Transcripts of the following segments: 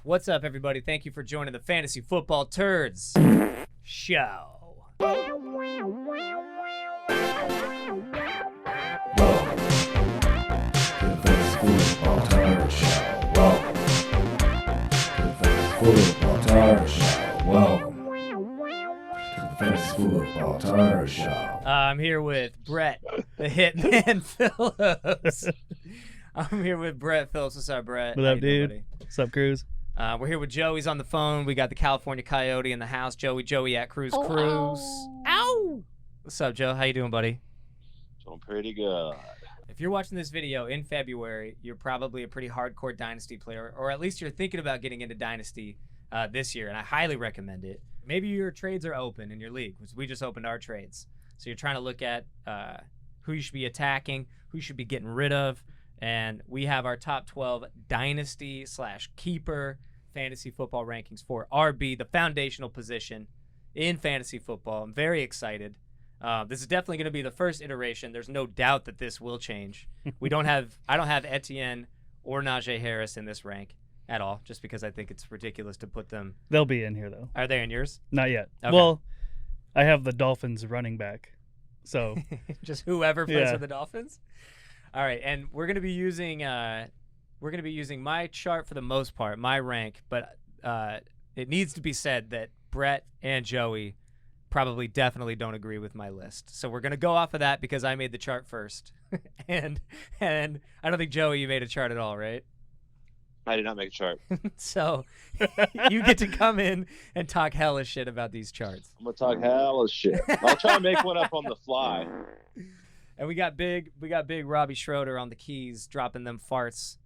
What's up, everybody? Thank you for joining the Fantasy Football Turds Show. I'm here with Brett, the Hitman Phillips. I'm here with Brett Phillips. What's up, Brett? What up, dude? What's up, Cruz? We're here with Joey's on the phone. We got the California Coyote in the house. Joey at Cruz. Ow! What's up, Joe? How you doing, buddy? Doing pretty good. If you're watching this video in February, you're probably a pretty hardcore Dynasty player, or at least you're thinking about getting into Dynasty this year, and I highly recommend it. Maybe your trades are open in your league, because we just opened our trades. So you're trying to look at who you should be attacking, who you should be getting rid of, and we have our top 12 Dynasty/Keeper Fantasy Football Rankings for RB, the foundational position in fantasy football. I'm very excited. This is definitely going to be the first iteration. There's no doubt that this will change. I don't have Etienne or Najee Harris in this rank at all, just because I think it's ridiculous to put them. They'll be in here, though. Are they in yours? Not yet. Okay. Well, I have the Dolphins running back, so. Just whoever plays for the Dolphins? All right, and we're going to be using my chart for the most part, my rank, but it needs to be said that Brett and Joey probably definitely don't agree with my list. So we're going to go off of that because I made the chart first. and I don't think, Joey, you made a chart at all, right? I did not make a chart. So you get to come in and talk hella shit about these charts. I'm going to talk hella shit. I'll try to make one up on the fly. And we got big Robbie Schroeder on the keys, dropping them farts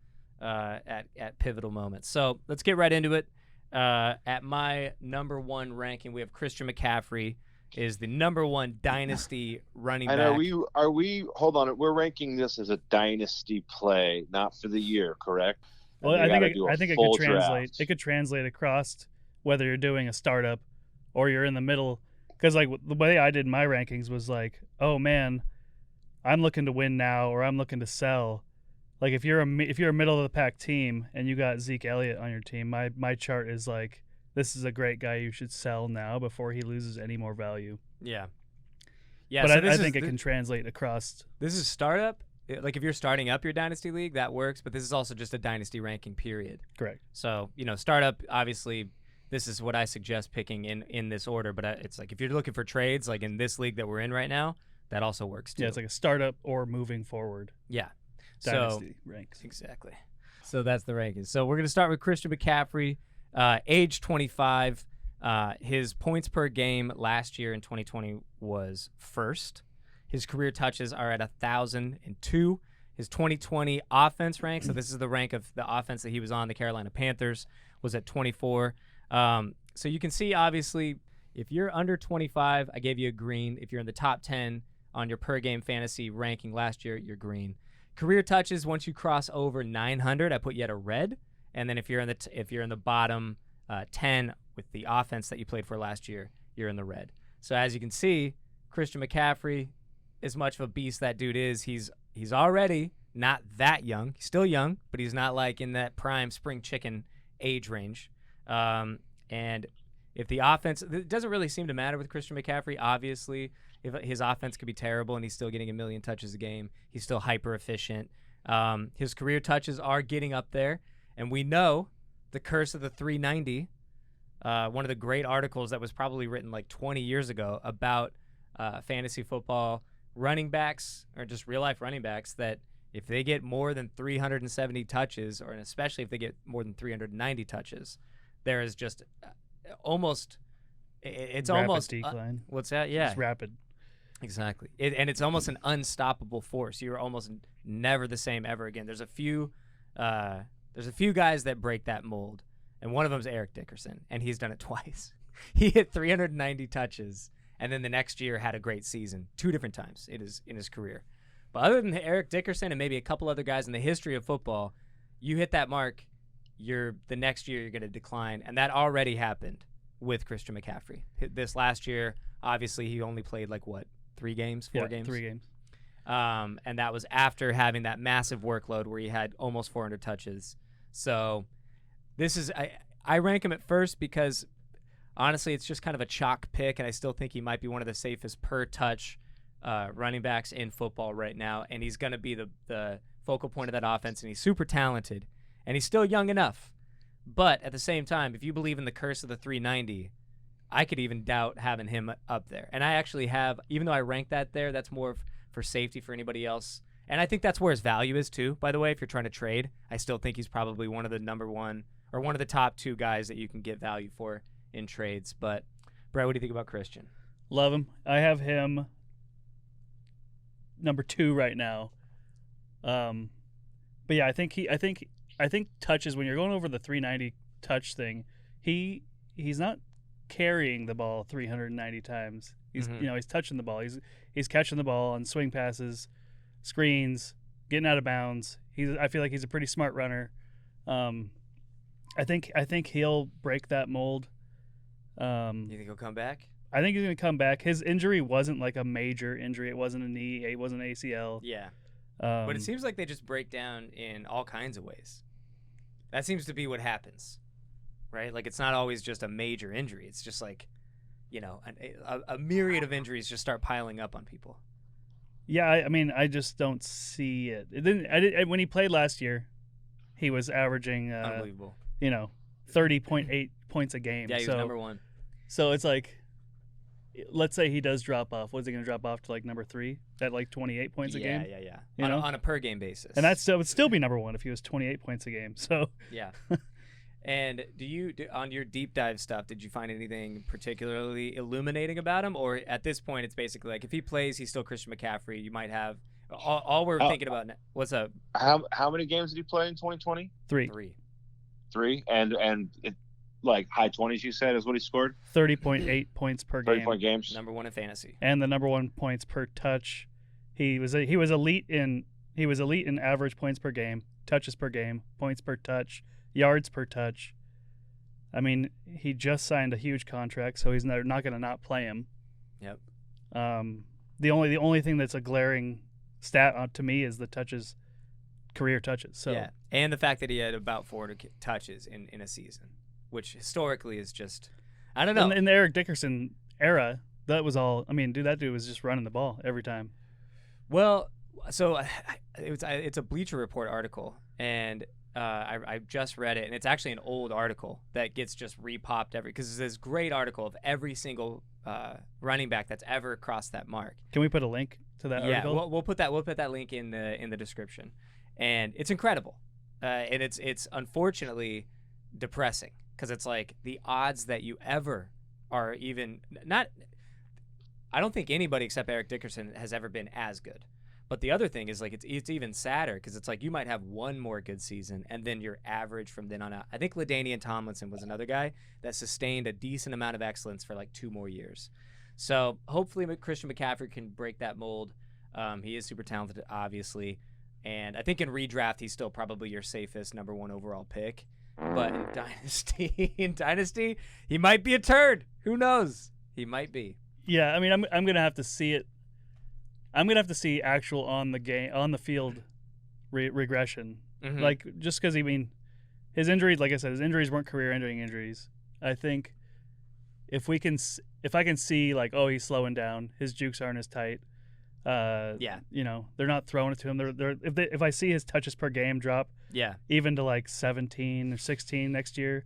at pivotal moments. So let's get right into it. At my number one ranking, we have Christian McCaffrey is the number one Dynasty running back. And are we hold on, we're ranking this as a Dynasty play, not for the year, correct? Well, I think it could translate. It could translate across whether you're doing a startup or you're in the middle. Because like the way I did my rankings was like, oh man, I'm looking to win now, or I'm looking to sell. Like if you're a middle of the pack team and you got Zeke Elliott on your team, my chart is like, this is a great guy you should sell now before he loses any more value. Yeah. But so I think it can translate across. This is startup. Like if you're starting up your Dynasty league, that works. But this is also just a Dynasty ranking period. Correct. So startup. Obviously, this is what I suggest picking in this order. But it's like if you're looking for trades, like in this league that we're in right now, that also works too. Yeah, it's like a startup or moving forward. Yeah. Dynasty ranks. Exactly. So that's the rankings. So we're going to start with Christian McCaffrey, age 25. His points per game last year in 2020 was first. His career touches are at 1,002. His 2020 offense rank, so this is the rank of the offense that he was on, the Carolina Panthers, was at 24. So you can see, obviously, if you're under 25, I gave you a green. If you're in the top 10 on your per-game fantasy ranking last year, you're green. Career touches, once you cross over 900, I put you at a red. And then if you're in the bottom 10 with the offense that you played for last year, you're in the red. So as you can see, Christian McCaffrey, as much of a beast that dude is, he's already not that young. He's still young, but he's not like in that prime spring chicken age range. And if the offense, it doesn't really seem to matter with Christian McCaffrey. Obviously, if his offense could be terrible and he's still getting 1 million touches a game, he's still hyper efficient. His career touches are getting up there, and we know the curse of the 390. One of the great articles that was probably written like 20 years ago about fantasy football running backs, or just real life running backs, that if they get more than 370 touches, or especially if they get more than 390 touches, there is just almost it's rapid almost decline. What's that? Yeah, it's rapid. Exactly. And it's almost an unstoppable force. You're almost never the same ever again. There's a few guys that break that mold, and one of them is Eric Dickerson, and he's done it twice. He hit 390 touches, and then the next year had a great season 2 different times in his career. But other than Eric Dickerson and maybe a couple other guys in the history of football, you hit that mark, the next year you're going to decline, and that already happened with Christian McCaffrey. This last year, obviously, he only played 3 games, 4 games? 3 games. And that was after having that massive workload where he had almost 400 touches. So this is I rank him at first because honestly, it's just kind of a chalk pick, and I still think he might be one of the safest per touch running backs in football right now, and he's going to be the focal point of that offense, and he's super talented, and he's still young enough. But at the same time, if you believe in the curse of the 390, I could even doubt having him up there. And I actually have, even though I rank that there, that's more for safety for anybody else. And I think that's where his value is too, by the way, if you're trying to trade. I still think he's probably one of the number one or one of the top 2 guys that you can get value for in trades. But, Brett, what do you think about Christian? Love him. I have him number 2 right now. But yeah, I think touches, when you're going over the 390 touch thing, he's not carrying the ball 390 times. He's he's touching the ball. He's catching the ball on swing passes, screens, getting out of bounds. I feel like he's a pretty smart runner. I think he'll break that mold. You think he'll come back? I think he's going to come back. His injury wasn't like a major injury. It wasn't a knee. It wasn't an ACL. Yeah. But it seems like they just break down in all kinds of ways. That seems to be what happens, right? Like, it's not always just a major injury. It's just like, a myriad of injuries just start piling up on people. Yeah, I mean, I just don't see it. When he played last year, he was averaging, unbelievable. 30.8 points a game. Yeah, he was number 1. So it's like, let's say he does drop off. What's he going to drop off to, like, number 3 at like 28 points a game? Yeah. On a per game basis. And that would still be number 1 if he was 28 points a game. So yeah. And on your deep dive stuff, did you find anything particularly illuminating about him, or at this point it's basically like if he plays, he's still Christian McCaffrey? You might have all we're thinking about. What's up? How many games did he play in 2020? 3, and it, like high 20s, you said, is what he scored. 30.8 points per game. 30-point games. Number 1 in fantasy. And the number 1 points per touch. He was elite in average points per game, touches per game, points per touch, yards per touch. I mean, he just signed a huge contract, so he's not going to not play him. Yep. The only thing that's a glaring stat to me is the touches, career touches. So yeah, and the fact that he had about 400 touches in a season, which historically is just, I don't know. In the Eric Dickerson era, that was all. I mean, that dude was just running the ball every time. Well, so it's a Bleacher Report article, and I just read it, and it's actually an old article that gets just repopped because it's this great article of every single running back that's ever crossed that mark. Can we put a link to that article? Yeah, we'll put that link in the description, and it's incredible, and it's unfortunately depressing because it's like the odds that you ever are even not. I don't think anybody except Eric Dickerson has ever been as good. But the other thing is, like, it's even sadder because it's like you might have one more good season and then your average from then on out. I think LaDainian Tomlinson was another guy that sustained a decent amount of excellence for like 2 more years. So hopefully Christian McCaffrey can break that mold. He is super talented, obviously. And I think in redraft, he's still probably your safest number 1 overall pick. But in Dynasty, he might be a turd. Who knows? He might be. Yeah, I mean, I'm gonna have to see it. I'm gonna have to see actual on the field regression. Mm-hmm. Like, just because his injuries, like I said, his injuries weren't career-ending injuries. I think if I can see like, oh, he's slowing down, his jukes aren't as tight. They're not throwing it to him. If I see his touches per game drop, even to like 17 or 16 next year,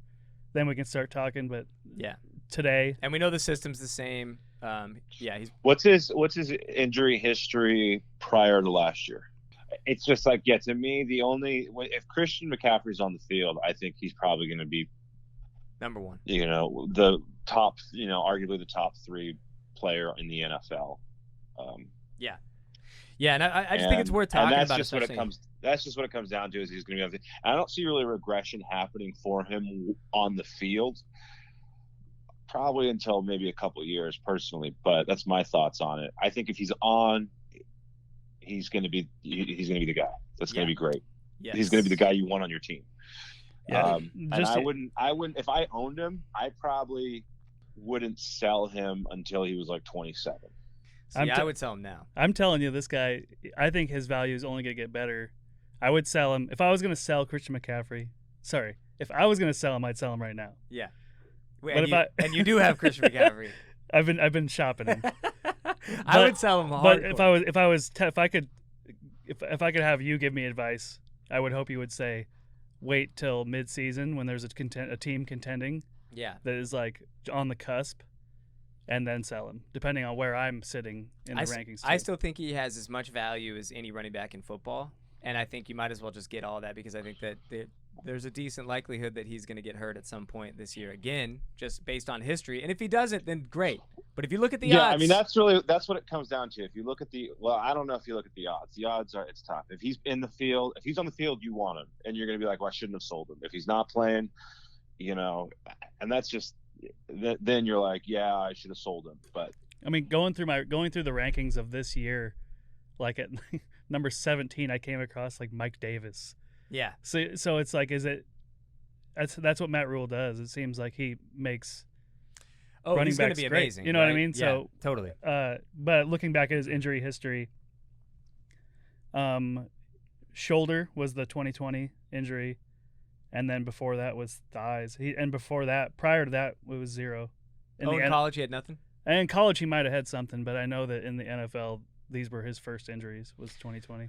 then we can start talking. But today, and we know the system's the same. What's his injury history prior to last year? It's just like, to me, if Christian McCaffrey's on the field, I think he's probably going to be number 1. The top, arguably the top 3 player in the NFL. And I just think it's worth talking about. That's just what it comes down to, is he's going to be. I don't see really regression happening for him on the field. Probably until maybe a couple of years, personally, but that's my thoughts on it. I think if he's on, he's going to be the guy. That's going to be great. Yes. He's going to be the guy you want on your team. Yeah. And I wouldn't if I owned him, I probably wouldn't sell him until he was like 27. I would sell him now. I'm telling you, this guy, I think his value is only going to get better. I would sell him if I was going to sell Christian McCaffrey. Sorry, If I was going to sell him, I'd sell him right now. Yeah. But and you do have Christian McCaffrey. I've been shopping him. I would sell him hardcore. But if I could have you give me advice, I would hope you would say, wait till mid-season when there's a team contending. Yeah. That is like on the cusp, and then sell him, depending on where I'm sitting in the rankings. I still think he has as much value as any running back in football, and I think you might as well just get all that because I think that there's a decent likelihood that he's going to get hurt at some point this year again, just based on history. And if he doesn't, then great. But if you look at the odds, I mean that's what it comes down to. If you look at I don't know if you look at the odds. The odds are it's tough. If he's on the field, you want him, and you're going to be like, well, I shouldn't have sold him. If he's not playing, and that's just. Then you're like, yeah, I should have sold him. But I mean, going through the rankings of this year, like at number 17, I came across like Mike Davis. Yeah. So it's like, that's what Matt Rule does. It seems like he makes running he's backs gonna be great. amazing. You know right? what I mean? Yeah, So totally. But looking back at his injury history, shoulder was the 2020 injury. And then before that was thighs. Prior to that, it was 0. In college, he had nothing? And in college, he might have had something, but I know that in the NFL, these were his first injuries, was 2020.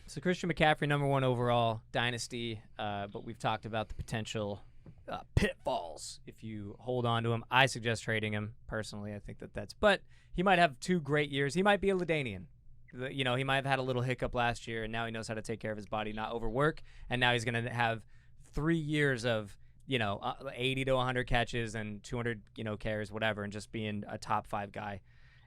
So Christian McCaffrey, number 1 overall, Dynasty, but we've talked about the potential pitfalls if you hold on to him. I suggest trading him, personally. I think but he might have 2 great years. He might be a LaDainian. He might have had a little hiccup last year, and now he knows how to take care of his body, not overwork, and now he's going to have 3 years of 80 to 100 catches and 200 carries, whatever, and just being a top 5 guy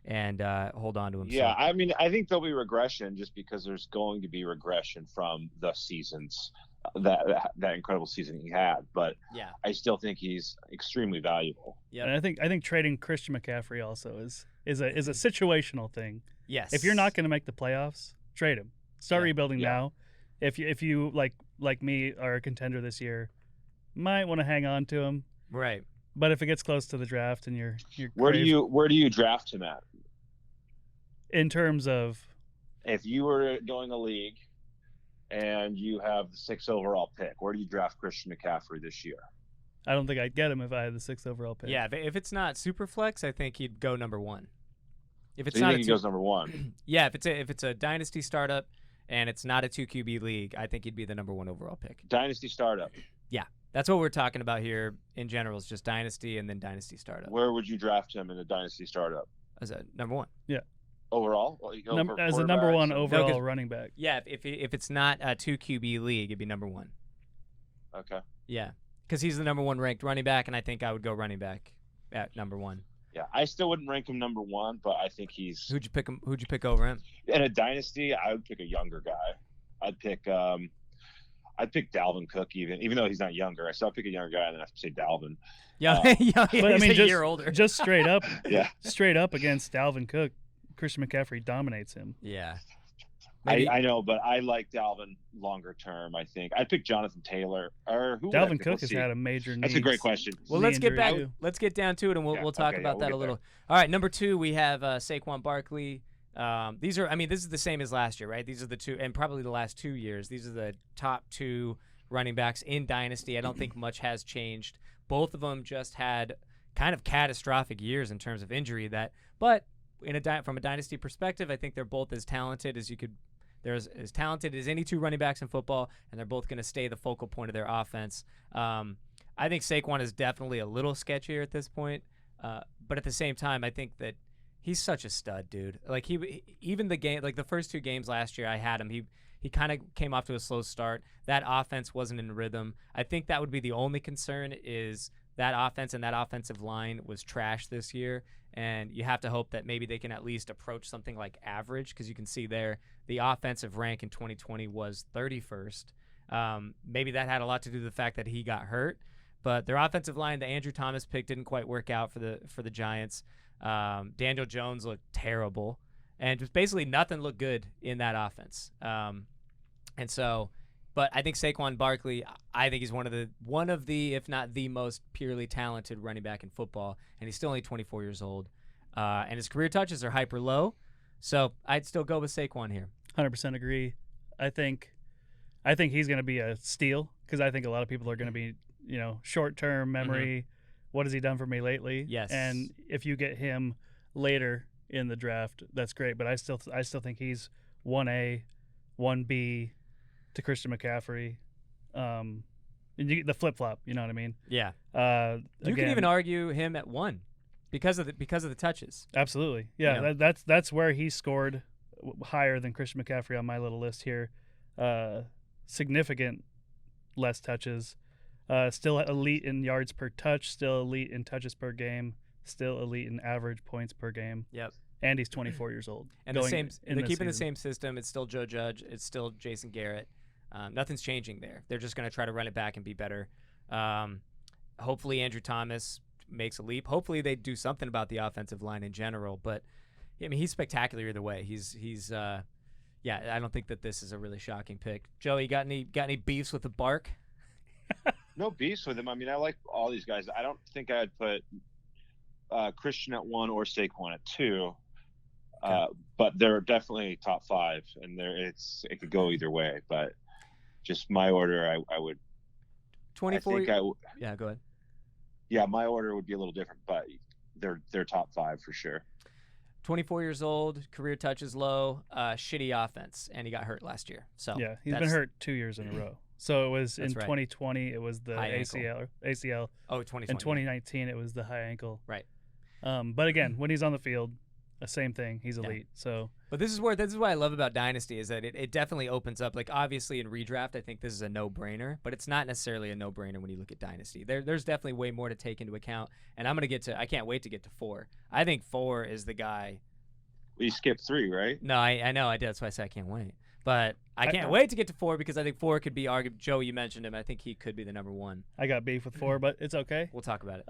and hold on to him. Yeah, I mean, I think there'll be regression just because there's going to be regression from the seasons that incredible season he had. But yeah, I still think he's extremely valuable. Yeah, and I think trading Christian McCaffrey also is a situational thing. Yes, if you're not going to make the playoffs, trade him. Start rebuilding now. If you like me are a contender this year, might want to hang on to him. Right. But if it gets close to the draft and you're where do you draft him at? In terms of, if you were doing a league and you have the 6th overall pick, where do you draft Christian McCaffrey this year? I don't think I'd get him if I had the 6th overall pick. Yeah, if it's not super flex, I think he'd go number 1. If it's so not, he goes number 1. Yeah, if it's a dynasty startup and it's not a 2 QB league, I think he'd be the number 1 overall pick. Dynasty startup. Yeah, that's what we're talking about here in general. Is just dynasty and then dynasty startup. Where would you draft him in a dynasty startup? As a number 1. Yeah. Overall, as a number 1 overall running back. Yeah, if it's not a 2 QB league, it'd be number 1. Okay. Yeah, because he's the number 1 ranked running back, and I think I would go running back at number 1. Yeah, I still wouldn't rank him number 1, but I think he's. Who'd you pick over him? In a dynasty, I would pick a younger guy. I'd pick Dalvin Cook, even though he's not younger. I still pick a younger guy, and then I have to say Dalvin. Yeah, but I mean, a year older. Just straight up, yeah, straight up against Dalvin Cook, Christian McCaffrey dominates him. Yeah, I know, but I like Dalvin longer term. I think I'd pick Jonathan Taylor or who. Dalvin Cook has had a major. That's a great question. Well, let's get back. Let's get down to it, and we'll talk about that a little. All right, number 2, we have Saquon Barkley. This is the same as last year, right? These are the 2, and probably the last 2 years. These are the top 2 running backs in Dynasty. I don't think much has changed. Both of them just had kind of catastrophic years in terms of injury. But from a Dynasty perspective, I think they're both as talented as you could. They're as talented as any 2 running backs in football, and they're both going to stay the focal point of their offense. I think Saquon is definitely a little sketchier at this point, but at the same time, I think that he's such a stud, dude. Like even the game, like the first 2 games last year, I had him. He kind of came off to a slow start. That offense wasn't in rhythm. I think that would be the only concern is that offense and that offensive line was trash this year. And you have to hope that maybe they can at least approach something like average, because you can see there the offensive rank in 2020 was 31st. Maybe that had a lot to do with the fact that he got hurt. But their offensive line, the Andrew Thomas pick, didn't quite work out for the Giants. Daniel Jones looked terrible, and just basically nothing looked good in that offense. But I think Saquon Barkley, I think he's one of the, if not the most purely talented running back in football, and he's still only 24 years old. And his career touches are hyper low, so I'd still go with Saquon here. 100% agree. I think he's going to be a steal, because I think a lot of people are going to be short-term memory. What has he done for me lately? Yes. And if you get him later in the draft, that's great. But I still think he's 1A, 1B to Christian McCaffrey. And the flip-flop, you know what I mean? Yeah. You can even argue him at 1 because of the touches. Absolutely. Yeah, that's where he scored higher than Christian McCaffrey on my little list here. Significant less touches. Still elite in yards per touch, still elite in touches per game, still elite in average points per game. Yep. And he's 24 years old. And they're keeping the same system. It's still Joe Judge. It's still Jason Garrett. Nothing's changing there. They're just going to try to run it back and be better. Hopefully Andrew Thomas makes a leap. Hopefully they do something about the offensive line in general. But I mean, he's spectacular either way. I don't think that this is a really shocking pick. Joey, got any beefs with the Bark? No beefs with him. I mean, I like all these guys. I don't think I'd put Christian at 1 or Saquon at 2. Okay. But they're definitely top 5, and it could go either way. But just my order, I would. 24. Yeah, go ahead. Yeah, my order would be a little different, but they're top 5 for sure. 24 years old, career touches low, shitty offense, and he got hurt last year. So yeah, he's been hurt 2 years in a row. So it was in 2020, it was the ACL. Oh, 2020. In 2019, it was the high ankle. Right. But again, when he's on the field, the same thing. He's elite. Yeah. So. But this is what I love about Dynasty is that it definitely opens up. Like obviously in redraft, I think this is a no-brainer, but it's not necessarily a no-brainer when you look at Dynasty. There's definitely way more to take into account, and I can't wait to get to 4. I think 4 is the guy. Well, you skipped 3, right? No, I know I did. That's why I said I can't wait. But I can't wait to get to 4 because I think 4 could be argued. Joe, you mentioned him. I think he could be the number 1. I got beef with 4, but it's okay. We'll talk about it.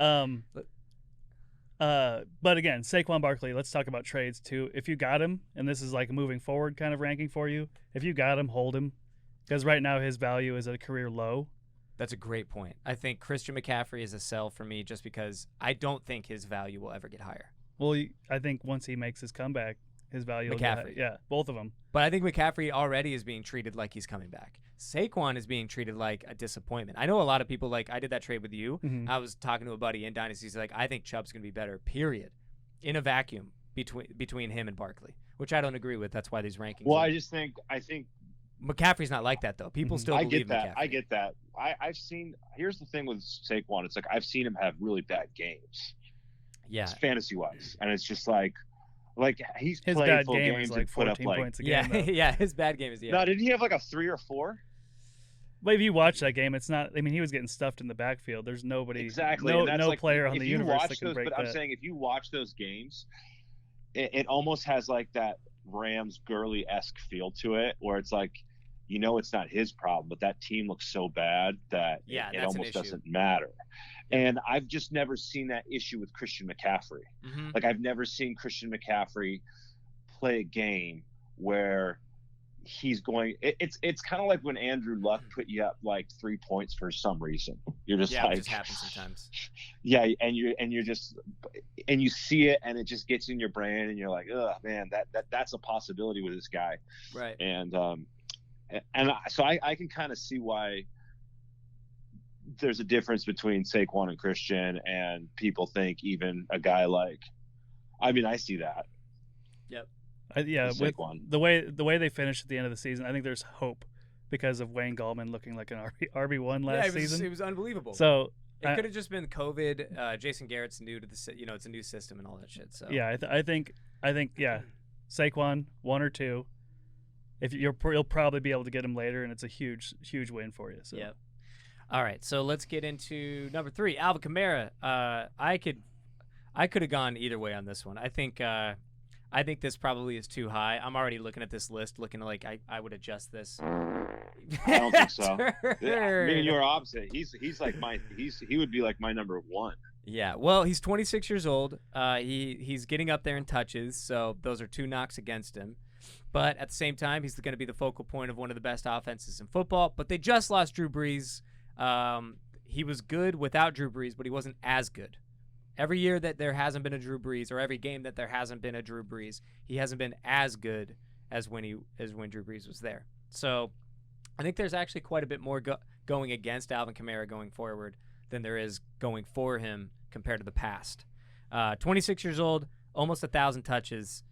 But again, Saquon Barkley, let's talk about trades too. If you got him, and this is like a moving forward kind of ranking for you, if you got him, hold him. Because right now his value is at a career low. That's a great point. I think Christian McCaffrey is a sell for me just because I don't think his value will ever get higher. Well, I think once he makes his comeback, his value will get higher. Yeah, both of them. But I think McCaffrey already is being treated like he's coming back. Saquon is being treated like a disappointment. I know a lot of people, like I did that trade with you. Mm-hmm. I was talking to a buddy in Dynasty. He's like, I think Chubb's going to be better, period. In a vacuum between him and Barkley, which I don't agree with. That's why these rankings. Well, I think McCaffrey's not like that though. People still believe McCaffrey. I get that. I've seen. Here's the thing with Saquon. It's like I've seen him have really bad games. Yeah. Fantasy wise, and it's just like he's his played bad full game games is like and put up 14 points a game. Yeah, his bad game is No, didn't he have like a 3 or 4? But if you watch that game, it's not. I mean, he was getting stuffed in the backfield. There's nobody. Exactly. No player on the universe that can break that. But I'm saying if you watch those games, it almost has like that Rams Gurley-esque feel to it, where it's like, it's not his problem, but that team looks so bad that it almost doesn't matter. And I've just never seen that issue with Christian McCaffrey. Mm-hmm. Like I've never seen Christian McCaffrey play a game where he's going. It's kind of like when Andrew Luck put you up like 3 points for some reason. You're just it just happens sometimes. Yeah, and you see it, and it just gets in your brain, and you're like, oh man, that's a possibility with this guy. Right. And so I can kind of see why there's a difference between Saquon and Christian, and people think even a guy like, I mean, I see that. Yep. With the way they finished at the end of the season, I think there's hope because of Wayne Gallman looking like an RB1 last season. It was unbelievable. So it could have just been COVID. Jason Garrett's new to it's a new system and all that shit. So yeah, I think Saquon 1 or 2. If you'll probably be able to get him later, and it's a huge win for you. So. Yep. All right, so let's get into number 3, Alvin Kamara. I could have gone either way on this one. I think this probably is too high. I'm already looking at this list, looking like I would adjust this. I don't think so. Me and you are opposite. He would be like my number 1. Yeah. Well, he's 26 years old. He's getting up there in touches, so those are 2 knocks against him. But at the same time, he's going to be the focal point of one of the best offenses in football. But they just lost Drew Brees. He was good without Drew Brees, but he wasn't as good. Every year that there hasn't been a Drew Brees, or every game that there hasn't been a Drew Brees, he hasn't been as good as when Drew Brees was there. So I think there's actually quite a bit more going against Alvin Kamara going forward. than there is going for him compared to the past. 26 years old, almost 1,000 touches.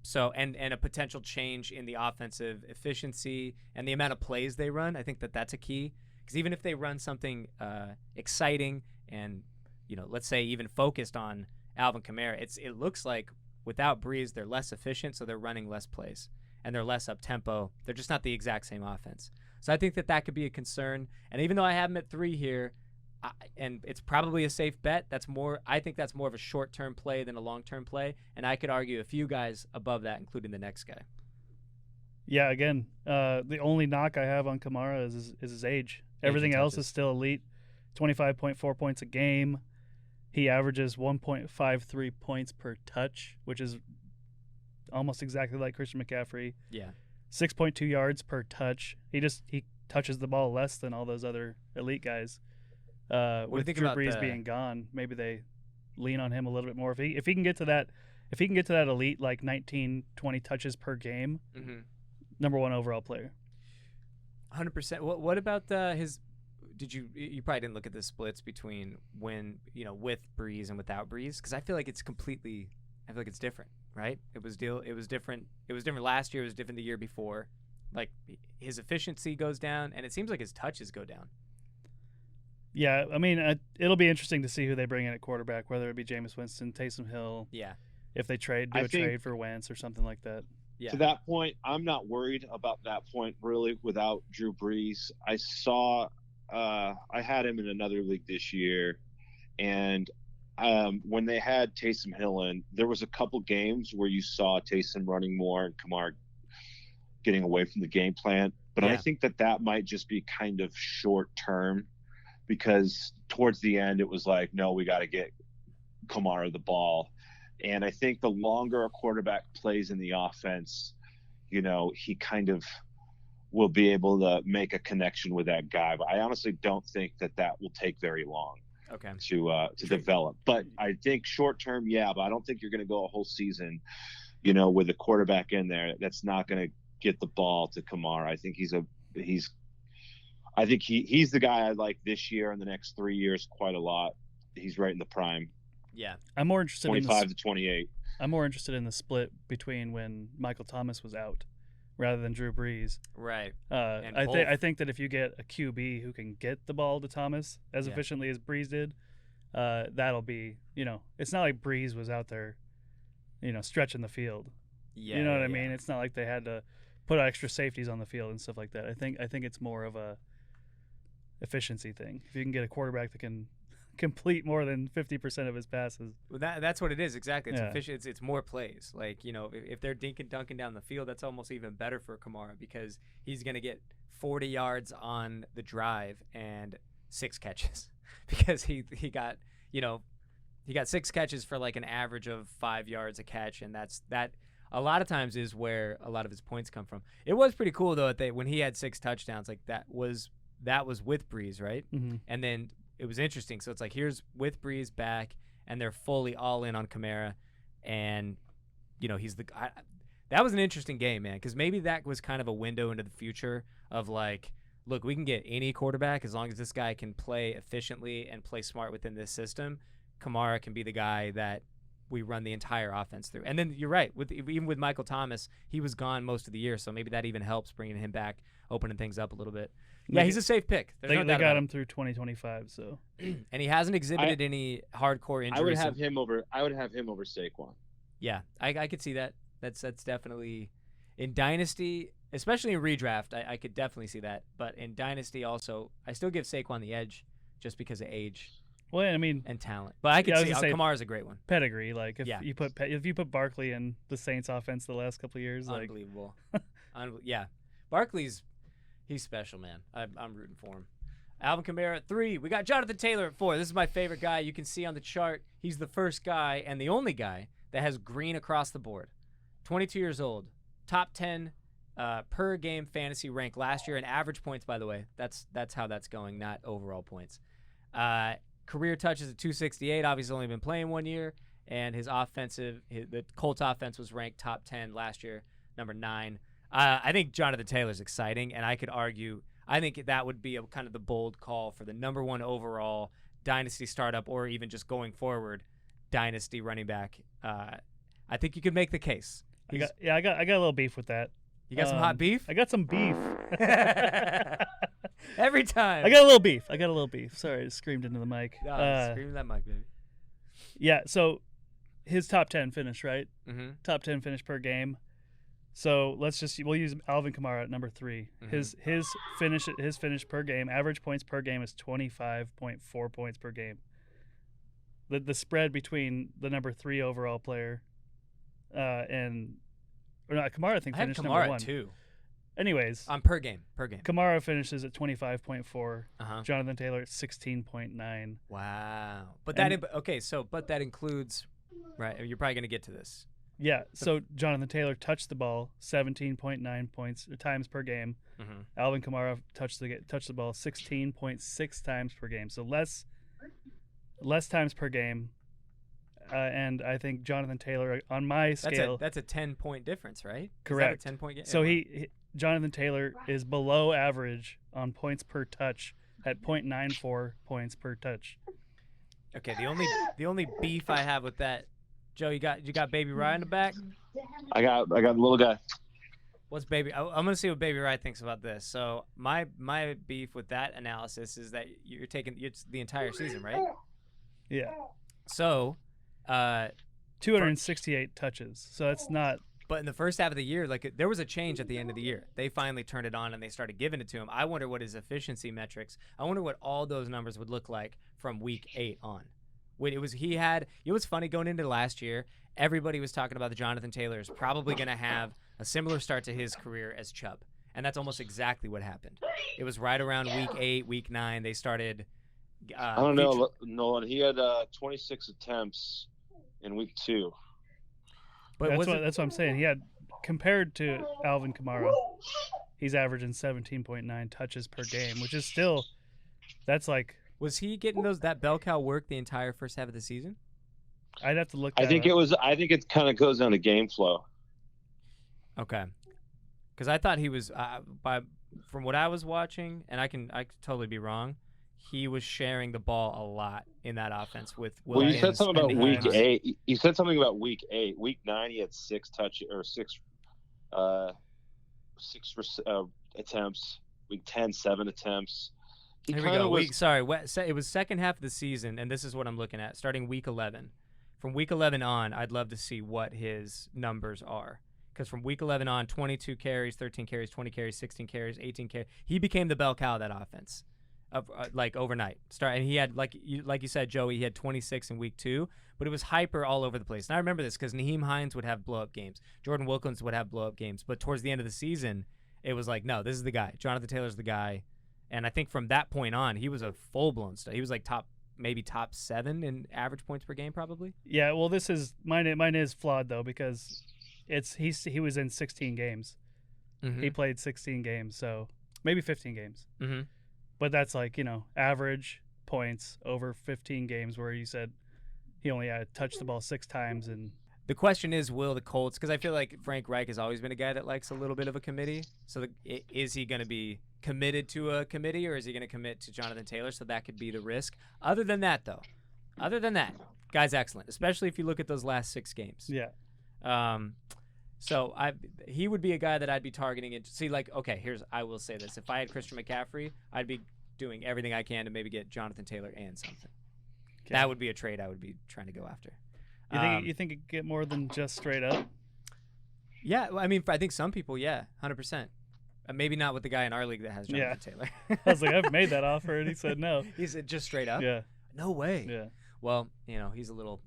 So a potential change in the offensive efficiency and the amount of plays they run. I think that's a key, because even if they run something exciting and, let's say even focused on Alvin Kamara, it looks like without Breeze they're less efficient, so they're running less plays and they're less up tempo. They're just not the exact same offense. So I think that could be a concern. And even though I have him at 3 here, and it's probably a safe bet, I think that's more of a short-term play than a long-term play, and I could argue a few guys above that, including the next guy. Yeah, again, the only knock I have on Kamara is his age. Everything else is still elite. 25.4 points a game. He averages 1.53 points per touch, which is almost exactly like Christian McCaffrey. Yeah. 6.2 yards per touch. He touches the ball less than all those other elite guys. With Drew Brees being gone, maybe they lean on him a little bit more. If he can get to that elite, like 19, 20 touches per game, number 1 overall player. 100%. What about his? You probably didn't look at the splits between when with Brees and without Brees, because I feel like it's different, right? It was different. It was different last year. It was different the year before. Like his efficiency goes down, and it seems like his touches go down. Yeah, I mean, it'll be interesting to see who they bring in at quarterback, whether it be Jameis Winston, Taysom Hill. Yeah. If they trade for Wentz or something like that. Yeah. To that point, I'm not worried about that point really without Drew Brees. I had him in another league this year, and when they had Taysom Hill in, there was a couple games where you saw Taysom running more and Kamara getting away from the game plan. But I think that might just be kind of short term, because towards the end it was like, no, we got to get Kamara the ball. And I think the longer a quarterback plays in the offense, he kind of will be able to make a connection with that guy. But I honestly don't think that will take very long to develop. But I think short term, yeah, but I don't think you're going to go a whole season, with a quarterback in there that's not going to get the ball to Kamara. I think he's the guy I like this year and the next 3 years quite a lot. He's right in the prime. Yeah. I'm more interested 25 to 28. I'm more interested in the split between when Michael Thomas was out rather than Drew Brees. Right. I think that if you get a QB who can get the ball to Thomas as efficiently as Brees did, that'll be, it's not like Brees was out there, stretching the field. Yeah. You know what I mean? It's not like they had to put extra safeties on the field and stuff like that. I think it's more of a efficiency thing. If you can get a quarterback that can complete more than 50% of his passes. Well, that's what it is, exactly. It's efficient. It's more plays. Like, if they're dunking down the field, that's almost even better for Kamara, because he's going to get 40 yards on the drive and 6 catches because he got 6 catches for like an average of 5 yards a catch, and that a lot of times is where a lot of his points come from. It was pretty cool though when he had 6 touchdowns, like that was with Brees, right? Mm-hmm. And then it was interesting. So it's like, here's with Brees back, and they're fully all in on Kamara, and he's that was an interesting game, man, because maybe that was kind of a window into the future of like, look, we can get any quarterback as long as this guy can play efficiently and play smart within this system. Kamara can be the guy that we run the entire offense through. And then you're right, even with Michael Thomas, he was gone most of the year, so maybe that even helps bringing him back, opening things up a little bit. Yeah, he's a safe pick. They got him through 2025, so. And he hasn't exhibited any hardcore injuries. I would have him over Saquon. Yeah, I could see that. That's definitely in Dynasty, especially in redraft. I could definitely see that. But in Dynasty also, I still give Saquon the edge just because of age. Well, I mean, and talent. But I could see Kamara's a great one. Pedigree, like if you put Barkley in the Saints offense the last couple of years, unbelievable. Yeah, Barkley's he's special, man. I'm rooting for him. Alvin Kamara at 3. We got Jonathan Taylor at 4. This is my favorite guy. You can see on the chart, he's the first guy and the only guy that has green across the board. 22 years old, top 10 per game fantasy rank last year, and average points, by the way. That's how that's going, not overall points. Career touches at 268. Obviously, only been playing 1 year, and the Colts offense was ranked top 10 last year, number 9. I think Jonathan Taylor's exciting, and I could argue I think that would be kind of the bold call for the number 1 overall dynasty startup, or even just going forward dynasty running back. I think you could make the case. I got a little beef with that. You got some hot beef? I got some beef. Every time. I got a little beef. Sorry, I screamed into the mic. Scream that mic, baby. Yeah, so his top 10 finish, right? Mm-hmm. Top 10 finish per game. So we'll use Alvin Kamara at number 3. Mm-hmm. His finish per game, average points per game is 25.4 points per game. The spread between the number 3 overall player and Kamara, I think, finished number 1 too. Anyways, per game. Kamara finishes at 25.4. Uh-huh. Jonathan Taylor at 16.9. Wow. But that includes, right? You're probably going to get to this. Yeah. So Jonathan Taylor touched the ball 17.9 points times per game. Mm-hmm. Alvin Kamara touched the ball 16.6 times per game. So less times per game. And I think Jonathan Taylor, on my scale, that's a 10-point difference, right? Correct. Is that a 10-point game? So Jonathan Taylor is below average on points per touch at 0.94 points per touch. Okay, the only beef I have with that, Joe, you got Baby Rye in the back? I got the little guy. What's Baby? I'm gonna see what Baby Rye thinks about this. So my beef with that analysis is that you're taking it's the entire season, right? Yeah. So. 268 touches. So that's not. But in the first half of the year, there was a change at the end of the year. They finally turned it on and they started giving it to him. I wonder what his efficiency metrics. I wonder what all those numbers would look like from week 8 on. It was funny going into last year. Everybody was talking about the Jonathan Taylor is probably going to have a similar start to his career as Chubb, and that's almost exactly what happened. It was right around week 8, week 9 they started. I don't know, Nolan. He had 26 attempts in week 2. But that's what I'm saying. He had, compared to Alvin Kamara, he's averaging 17.9 touches per game, which is still, that's like. Was he getting that bell cow work the entire first half of the season? I'd have to look. I think it kind of goes down to game flow. Okay, because I thought he was from what I was watching, and I could totally be wrong. He was sharing the ball a lot in that offense with Williams. Well, you said something about week 8. You said something about week 8. Week 9, he had 6 attempts. Week 10, 7 attempts. Here we go. It was second half of the season, and this is what I'm looking at. Starting week 11. From week 11 on, I'd love to see what his numbers are. Because from week 11 on, 22 carries, 13 carries, 20 carries, 16 carries, 18 carries. He became the bell cow of that offense. Overnight. And he had, like you said, Joey, he had 26 in week 2, but it was hyper all over the place. And I remember this because Nyheim Hines would have blow-up games. Jordan Wilkins would have blow-up games. But towards the end of the season, it was like, no, this is the guy. Jonathan Taylor's the guy. And I think from that point on, he was a full-blown star. He was like top 7 in average points per game, probably. Yeah, well, this is mine is flawed though because he was in 16 games. Mm-hmm. He played 16 games, so maybe 15 games. Mm-hmm. But that's like, average points over 15 games where you said he only had touched the ball 6 times. And the question is, will the Colts, because I feel like Frank Reich has always been a guy that likes a little bit of a committee. So is he going to be committed to a committee or is he going to commit to Jonathan Taylor? So that could be the risk. Other than that, guy's excellent, especially if you look at those last 6 games. Yeah. So he would be a guy that I'd be targeting. I will say this. If I had Christian McCaffery, I'd be doing everything I can to maybe get Jonathan Taylor and something. Okay. That would be a trade I would be trying to go after. You think it could get more than just straight up? Yeah, I mean, I think some people, 100%. Maybe not with the guy in our league that has Jonathan Taylor. I was like, I've made that offer, and he said no. He said just straight up? Yeah. No way. Yeah. Well, he's a little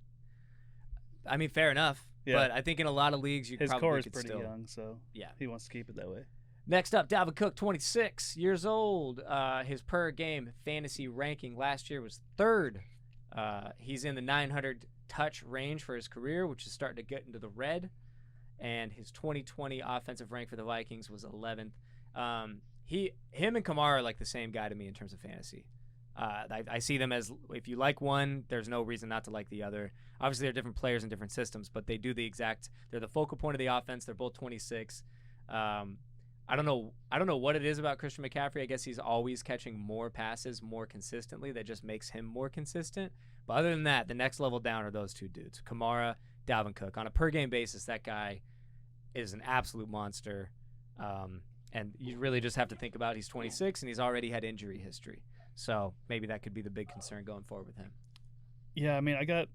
– I mean, fair enough. Yeah. But I think in a lot of leagues his core is pretty young, so he wants to keep it that way. Next up, Dalvin Cook, 26 years old. His per game fantasy ranking last year was 3rd. He's in the 900 touch range for his career, which is starting to get into the red. And his 2020 offensive rank for the Vikings was 11th. Him and Kamara are like the same guy to me in terms of fantasy. I see them as, if you like one, there's no reason not to like the other. Obviously, they're different players in different systems, but they're the focal point of the offense. They're both 26. I don't know what it is about Christian McCaffrey. I guess he's always catching more passes more consistently. That just makes him more consistent. But other than that, the next level down are those two dudes, Kamara, Dalvin Cook. On a per-game basis, that guy is an absolute monster. And you really just have to think about he's 26 and he's already had injury history. So maybe that could be the big concern going forward with him. Yeah, I mean, I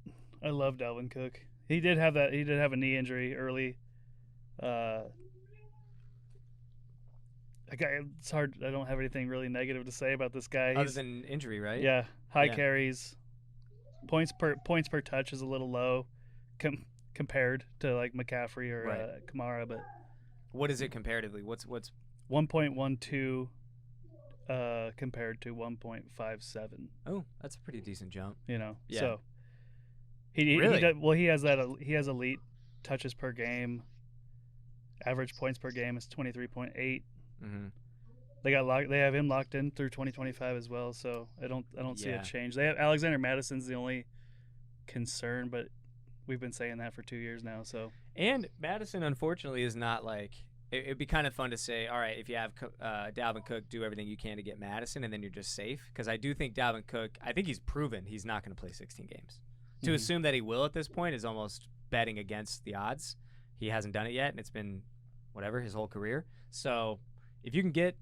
love Dalvin Cook. He did have a knee injury early. It's hard. I don't have anything really negative to say about this guy. Other than injury, right? Yeah, high carries, points per touch is a little low, compared to like McCaffrey or Kamara. But what is it comparatively? What's 1.12 compared to 1.57? Oh, that's a pretty decent jump. Yeah. So really? He has elite touches per game. Average points per game is 23.8. Mm-hmm. They have him locked in through 2025 as well. So I don't see a change. They have Alexander Madison's the only concern, but we've been saying that for 2 years now. So and Madison, unfortunately, is not like it'd be kind of fun to say, all right, if you have Dalvin Cook, do everything you can to get Madison, and then you're just safe. Because I do think Dalvin Cook, I think he's proven he's not going to play 16 games. To assume that he will at this point is almost betting against the odds. He hasn't done it yet, and it's been his whole career. So if you can get,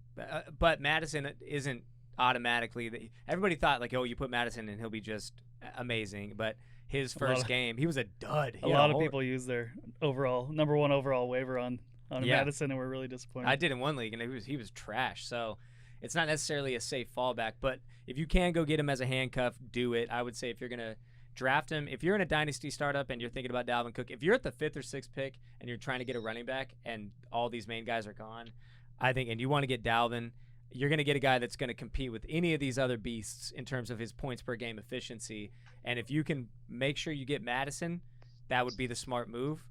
but Madison isn't automatically. Everybody thought like, oh, you put Madison and he'll be just amazing. But his first game, he was a dud. A lot of people use their number one overall waiver on Madison, and we're really disappointed. I did in one league, and he was trash. So it's not necessarily a safe fallback. But if you can go get him as a handcuff, do it. I would say if you're gonna draft him, if you're in a dynasty startup and you're thinking about Dalvin Cook, if you're at the 5th or 6th pick and you're trying to get a running back and all these main guys are gone, I think, and you want to get Dalvin, you're going to get a guy that's going to compete with any of these other beasts in terms of his points per game efficiency. And if you can make sure you get Madison, that would be the smart move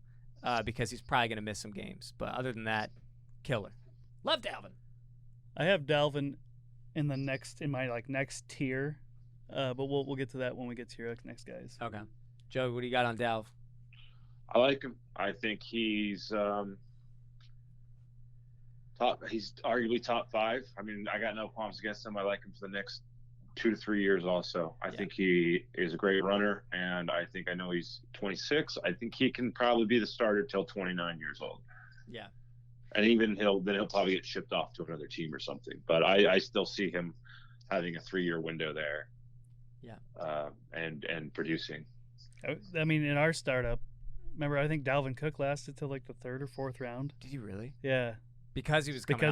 because he's probably going to miss some games. But other than that, killer. Love Dalvin. I have Dalvin in my next tier. But we'll get to that when we get to your next guys. Okay. Joe, what do you got on Dalv? I like him. I think he's he's arguably top 5. I mean, I got no qualms against him. I like him for the next 2 to 3 years also. I think he is a great runner, and I know he's 26. I think he can probably be the starter till 29 years old. Yeah. And even he'll probably get shipped off to another team or something. But I still see him having a 3-year window there. Yeah. And producing. I mean, in our startup, remember, I think Dalvin Cook lasted till like the 3rd or 4th round. Did he really? Yeah. Because he was coming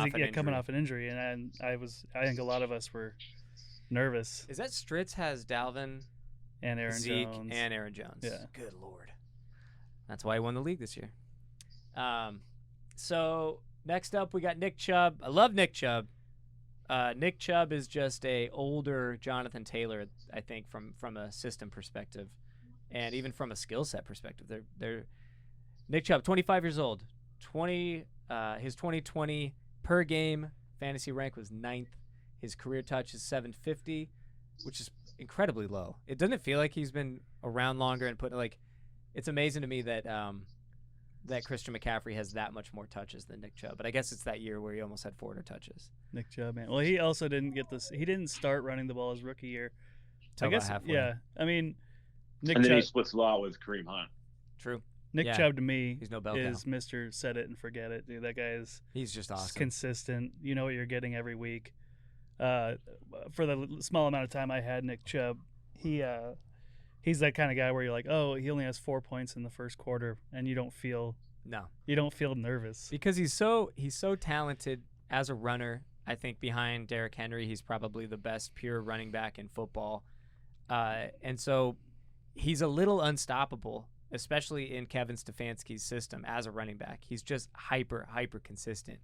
off an injury, and I think a lot of us were nervous. Is that Stritz has Dalvin and Zeke Jones. and Aaron Jones? Yeah. Good Lord. That's why he won the league this year. So next up we got Nick Chubb. I love Nick Chubb. Nick Chubb is just a older Jonathan Taylor, I think, from a system perspective, and even from a skill set perspective. They're Nick Chubb, 25 years old. His 2020 per game fantasy rank was 9th. His career touch is 750, which is incredibly low. It doesn't feel like he's been around longer and it's amazing to me that that Christian McCaffrey has that much more touches than Nick Chubb. But I guess it's that year where he almost had 400 touches. Nick Chubb, man. Well, he also didn't get this. He didn't start running the ball his rookie year. I guess halfway. Yeah. I mean, Nick Chubb. Then he splits the law with Kareem Hunt. True. Nick Chubb to me he's no bell is Mr. Set It and Forget It, dude. That guy he's just awesome. Consistent. You know what you're getting every week. For the small amount of time I had Nick Chubb, he's that kind of guy where you're like, oh, he only has 4 points in the first quarter, and you don't feel nervous because he's so talented as a runner. I think behind Derrick Henry, he's probably the best pure running back in football, and so he's a little unstoppable, especially in Kevin Stefanski's system as a running back. He's just hyper consistent.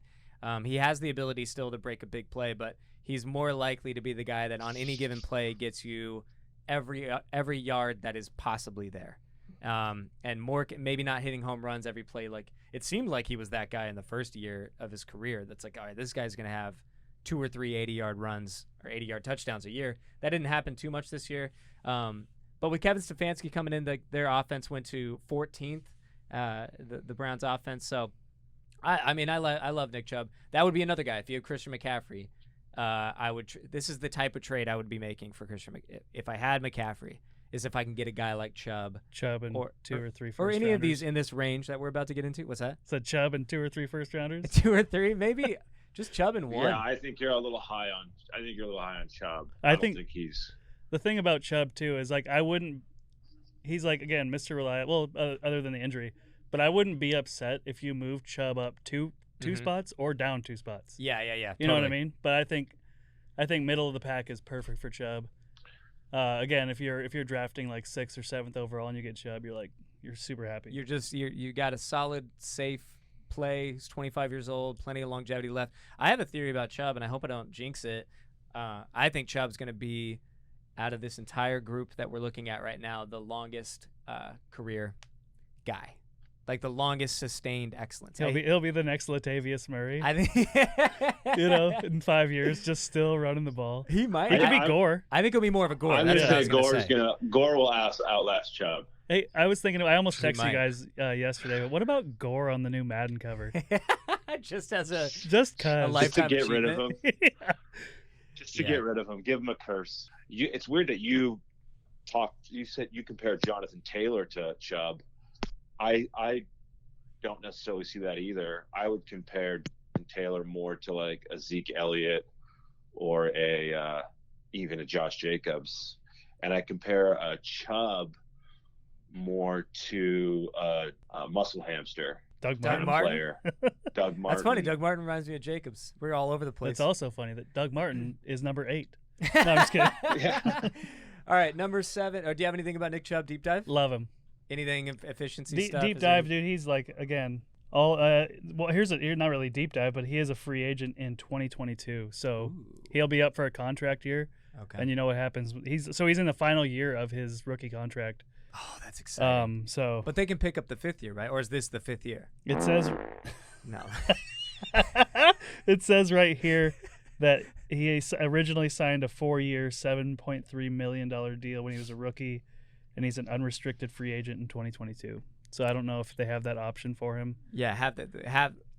He has the ability still to break a big play, but he's more likely to be the guy that on any given play gets you every yard that is possibly there. And more, maybe not hitting home runs every play. Like it seemed like he was that guy in the first year of his career. That's like, all right, this guy's going to have 2 or 3 80-yard runs or 80-yard touchdowns a year. That didn't happen too much this year. But with Kevin Stefanski coming in, their offense went to 14th, the Browns offense. So I love Nick Chubb. That would be another guy. If you have Christian McCaffrey, I would. This is the type of trade I would be making for Christian. If I had McCaffrey, is if I can get a guy like Chubb and two or three first or any rounders. of these in this range that we're about to get into. What's that? So Chubb and 2 or 3 first rounders. 2 or 3, maybe. Just Chubb and 1. Yeah, I think you're a little high on. I think you're a little high on Chubb. I don't think he's. The thing about Chubb too is like I wouldn't. He's like again Mr. Reliable. Well, other than the injury, but I wouldn't be upset if you moved Chubb up two spots or down 2 spots. Yeah. You totally. know what I mean? But I think middle of the pack is perfect for Chubb. Again, if you're drafting like 6th or 7th overall and you get Chubb, you're super happy. You got a solid, safe play. He's 25 years old, plenty of longevity left. I have a theory about Chubb, and I hope I don't jinx it. I think Chubb's going to be, out of this entire group that we're looking at right now, the longest career guy. Like the longest sustained excellence. He'll be the next Latavius Murray. I think in 5 years, just still running the ball. He might. He could be Gore. I think he'll be more of a Gore. I'm That's what I was Gore will outlast Chubb. Hey, I was thinking. I almost texted you guys yesterday. But what about Gore on the new Madden cover? Just as a just to get rid of him. Yeah. Just to get rid of him. Give him a curse. It's weird that you said you compared Jonathan Taylor to Chubb. I don't necessarily see that either. I would compare Taylor more to like a Zeke Elliott or even a Josh Jacobs, and I compare a Chubb more to a muscle hamster. Doug Martin. Player. Doug Martin. That's funny. Doug Martin reminds me of Jacobs. We're all over the place. It's also funny that Doug Martin is number 8. No, I'm just kidding. Yeah. All right, number 7. Or do you have anything about Nick Chubb deep dive? Love him. Anything efficiency stuff? Deep dive, dude. He's like again. Here's not really deep dive, but he is a free agent in 2022, so he'll be up for a contract year. Okay. And you know what happens? He's in the final year of his rookie contract. Oh, that's exciting. But they can pick up the 5th year, right? Or is this the 5th year? It says no. It says right here that he originally signed a 4-year, $7.3 million deal when he was a rookie, and he's an unrestricted free agent in 2022. So I don't know if they have that option for him. Yeah,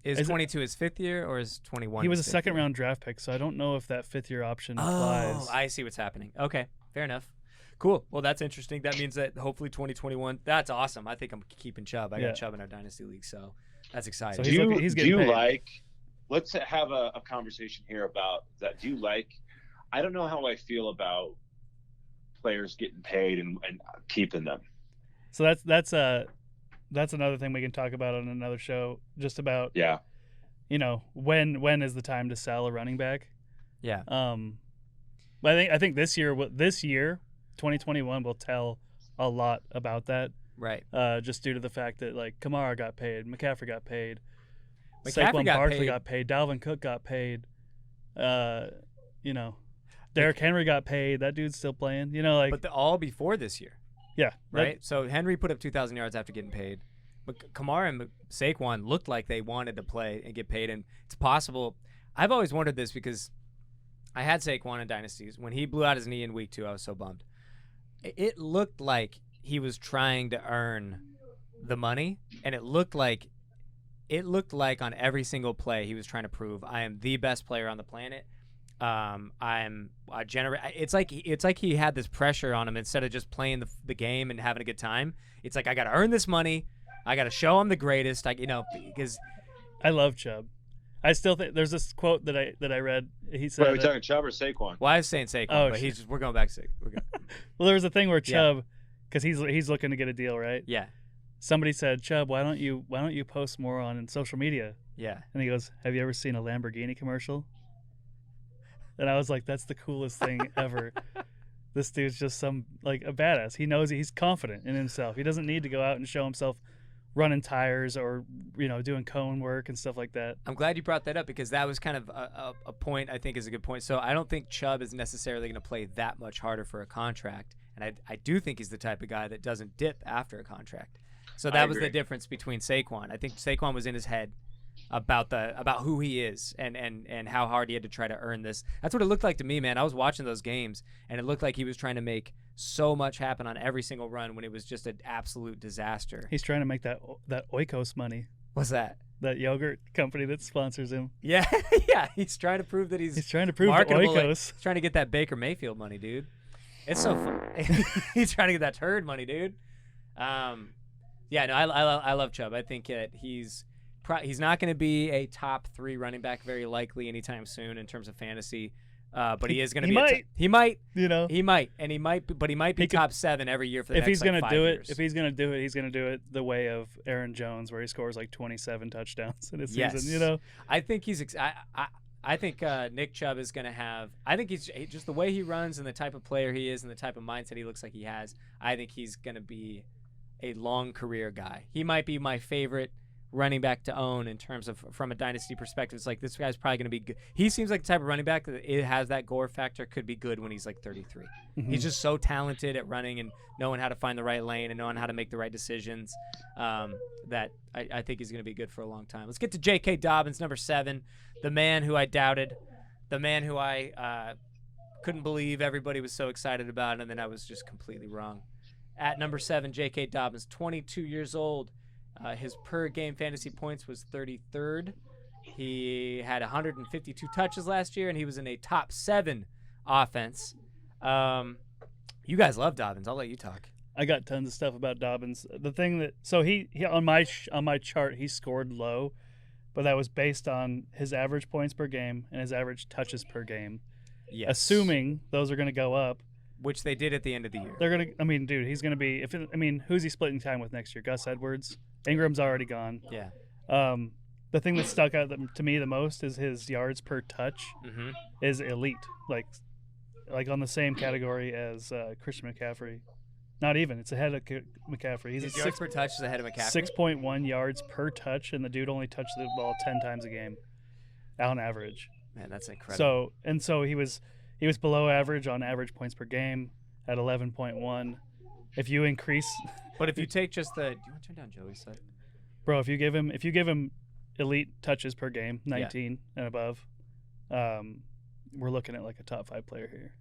is 22 his 5th year or is 21? He was a second-round draft pick, so I don't know if that 5th-year option applies. Oh, I see what's happening. Okay, fair enough. Cool. Well, that's interesting. That means that hopefully 2021. That's awesome. I think I'm keeping Chubb. I got Chubb in our dynasty league, so that's exciting. So he's do you paid. like? Let's have a conversation here about that. Do you like? I don't know how I feel about players getting paid and keeping them. So that's another thing we can talk about on another show. Just about when is the time to sell a running back? Yeah. But I think this year 2021 will tell a lot about that. Right. Just due to the fact that like Kamara got paid, McCaffery got paid, McCaffrey Saquon Barkley got paid, Dalvin Cook got paid. Derrick Henry got paid. That dude's still playing. But all before this year. Yeah. Right. So Henry put up 2,000 yards after getting paid. But Kamara and Saquon looked like they wanted to play and get paid, and it's possible. I've always wondered this because I had Saquon in dynasties. When he blew out his knee in week 2, I was so bummed. It looked like he was trying to earn the money, and it looked like on every single play he was trying to prove, I am the best player on the planet. It's like he had this pressure on him instead of just playing the game and having a good time. It's like, I got to earn this money. I got to show I'm the greatest. Because I love Chubb. I still think there's this quote that I read. He said, "Are we talking Chubb or Saquon?" Well, I was saying Saquon, but we're going back to Saquon. Well, there was a thing where Chubb, because he's looking to get a deal, right? Yeah. Somebody said, "Chubb, why don't you post more on social media?" Yeah. And he goes, "Have you ever seen a Lamborghini commercial?" And I was like, "That's the coolest thing ever." This dude's just a badass. He knows he's confident in himself. He doesn't need to go out and show himself running tires or doing cone work and stuff like that. I'm glad you brought that up because that was kind of a point I think is a good point. So I don't think Chubb is necessarily going to play that much harder for a contract, and I do think he's the type of guy that doesn't dip after a contract. So that was the difference between Saquon. I think Saquon was in his head about who he is and how hard he had to try to earn this. That's what it looked like to me, man. I was watching those games, and it looked like he was trying to make so much happen on every single run when it was just an absolute disaster. He's trying to make that Oikos money. What's that? That yogurt company that sponsors him. Yeah, yeah. He's trying to prove that he's trying to prove marketable. Oikos. He's trying to get that Baker Mayfield money, dude. It's so fun. He's trying to get that turd money, dude. Yeah, no, I love Chubb. I think that he's not going to be a top 3 running back very likely anytime soon in terms of fantasy. But he is going to be. He might. You know. He might, and he might be top 7 every year for the next 5 years. If he's going to do it, he's going to do it the way of Aaron Jones, where he scores like 27 touchdowns in a season. You know. I think he's. I think Nick Chubb is going to have. I think he's just the way he runs and the type of player he is and the type of mindset he looks like he has. I think he's going to be a long career guy. He might be my favorite running back to own in terms of from a dynasty perspective. It's like this guy's probably going to be good. He seems like the type of running back that it has that gore factor, could be good when he's like 33. Mm-hmm. He's just so talented at running and knowing how to find the right lane and knowing how to make the right decisions that I think he's going to be good for a long time. Let's get to J.K. Dobbins, number 7, the man who I doubted, the man who I couldn't believe everybody was so excited about, and then I was just completely wrong. At number 7, J.K. Dobbins, 22 years old. His per-game fantasy points was 33rd. He had 152 touches last year, and he was in a top 7 offense. You guys love Dobbins. I'll let you talk. I got tons of stuff about Dobbins. The thing that he on my chart he scored low, but that was based on his average points per game and his average touches per game. Yes. Assuming those are going to go up. Which they did at the end of the year. They're gonna. I mean, dude, he's gonna be. Who's he splitting time with next year? Gus Edwards. Ingram's already gone. Yeah. The thing that stuck out to me the most is his yards per touch is elite. Like on the same category as Christian McCaffrey. Not even. It's ahead of McCaffrey. He's his yards per touch is ahead of McCaffrey. 6.1 yards per touch, and the dude only touched the ball 10 times a game, on average. Man, that's incredible. So he was below average on average points per game at 11.1. If you increase, but if you take just do you want to turn down Joey's side, bro? If you give him elite touches per game, 19 and above, we're looking at like a top 5 player here.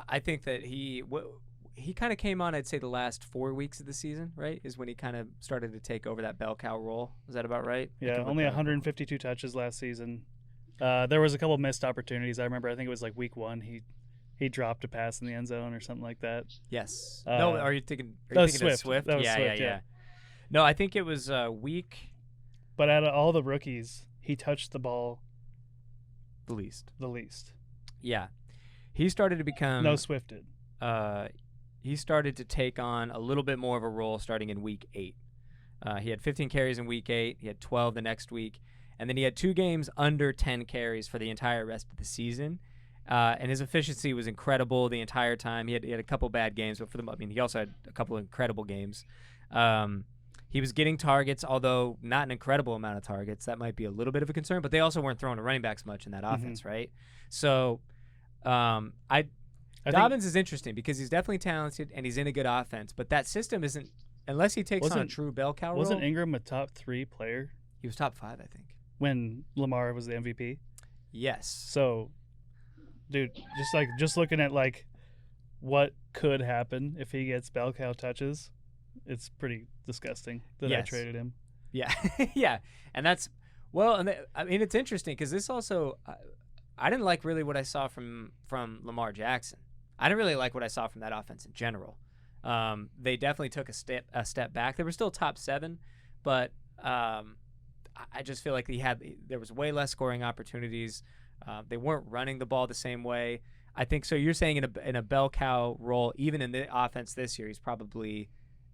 I think that he kind of came on, I'd say, the last 4 weeks of the season, right? Is when he kind of started to take over that bell cow role. Is that about right? Yeah, only 152 touches last season. There was a couple missed opportunities. I remember. I think it was like week 1. He dropped a pass in the end zone or something like that. Yes. No. Are you thinking Swift. of Swift? That was Swift, yeah. No, I think it was week. But out of all the rookies, he touched the ball the least. Yeah. He started to become. No, Swift did. He started to take on a little bit more of a role starting in week 8. He had 15 carries in week 8. He had 12 the next week. And then he had 2 games under 10 carries for the entire rest of the season. And his efficiency was incredible the entire time. He had a couple bad games, but he also had a couple incredible games. He was getting targets, although not an incredible amount of targets. That might be a little bit of a concern, but they also weren't throwing to running backs much in that offense, right? So Dobbins is interesting because he's definitely talented and he's in a good offense, but that system isn't, unless he takes on a true bell cow role. Wasn't Ingram a top 3 player? He was top 5, I think. When Lamar was the MVP? Yes. So, dude, just looking at like what could happen if he gets bell cow touches, it's pretty disgusting that I traded him. Yeah. Yeah. And that's it's interesting because this also I didn't like really what I saw from Lamar Jackson. I didn't really like what I saw from that offense in general. They definitely took a step back. They were still top 7, but I just feel like there was way less scoring opportunities. They weren't running the ball the same way. I think so. You're saying in a bell cow role, even in the offense this year, he's probably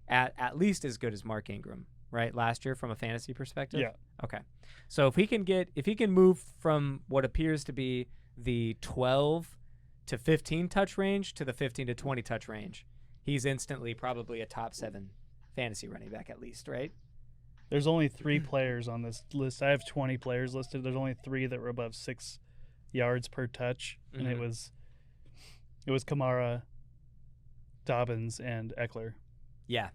at least as good as Mark Ingram, right? Last year from a fantasy perspective. Yeah. Okay. So if he can move from what appears to be the 12 to 15 touch range to the 15 to 20 touch range, he's instantly probably a top 7 fantasy running back at least, right? There's only 3 players on this list. I have 20 players listed. There's only 3 that were above 6 yards per touch, and it was Kamara, Dobbins, and Eckler. Yeah.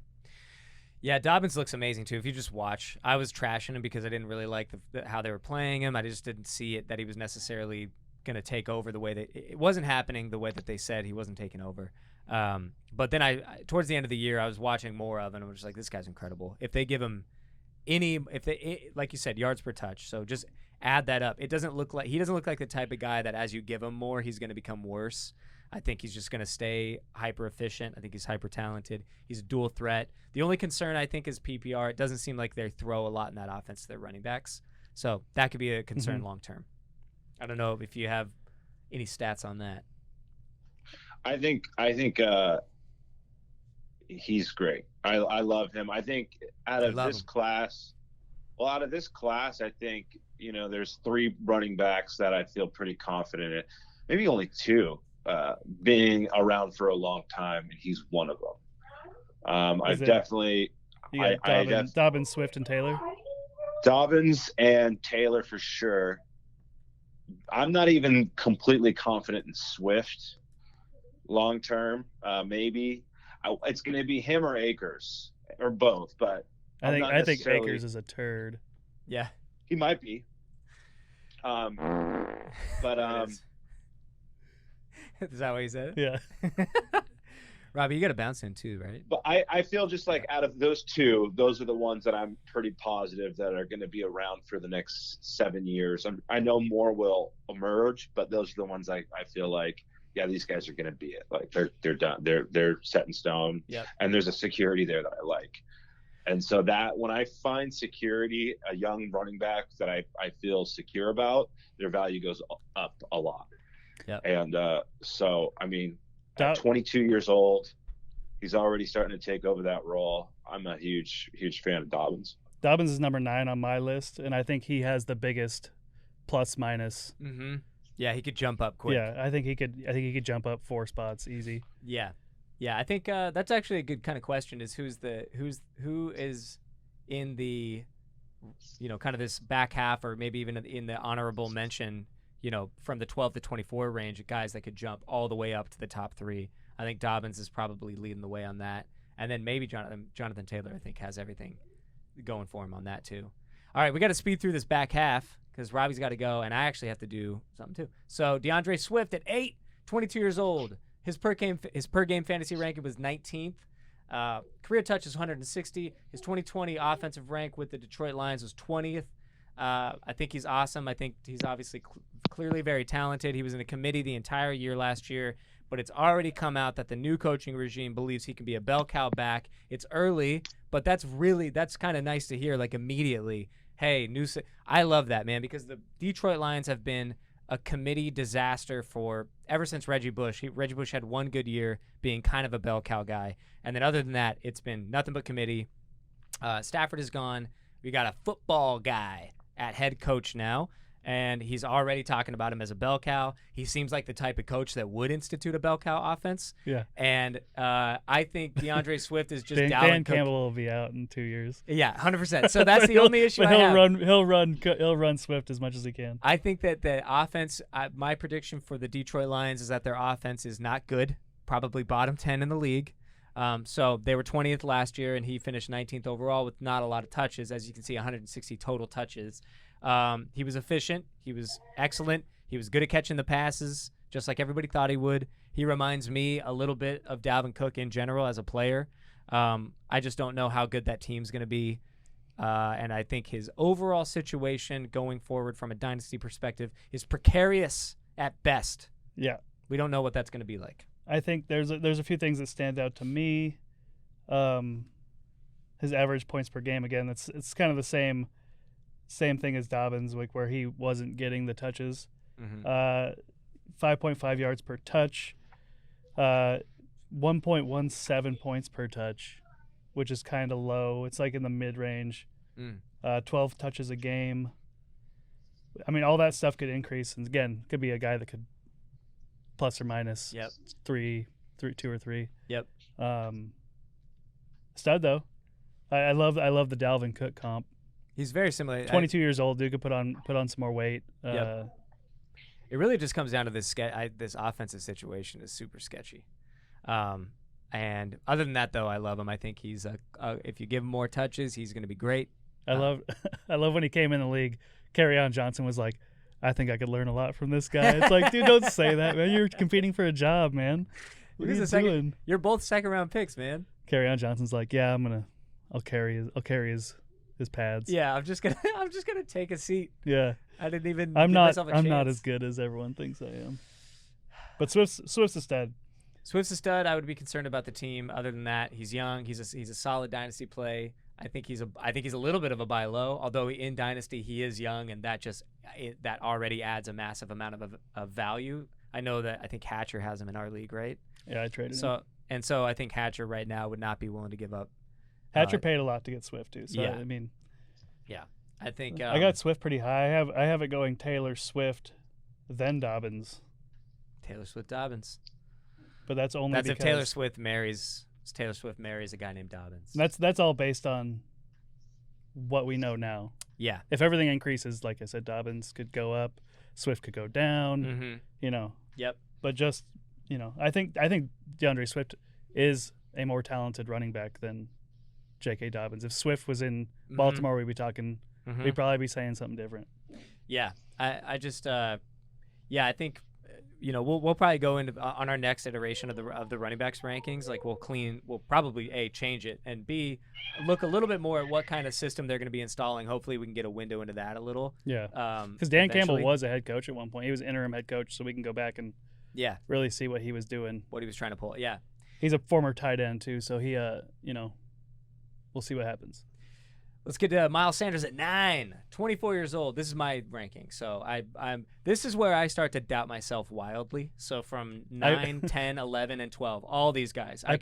Yeah, Dobbins looks amazing too. If you just watch, I was trashing him because I didn't really like how they were playing him. I just didn't see it that he was necessarily going to take over the way that it wasn't happening the way that they said he wasn't taking over. But then I towards the end of the year, I was watching more of him, and I was just like, this guy's incredible. If they give him like you said, yards per touch. So just add that up. He doesn't look like the type of guy that as you give him more, he's going to become worse. I think he's just going to stay hyper efficient. I think he's hyper talented. He's a dual threat. The only concern I think is PPR. It doesn't seem like they throw a lot in that offense to their running backs. So that could be a concern long term. I don't know if you have any stats on that. I think he's great. I love him. I think out of this class, I think, there's 3 running backs that I feel pretty confident in. Maybe only 2 being around for a long time, and he's one of them. Dobbins, Swift, and Taylor. Dobbins and Taylor for sure. I'm not even completely confident in Swift long term. Maybe it's going to be him or Akers or both, but I think Akers is a turd. Yeah, he might be. But is that what you said? Yeah. Robbie, you got to bounce in too, right? But I feel just like out of those 2, those are the ones that I'm pretty positive that are going to be around for the next 7 years. I know more will emerge, but those are the ones I feel like, yeah, these guys are going to be it. Like they're done. They're set in stone. Yep. And there's a security there that I like. And so that when I find security, a young running back that I feel secure about, their value goes up a lot. Yep. And so, I mean, at 22 years old, he's already starting to take over that role. I'm a huge fan of Dobbins. Dobbins is number 9 on my list, and I think he has the biggest plus minus. Mm-hmm. Yeah, he could jump up quick. Yeah, I think he could jump up 4 spots easy. Yeah. I think that's actually a good kind of question. Is who is in the, kind of this back half, or maybe even in the honorable mention, from the 12 to 24 range of guys that could jump all the way up to the top 3. I think Dobbins is probably leading the way on that. And then maybe Jonathan Taylor, I think, has everything going for him on that too. All right, we got to speed through this back half because Robbie's got to go, and I actually have to do something too. So DeAndre Swift at 8, 22 years old. His per game fantasy ranking was 19th. Career touches 160. His 2020 offensive rank with the Detroit Lions was 20th. I think he's awesome. I think he's obviously clearly very talented. He was in the committee the entire year last year, but it's already come out that the new coaching regime believes he can be a bell cow back. It's early, but that's kind of nice to hear, like immediately. Hey, I love that, man, because the Detroit Lions have been a committee disaster ever since Reggie Bush. Reggie Bush had one good year being kind of a bell cow guy, and then other than that, it's been nothing but committee. Stafford is gone. We got a football guy at head coach now, and he's already talking about him as a bell cow. He seems like the type of coach that would institute a bell cow offense. Yeah. And I think DeAndre Swift is just Dan Campbell will be out in 2 years. Yeah, 100%. So that's the only issue I have. He'll run Swift as much as he can. I think that the offense, my prediction for the Detroit Lions is that their offense is not good, probably bottom 10 in the league. So they were 20th last year, and he finished 19th overall with not a lot of touches. As you can see, 160 total touches. He was efficient. He was excellent. He was good at catching the passes, just like everybody thought he would. He reminds me a little bit of Dalvin Cook in general as a player. I just don't know how good that team's going to be. And I think his overall situation going forward from a dynasty perspective is precarious at best. Yeah. We don't know what that's going to be like. I think there's a few things that stand out to me. His average points per game, again, it's kind of the same thing as Dobbins, like where he wasn't getting the touches. Mm-hmm. 5.5 yards per touch, 1.17 points per touch, which is kind of low. It's like in the mid-range. 12 touches a game. I mean, all that stuff could increase. And again, could be a guy that could plus or minus 2 or 3. Yep. Stud though. I love the Dalvin Cook comp. He's very similar. 22 years old, dude, could put on some more weight. Yep. It really just comes down to this this offensive situation is super sketchy. And other than that, though, I love him. I think he's if you give him more touches, he's going to be great. I love when he came in the league. Kerryon Johnson was like, I think I could learn a lot from this guy. It's like, dude, don't say that, man. You're competing for a job, man. What are you doing? You're both second round picks, man. Kerryon Johnson's like, yeah, I'll carry his his pads. Yeah, I'm just gonna take a seat. Yeah. I didn't even. I'm give not. myself a I'm chance. not as good as everyone thinks I am. But Swift's a stud. Swift's a stud. I would be concerned about the team. Other than that, he's young. He's a solid dynasty play. I think he's a little bit of a buy low. Although in dynasty he is young, and that already adds a massive amount of value. I know that I think Hatcher has him in our league, right? Yeah, I traded him. So I think Hatcher right now would not be willing to give up. Hatcher paid a lot to get Swift too. So yeah. I mean, yeah, I think I got Swift pretty high. I have it going Taylor, Swift, then Dobbins. Taylor Swift, Dobbins. But that's only because if Taylor Swift marries a guy named Dobbins. That's all based on what we know now. Yeah. If everything increases, like I said, Dobbins could go up, Swift could go down. Mm-hmm. You know. Yep. But just I think DeAndre Swift is a more talented running back than J.K. Dobbins. If Swift was in Baltimore, we'd be talking. We'd probably be saying something different. Yeah. I just I think. We'll probably go into on our next iteration of the running backs rankings. Like we'll probably A, change it, and B, look a little bit more at what kind of system they're going to be installing. Hopefully we can get a window into that a little. Yeah. Because Dan Campbell was a head coach at one point. He was interim head coach, so we can go back and really see what he was doing. What he was trying to pull. Yeah. He's a former tight end too, so he we'll see what happens. Let's get to Miles Sanders at 9, 24 years old. This is my ranking. So this is where I start to doubt myself wildly. So from 9, 10, 11, and 12, all these guys. I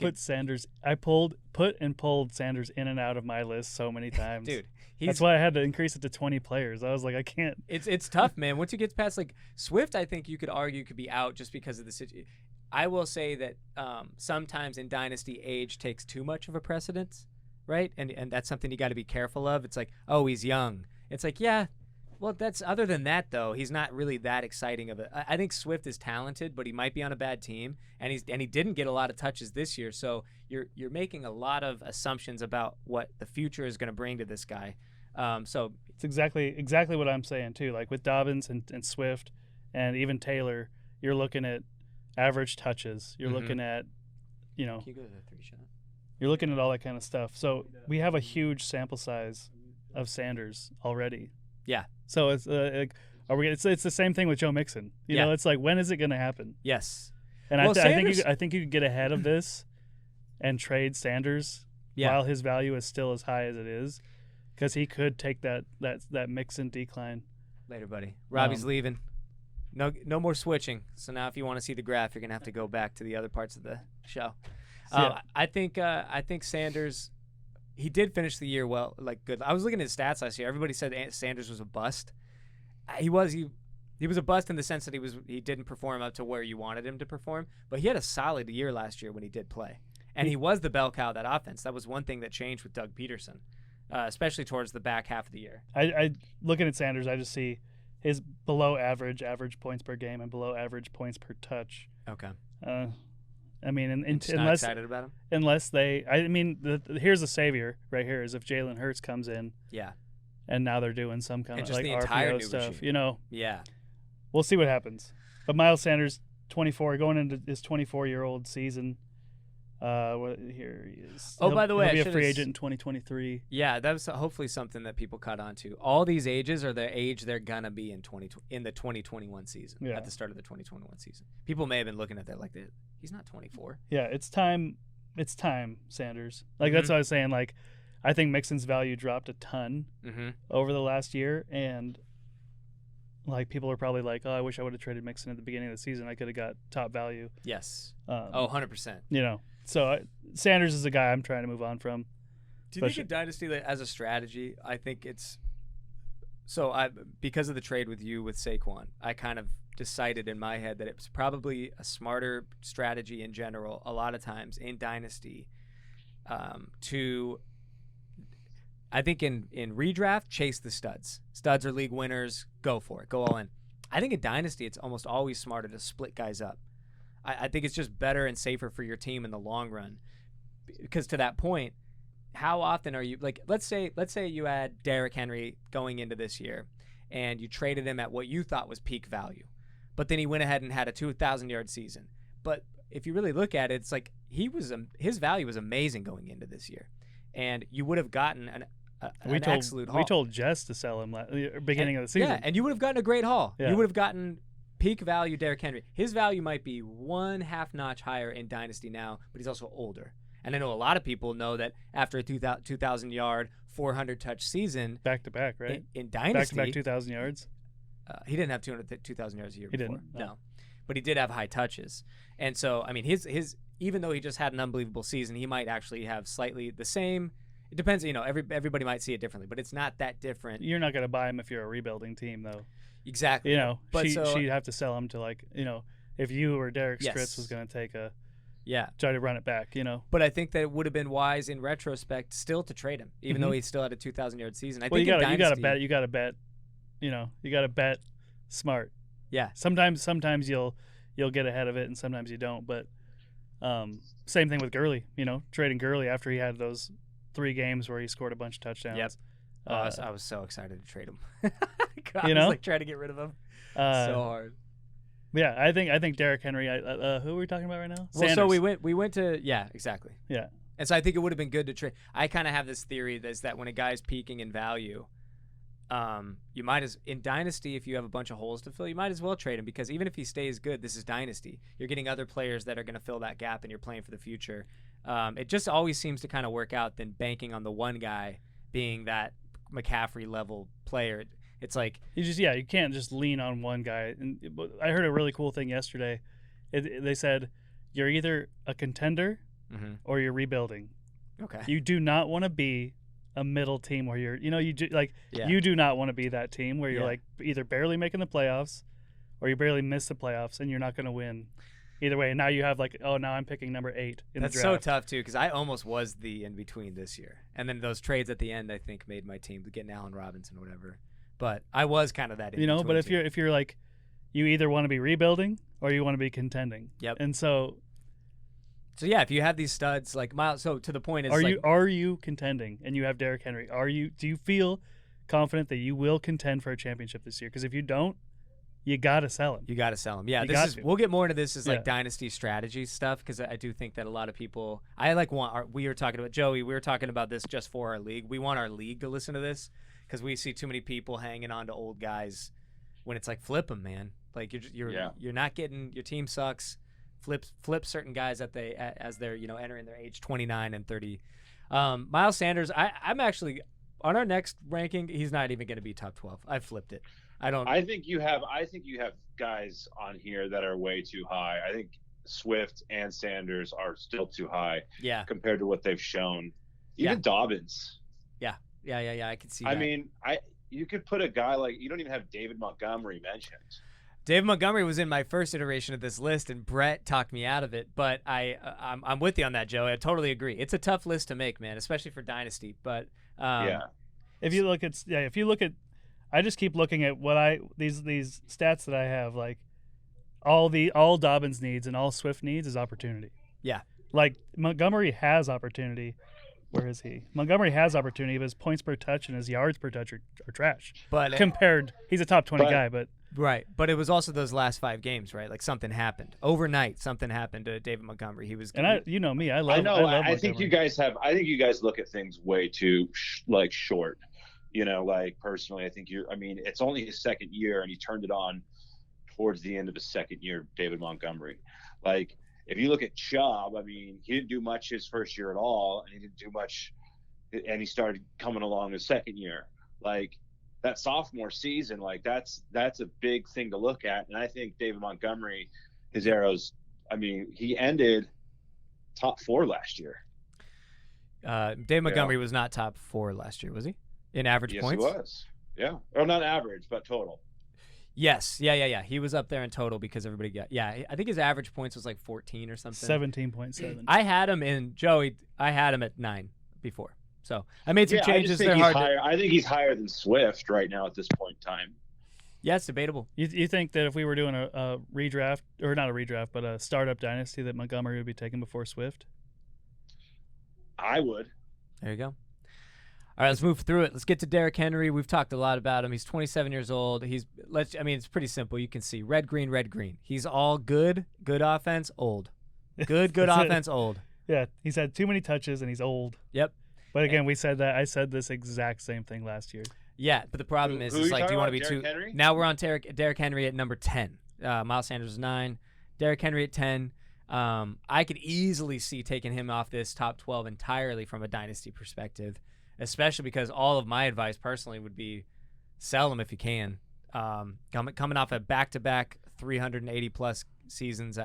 pulled and pulled Sanders in and out of my list so many times. Dude, that's why I had to increase it to 20 players. I was like, I can't. It's tough, man. Once you get past like Swift, I think you could argue could be out just because of the situation. I will say that sometimes in Dynasty, age takes too much of a precedence. Right, and that's something you got to be careful of. It's like, oh, he's young. It's like, yeah, well, that's other than that though. He's not really that exciting of a. I think Swift is talented, but he might be on a bad team, and he didn't get a lot of touches this year. So you're making a lot of assumptions about what the future is going to bring to this guy. So it's exactly what I'm saying too. Like with Dobbins and Swift, and even Taylor, you're looking at average touches. You're looking at, Can you go to the 3-shot? You're looking at all that kind of stuff. So we have a huge sample size of Sanders already. Yeah. So it's it's the same thing with Joe Mixon. You know, it's like, when is it going to happen? Yes. And I think you could get ahead of this and trade Sanders while his value is still as high as it is, because he could take that Mixon decline. Later, buddy. Robbie's leaving. No more switching. So now if you want to see the graph, you're going to have to go back to the other parts of the show. I think Sanders, he did finish the year well, like good. I was looking at his stats last year. Everybody said Sanders was a bust. He was a bust in the sense that he didn't perform up to where you wanted him to perform, but he had a solid year last year when he did play, and he was the bell cow of that offense. That was one thing that changed with Doug Peterson, especially towards the back half of the year. I looking at Sanders, I just see his below average points per game and below average points per touch. Okay. I mean, unless excited about him. Here's a savior right here is if Jalen Hurts comes in. Yeah. And now they're doing some kind of like RPO stuff, regime. Yeah. We'll see what happens. But Miles Sanders, 24, going into his 24-year-old season. Here he is. By the way, he'll be a free agent in 2023. Yeah, that was hopefully something that people caught on to. All these ages are the age they're gonna be in the 2021 season. At the start of the 2021 season, people may have been looking at that like he's not 24. Yeah, it's time. It's time, Sanders. Like that's what I was saying. Like, I think Mixon's value dropped a ton over the last year, and like people are probably like, oh, I wish I would have traded Mixon at the beginning of the season. I could have got top value. Yes. 100%. So Sanders is a guy I'm trying to move on from. Do you think in Dynasty as a strategy, I think it's because of the trade with Saquon, I kind of decided in my head that it's probably a smarter strategy in general a lot of times in Dynasty to, I think in redraft, chase the studs. Studs are league winners, go for it, go all in. I think in Dynasty it's almost always smarter to split guys up. I think it's just better and safer for your team in the long run, because to that point, how often are you like? Let's say you had Derrick Henry going into this year, and you traded him at what you thought was peak value, but then he went ahead and had a 2,000-yard season. But if you really look at it, it's like his value was amazing going into this year, and you would have gotten an absolute haul. We told Jess to sell him beginning of the season. Yeah, and you would have gotten a great haul. Yeah. You would have gotten peak value Derrick Henry. His value might be 1.5 notch higher in Dynasty now, but he's also older. And I know a lot of people know that after a 2,000-yard, 400-touch season. Back-to-back, right? In Dynasty. Back-to-back 2,000 yards. He didn't have 2,000 yards a year before. He didn't. No. But he did have high touches. And so, I mean, his even though he just had an unbelievable season, he might actually have slightly the same. It depends, everybody might see it differently, but it's not that different. You're not going to buy him if you're a rebuilding team, though. Exactly. But she'd have to sell him to, if you or Derek Stritz was going to take try to run it back, But I think that it would have been wise in retrospect still to trade him, even though he still had a 2,000-yard season. I think you got to bet. You got to bet smart. Yeah. Sometimes you'll get ahead of it, and sometimes you don't. But same thing with Gurley. Trading Gurley after he had those 3 games where he scored a bunch of touchdowns. Yep. I was so excited to trade him. I was trying to get rid of him so hard. Yeah, I think Derrick Henry. Who are we talking about right now? Well, Sanders. so we went to exactly. Yeah. And so I think it would have been good to trade. I kind of have this theory that when a guy's peaking in value, you might in Dynasty, if you have a bunch of holes to fill, you might as well trade him, because even if he stays good, this is Dynasty. You're getting other players that are going to fill that gap, and you're playing for the future. It just always seems to kind of work out than banking on the one guy being that McCaffery level player. It's like you can't just lean on one guy. And I heard a really cool thing yesterday. They said you're either a contender or you're rebuilding. Okay. You do not want to be a middle team where you're, you do not want to be that team where you're either barely making the playoffs or you barely miss the playoffs and you're not going to win either way. And now you have now I'm picking number 8 in the draft. That's so tough too, because I almost was the in between this year, and then those trades at the end I think made my team, getting Allen Robinson or whatever. But I was kind of that in between. But if you're like, you either want to be rebuilding or you want to be contending. Yep. And so yeah, if you have these studs like Miles, so to the point is, are you contending and you have Derrick Henry? Do you feel confident that you will contend for a championship this year? Because if you don't, you gotta sell him. Yeah, we'll get more into this as dynasty strategy stuff, because I do think that a lot of people. We were talking about Joey. We were talking about this just for our league. We want our league to listen to this, because we see too many people hanging on to old guys when it's like, flip them, man. Like you're not getting, your team sucks. Flip certain guys as they're entering their age 29 and 30. Miles Sanders, I'm actually on our next ranking. He's not even going to be top 12. I flipped it. I think you have guys on here that are way too high. I think Swift and Sanders are still too high. Yeah. Compared to what they've shown. Even Dobbins. Yeah. I can see. I mean, you could put a guy like, you don't even have David Montgomery mentioned. David Montgomery was in my first iteration of this list, and Brett talked me out of it. But I'm with you on that, Joe. I totally agree. It's a tough list to make, man, especially for Dynasty. But if you look at, I just keep looking at these stats that I have. Like all Dobbins needs and all Swift needs is opportunity. Yeah. Like Montgomery has opportunity. Where is he? Montgomery has opportunity, but his points per touch and his yards per touch are trash. But he's a top 20 guy, but. Right, but it was also those last 5 games, right? Like something happened overnight. Something happened to David Montgomery. He was, and I love. I think you guys look at things way too short. Personally, I think it's only his second year, and he turned it on towards the end of his second year. David Montgomery, if you look at Chubb, he didn't do much his first year at all, and he didn't do much, and he started coming along his second year. That sophomore season, that's a big thing to look at. And I think David Montgomery, his arrows, he ended top 4 last year. David Montgomery was not top 4 last year, was he? In average points? Yes, he was. Yeah. Or not average, but total. Yes. Yeah. He was up there in total because everybody got. Yeah, I think his average points was 14 or something. 17.7. I had him in Joey. I had him at 9 before. So I made some changes. I think he's higher than Swift right now at this point in time. Yeah, it's debatable. You think that if we were doing a redraft, or not a redraft, but a startup dynasty, that Montgomery would be taken before Swift? I would. There you go. All right, let's move through it. Let's get to Derrick Henry. We've talked a lot about him. He's 27 years old. It's pretty simple. You can see red, green, red, green. He's all good offense, old. Good offense, old. Yeah, he's had too many touches and he's old. Yep. But again, I said this exact same thing last year. Yeah, but the problem is, do you want to be Derrick Henry? Now we're on Derrick Henry at number 10. Miles Sanders is 9. Derrick Henry at 10. I could easily see taking him off this top 12 entirely from a dynasty perspective, especially because all of my advice personally would be sell him if you can. Coming off a back-to-back 380-plus seasons.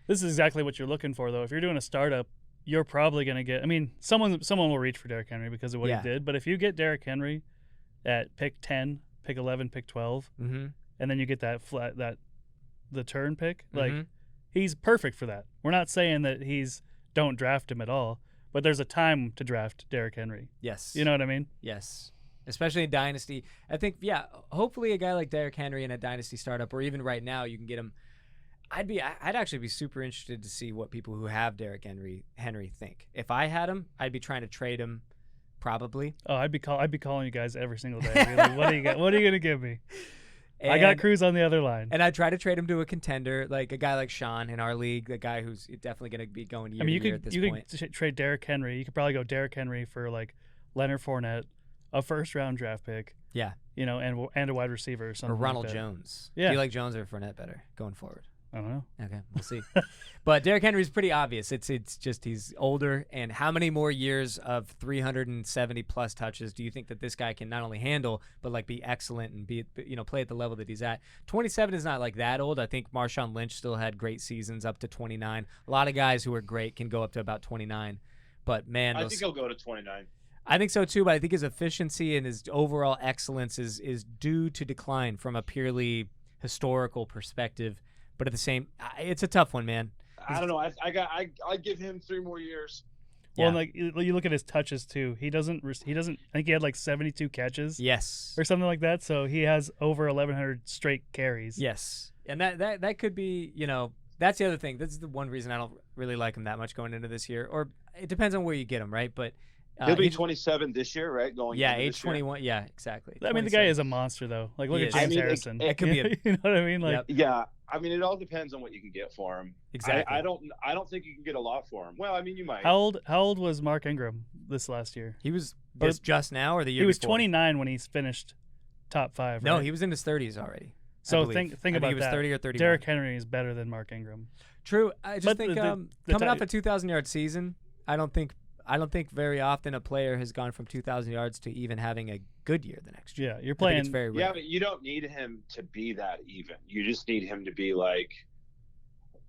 This is exactly what you're looking for, though. If you're doing a startup, you're probably going to get – I mean, someone will reach for Derrick Henry because of what he did. But if you get Derrick Henry at pick 10, pick 11, pick 12, and then you get the turn pick, like he's perfect for that. We're not saying that don't draft him at all, but there's a time to draft Derrick Henry. Yes. You know what I mean? Yes. Especially in Dynasty. I think, hopefully a guy like Derrick Henry in a Dynasty startup, or even right now, you can get him. I'd actually be super interested to see what people who have Derrick Henry think. If I had him, I'd be trying to trade him, probably. Oh, I'd be calling you guys every single day. I'd be like, what are you gonna give me? I got Cruz on the other line. And I try to trade him to a contender, like a guy like Sean in our league, the guy who's definitely going to be going year to year at this point. You could trade Derrick Henry. You could probably go Derrick Henry for like Leonard Fournette, a first-round draft pick. Yeah. And a wide receiver or something. Or Ronald like that. Jones. Yeah. Do you like Jones or Fournette better going forward? I don't know. Okay, we'll see. But Derrick Henry's pretty obvious. It's just he's older, and how many more years of 370-plus touches do you think that this guy can not only handle, but like be excellent and play at the level that he's at? 27 is not like that old. I think Marshawn Lynch still had great seasons up to 29. A lot of guys who are great can go up to about 29. But man, I think he'll go to 29. I think so too, but I think his efficiency and his overall excellence is due to decline from a purely historical perspective. But at the same, it's a tough one, man. I don't know. I give him 3 more years. Well, like you look at his touches too. He doesn't. I think he had like 72 catches. Yes. Or something like that. So he has over 1,100 straight carries. Yes, and that could be. That's the other thing. That's the one reason I don't really like him that much going into this year. Or it depends on where you get him, right? But he'll be 27 this year, right? Age 21. Yeah, exactly. I mean, the guy is a monster, though. Like, look at James Harrison. It could be. You know what I mean? Like, yeah. I mean, it all depends on what you can get for him. Exactly. I don't think you can get a lot for him. Well, I mean, you might. How old was Mark Ingram this last year? He was just now or the year before? He was before? 29 when he finished top 5. No, right? he was in his 30s already. So think about that. He was 30 or 31. Derrick Henry is better than Mark Ingram. True. I just think coming off a 2,000-yard season, I don't think very often a player has gone from 2,000 yards to even having a good year the next year. Yeah, you're playing. It's very rare. Yeah, but you don't need him to be that even. You just need him to be like,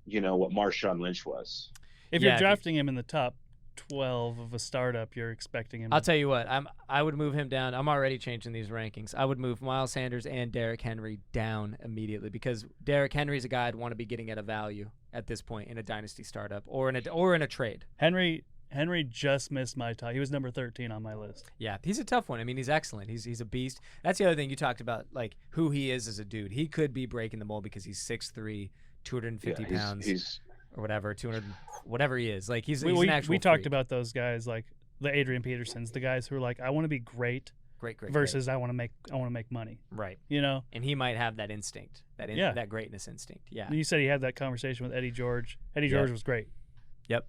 what Marshawn Lynch was. If you're drafting him in the top 12 of a startup, you're expecting him. I'll tell you what. I would move him down. I'm already changing these rankings. I would move Miles Sanders and Derrick Henry down immediately because Derrick Henry is a guy I'd want to be getting at a value at this point in a dynasty startup or in a trade. Henry just missed my top. He was number 13 on my list. Yeah, he's a tough one. I mean, he's excellent. He's a beast. That's the other thing you talked about, like who he is as a dude. He could be breaking the mold because he's 6'3", 250 pounds, or whatever, 200, whatever he is. Like he's an actual. We talked about those guys, like the Adrian Petersons, the guys who are like, I want to be great, versus I want to make money. Right. And he might have that instinct, that greatness instinct. Yeah. You said he had that conversation with Eddie George. Eddie George was great. Yep.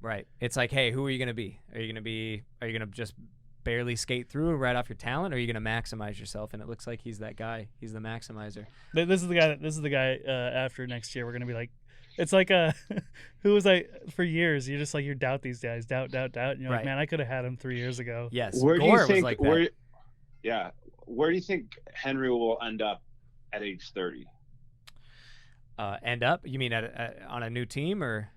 Right. It's like, hey, who are you going to be? Are you going to just barely skate through and right off your talent, or are you going to maximize yourself? And it looks like he's that guy. He's the maximizer. This is the guy after next year we're going to be like, it's like who was I for years? You're just like, you doubt these guys, doubt. And you're like, man, I could have had him 3 years ago. Yes. Where Gore do you think? was like that. Where do you think Henry will end up at age 30? End up? You mean on a new team or?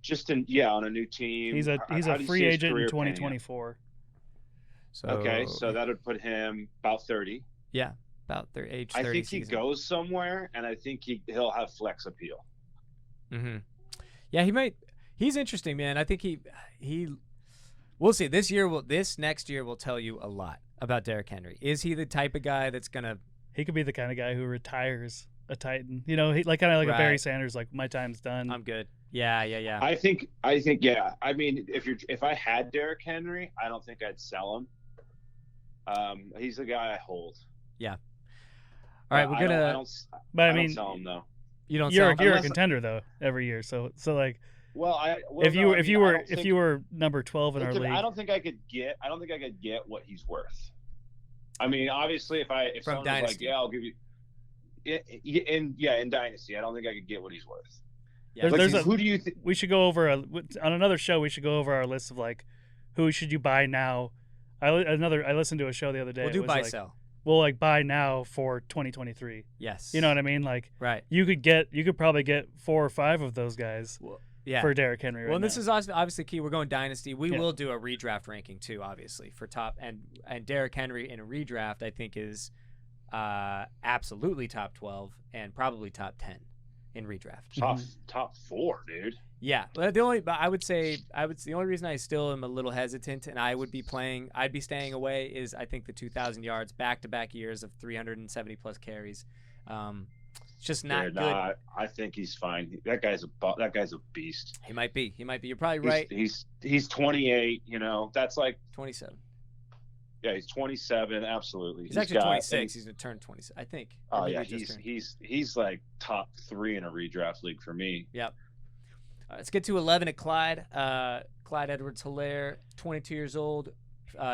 Just on a new team. He's a free agent in 2024. So that would put him about 30. Yeah, about age 30. I think he goes somewhere, and I think he'll have flex appeal. Mm-hmm. Yeah, he might. He's interesting, man. I think he. We'll see. This next year will tell you a lot about Derrick Henry. Is he the type of guy that's gonna? He could be the kind of guy who retires a Titan. He kind of like a Barry Sanders, like my time's done. I'm good. Yeah. I think yeah. I mean, if I had Derrick Henry, I don't think I'd sell him. He's the guy I hold. Yeah. All right, I don't sell him though. You don't. You're a contender though every year, so like Well, if you were number 12 in our league, I don't think I could get what he's worth. I mean, obviously, if from someone Dynasty, was like, yeah, I'll give you. In Dynasty, I don't think I could get what he's worth. Yeah, who do you think? We should go over on another show. We should go over our list of like, who should you buy now? I listened to a show the other day. We'll do buy sell. We'll like buy now for 2023. Yes. You know what I mean? Like, right. You could probably get 4 or 5 of those guys. Well, for Derrick Henry. Well, and this is obviously key. We're going Dynasty. We will do a redraft ranking too, obviously, for top and Derrick Henry in a redraft. I think is absolutely top 12 and probably top 10 in redraft. Top 4, dude. Yeah, but the only reason I still am a little hesitant and I'd be staying away is I think the 2,000 yards back-to-back years of 370 plus carries. It's just not good. I think he's fine. That guy's a beast. He might be. You're probably right. He's 28. You know, that's like 27. Yeah, he's 27. Absolutely. He's actually 26. He's going to turn 27, I think. Oh yeah, he's like top 3 in a redraft league for me. Yep. Let's get to 11 at Clyde. Clyde Edwards-Helaire, 22 years old.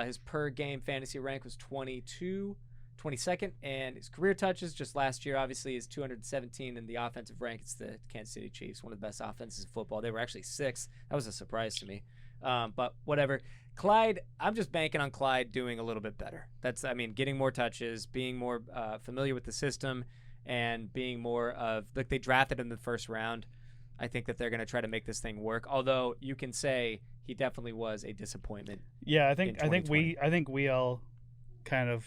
His per game fantasy rank was 22nd, and his career touches just last year obviously is 217 in the offensive rank. It's the Kansas City Chiefs, one of the best offenses in football. They were actually 6th. That was a surprise to me. But whatever. Clyde, I'm just banking on Clyde doing a little bit better. Getting more touches, being more familiar with the system, and being more of like they drafted him in the first round. I think that they're going to try to make this thing work. Although you can say he definitely was a disappointment. Yeah, I think we all kind of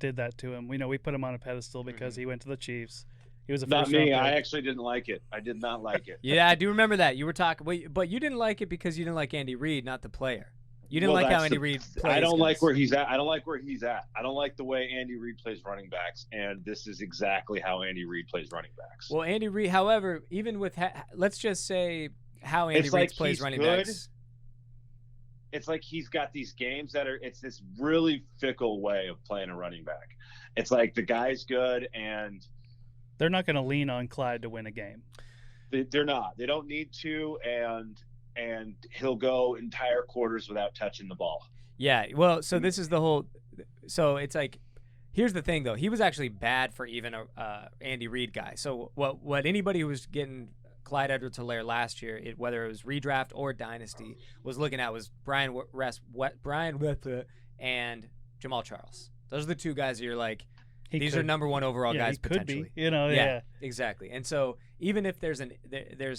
did that to him. We put him on a pedestal because he went to the Chiefs. He was a first round pick. I actually didn't like it. I did not like it. Yeah, I do remember that. You were talking, but you didn't like it because you didn't like Andy Reid, not the player. You didn't like how Andy Reid plays. I don't like where he's at. I don't like where he's at. I don't like the way Andy Reid plays running backs, and this is exactly how Andy Reid plays running backs. Well, Andy Reid, however, even with let's just say how Andy Reid plays running backs. It's like he's got these games it's this really fickle way of playing a running back. It's like the guy's good, and they're not going to lean on Clyde to win a game. They're not. They don't need to, and he'll go entire quarters without touching the ball. Yeah, well, so this is the whole – so it's like – here's the thing, though. He was actually bad for even a Andy Reid guy. So what anybody who was getting Clyde Edwards-Helaire last year, whether it was redraft or dynasty, was looking at was Brian Wetzel and Jamal Charles. Those are the 2 guys that you're like, these are number 1 overall guys potentially. Could be, yeah. Exactly. And so even if there's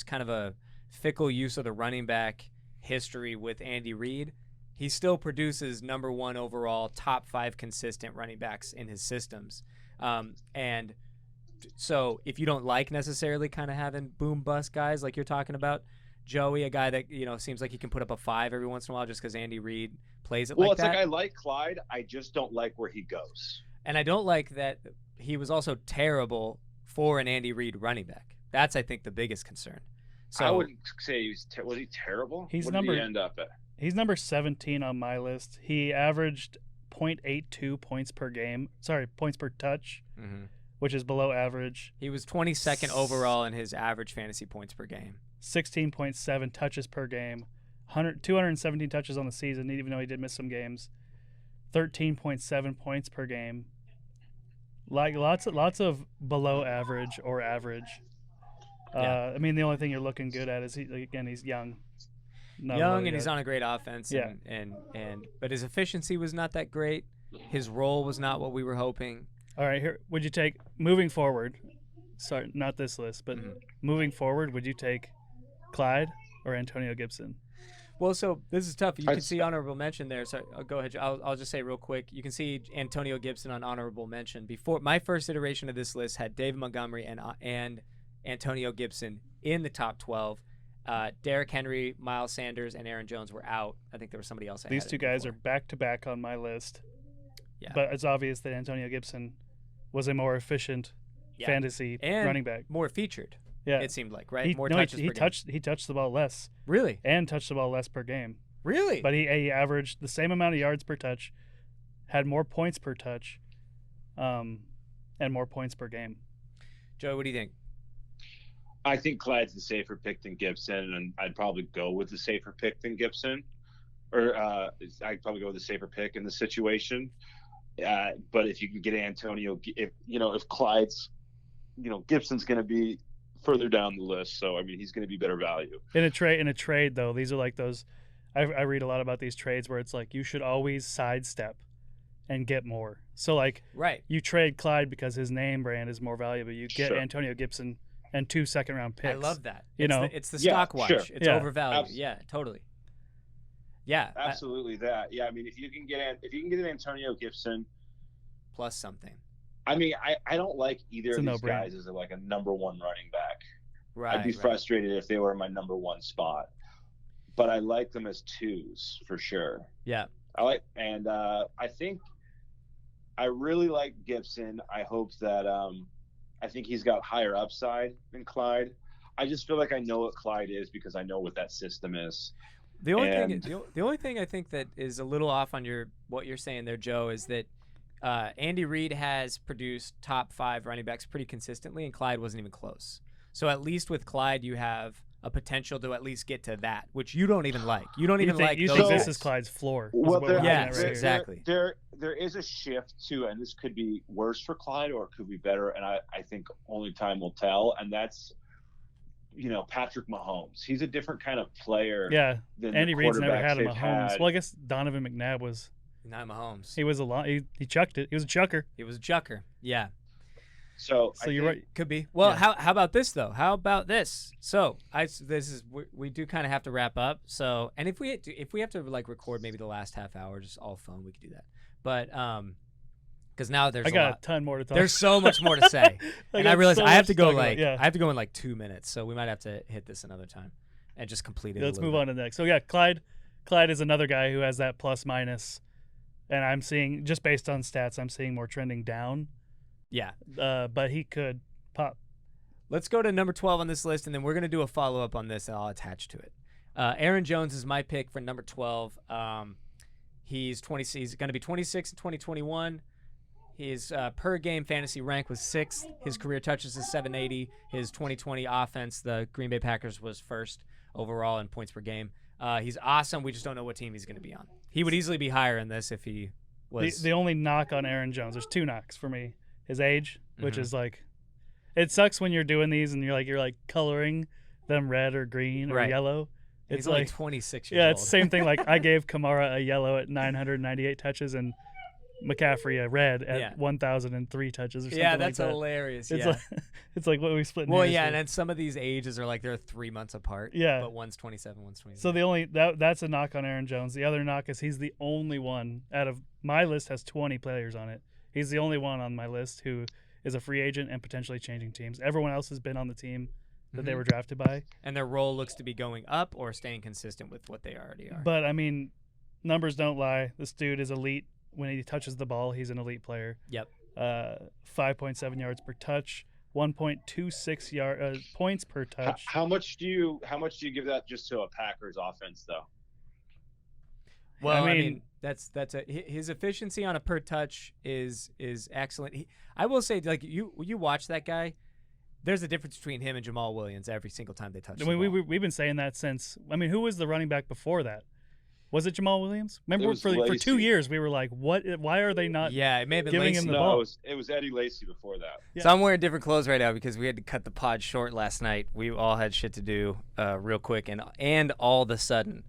kind of a – fickle use of the running back history with Andy Reid, he still produces number 1 overall, top 5 consistent running backs in his systems. And so if you don't like necessarily kind of having boom bust guys like you're talking about, Joey, a guy that seems like he can put up a 5 every once in a while just because Andy Reid plays it like that. Well, it's like I like Clyde. I just don't like where he goes. And I don't like that he was also terrible for an Andy Reid running back. That's, I think, the biggest concern. So, I wouldn't say was he terrible? What did he end up at? He's number 17 on my list. He averaged 0.82 points per game. Sorry, points per touch, which is below average. He was 22nd overall in his average fantasy points per game. 16.7 touches per game. 217 touches on the season, even though he did miss some games. 13.7 points per game. Like lots of below average or average. Yeah. The only thing you're looking good at is he's young. And he's on a great offense. Yeah. But his efficiency was not that great. His role was not what we were hoping. All right, here. Would you take moving forward? Sorry, not this list, but moving forward, would you take Clyde or Antonio Gibson? Well, so this is tough. You can see honorable mention there. So go ahead. I'll just say real quick. You can see Antonio Gibson on honorable mention. Before my first iteration of this list had David Montgomery and Antonio Gibson in the top 12. Derrick Henry, Miles Sanders, and Aaron Jones were out. I think there was somebody else. These 2 guys are back-to-back on my list. Yeah. But it's obvious that Antonio Gibson was a more efficient fantasy running back. More featured. Yeah. It seemed like, right? More touches per game. He touched the ball less. Really? And touched the ball less per game. Really? But he averaged the same amount of yards per touch, had more points per touch, and more points per game. Joey, what do you think? I think Clyde's the safer pick than Gibson, and I'd probably go with the safer pick than Gibson. Or I'd probably go with the safer pick in the situation. But if you can get Antonio, if Clyde's, Gibson's going to be further down the list. So, I mean, he's going to be better value. In a trade, though, these are like those – I read a lot about these trades where it's like you should always sidestep and get more. So, like, right. You trade Clyde because his name brand is more valuable. You get Sure. Antonio Gibson and 2 second-round picks. I love that. It's the stock watch. Sure. It's overvalued. Yeah, totally. Yeah, absolutely that. Yeah, I mean, if you can get an Antonio Gibson plus something. I mean, I don't like either of these guys as like a number one running back. Right. I'd be frustrated if they were in my number one spot, but I like them as twos for sure. Yeah. I think I really like Gibson. I hope that I think he's got higher upside than Clyde. I just feel like I know what Clyde is because I know what that system is. The only thing I think that is a little off on what you're saying there, Joe, is that Andy Reid has produced top 5 running backs pretty consistently, and Clyde wasn't even close. So at least with Clyde, you have a potential to at least get to that, which you don't even like. You don't even like. You think this is Clyde's floor? Well, exactly. There is a shift to, and this could be worse for Clyde or it could be better, and I think only time will tell. And that's, Patrick Mahomes. He's a different kind of player. Yeah. Than Andy Reid's never had a Mahomes. Had. Well, I guess Donovan McNabb was. Not Mahomes. He was a lot. He chucked it. He was a chucker. He was a chucker. Yeah. So you're right. Could be. Well, yeah. How about this though? How about this? So we do kind of have to wrap up. So, and if we have to like record maybe the last half hour just all phone, we could do that. But because now I got a ton more to talk. There's so much more to say, and I realize I have to go I have to go in like 2 minutes, so we might have to hit this another time and just complete it. Let's move on to the next. So yeah, Clyde is another guy who has that plus minus, and I'm seeing just based on stats, I'm seeing more trending down. Yeah. But he could pop. Let's go to number 12 on this list, and then we're going to do a follow-up on this, and I'll attach to it. Aaron Jones is my pick for number 12. He's going to be 26 in 2021. His per-game fantasy rank was 6th. His career touches is 780. His 2020 offense, the Green Bay Packers, was 1st overall in points per game. He's awesome. We just don't know what team he's going to be on. He would easily be higher in this if he was. The only knock on Aaron Jones, there's 2 knocks for me. His age, which is like, it sucks when you're doing these and you're like coloring them red or green or yellow. It's like 26 years old. Yeah, it's the same thing. Like I gave Kamara a yellow at 998 touches and McCaffery a red at 1,003 touches or something like that. Yeah, that's hilarious. It's like what we split. Well, yeah, and then some of these ages are like they're 3 months apart. Yeah, but one's 27, one's 27. So that's a knock on Aaron Jones. The other knock is he's the only one out of my list has 20 players on it. He's the only one on my list who is a free agent and potentially changing teams. Everyone else has been on the team that they were drafted by. And their role looks to be going up or staying consistent with what they already are. But, I mean, numbers don't lie. This dude is elite. When he touches the ball, he's an elite player. Yep. 5.7 yards per touch, 1.26 points per touch. How much do you give that just to a Packers offense, though? Well, I mean that's his efficiency on a per touch is excellent. I will say, like you watch that guy. There's a difference between him and Jamal Williams every single time they touch. I mean, we've been saying that since. I mean, who was the running back before that? Was it Jamal Williams? Remember, for 2 years we were like, "What? Why are they not?" Yeah, it may have been giving Lacy. him the ball. It was Eddie Lacy before that. Yeah. So I'm wearing different clothes right now because we had to cut the pod short last night. We all had shit to do real quick, and all of a sudden.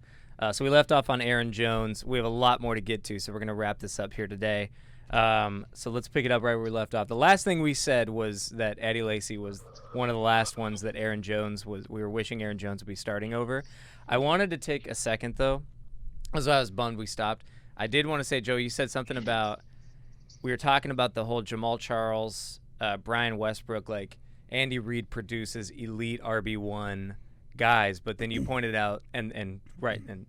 So we left off on Aaron Jones. We have a lot more to get to, so we're going to wrap this up here today. So let's pick it up right where we left off. The last thing we said was that Eddie Lacy was one of the last ones that Aaron Jones we were wishing Aaron Jones would be starting over. I wanted to take a second, though. That's why I was bummed we stopped. I did want to say, Joe, you said something about we were talking about the whole Jamal Charles, Brian Westbrook, like Andy Reid produces elite RB1 guys, but then you pointed out, and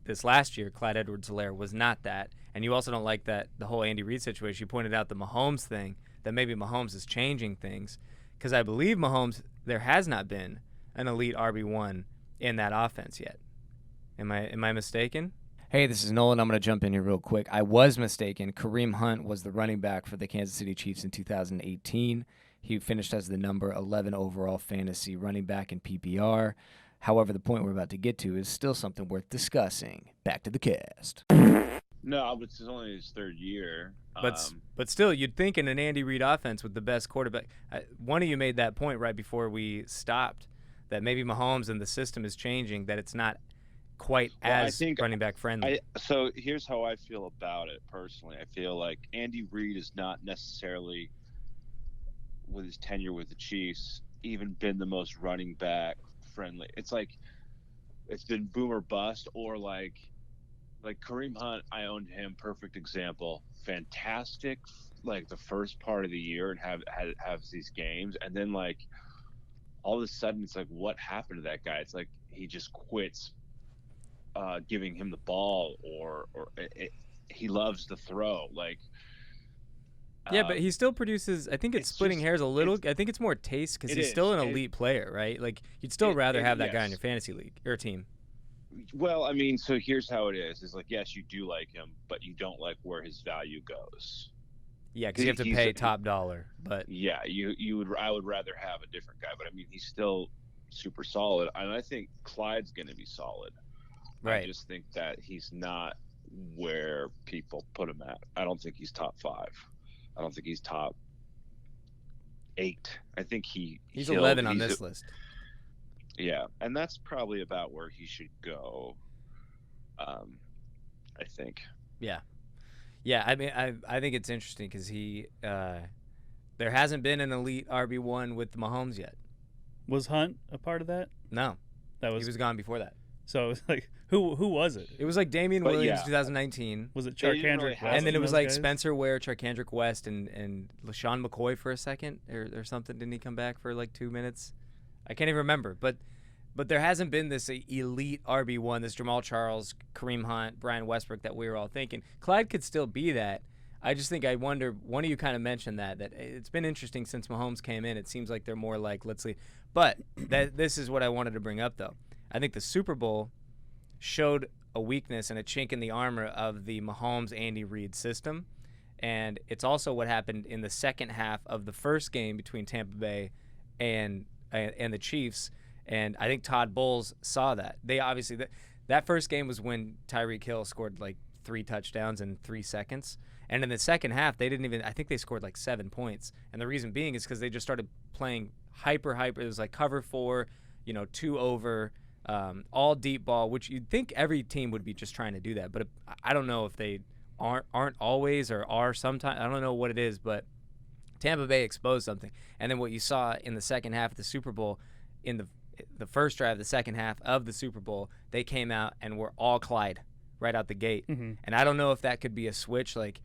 this last year, Clyde Edwards-Helaire was not that, and you also don't like that the whole Andy Reid situation. You pointed out the Mahomes thing, that maybe Mahomes is changing things, because I believe Mahomes, there has not been an elite RB1 in that offense yet. Am I mistaken? Hey, this is Nolan. I'm going to jump in here real quick. I was mistaken. Kareem Hunt was the running back for the Kansas City Chiefs in 2018. He finished as the number 11 overall fantasy running back in PPR. However, the point we're about to get to is still something worth discussing. Back to the cast. No, but it's only his third year. But still, you'd think in an Andy Reid offense with the best quarterback, one of you made that point right before we stopped, that maybe Mahomes and the system is changing, that it's not quite as running back friendly. So here's how I feel about it personally. I feel like Andy Reid is not necessarily, with his tenure with the Chiefs, even been the most running back friendly. It's like it's been boom or bust, or like Kareem Hunt. I owned him. Perfect example. Fantastic, like the first part of the year, and have these games, and then like all of a sudden it's like, what happened to that guy? It's like he just quits giving him the ball, or he loves the throw. Like, yeah, but he still produces. I think it's splitting hairs a little. I think it's more taste because he's still an elite player, right? Like, you'd still rather have that guy in your fantasy league or team. Well, I mean, so here's how it is. It's like, yes, you do like him, but you don't like where his value goes. Yeah, because you have to pay top dollar. But yeah, I would rather have a different guy. But I mean, he's still super solid, and I think Clyde's going to be solid. Right. I just think that he's not where people put him at. I don't think he's top 5. I don't think he's top 8. I think he's 11 on this list. Yeah, and that's probably about where he should go. I think. Yeah. I mean, I think it's interesting because there hasn't been an elite RB1 with Mahomes yet. Was Hunt a part of that? No, he was gone before that. So it was like, who was it? It was like Damian Williams, 2019. Was it Charkandrick West? And then it was like guys? Spencer Ware, Charkandrick West, and LaShawn McCoy for a second or something. Didn't he come back for like 2 minutes? I can't even remember. But there hasn't been this elite RB1, this Jamal Charles, Kareem Hunt, Brian Westbrook that we were all thinking. Clyde could still be that. I just think I wonder, one of you kind of mentioned that it's been interesting since Mahomes came in. It seems like they're more like, let's see. But this is what I wanted to bring up, though. I think the Super Bowl showed a weakness and a chink in the armor of the Mahomes-Andy Reid system. And it's also what happened in the second half of the first game between Tampa Bay and the Chiefs. And I think Todd Bowles saw that. They obviously that first game was when Tyreek Hill scored like 3 touchdowns in 3 seconds. And in the second half, they didn't even – I think they scored like 7 points. And the reason being is because they just started playing hyper. It was like cover 4, 2 over, all deep ball, which you'd think every team would be just trying to do that. But I don't know if they aren't always or are sometimes. I don't know what it is, but Tampa Bay exposed something. And then what you saw in the second half of the Super Bowl, in the first drive of the second half of the Super Bowl, they came out and were all Clyde right out the gate. Mm-hmm. And I don't know if that could be a switch. Like,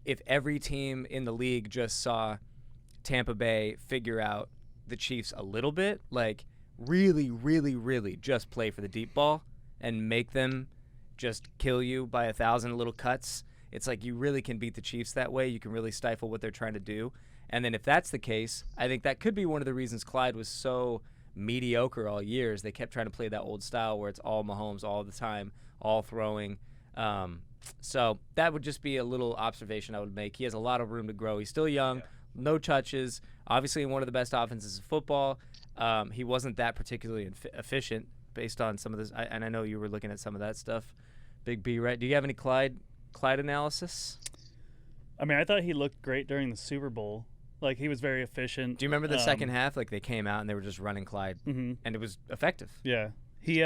if every team in the league just saw Tampa Bay figure out the Chiefs a little bit, like really, really, really just play for the deep ball and make them just kill you by 1,000 little cuts, it's like you really can beat the Chiefs that way. You can really stifle what they're trying to do. And then if that's the case, I think that could be one of the reasons Clyde was so mediocre all years. They kept trying to play that old style where it's all Mahomes all the time, all throwing. So that would just be a little observation I would make. He has a lot of room to grow. He's still young, no touches, obviously one of the best offenses in football. He wasn't that particularly efficient based on some of this. And I know you were looking at some of that stuff, Big B, right? Do you have any Clyde analysis? I mean, I thought he looked great during the Super Bowl. Like, he was very efficient. Do you remember the second half? Like, they came out and they were just running Clyde, and it was effective. Yeah. He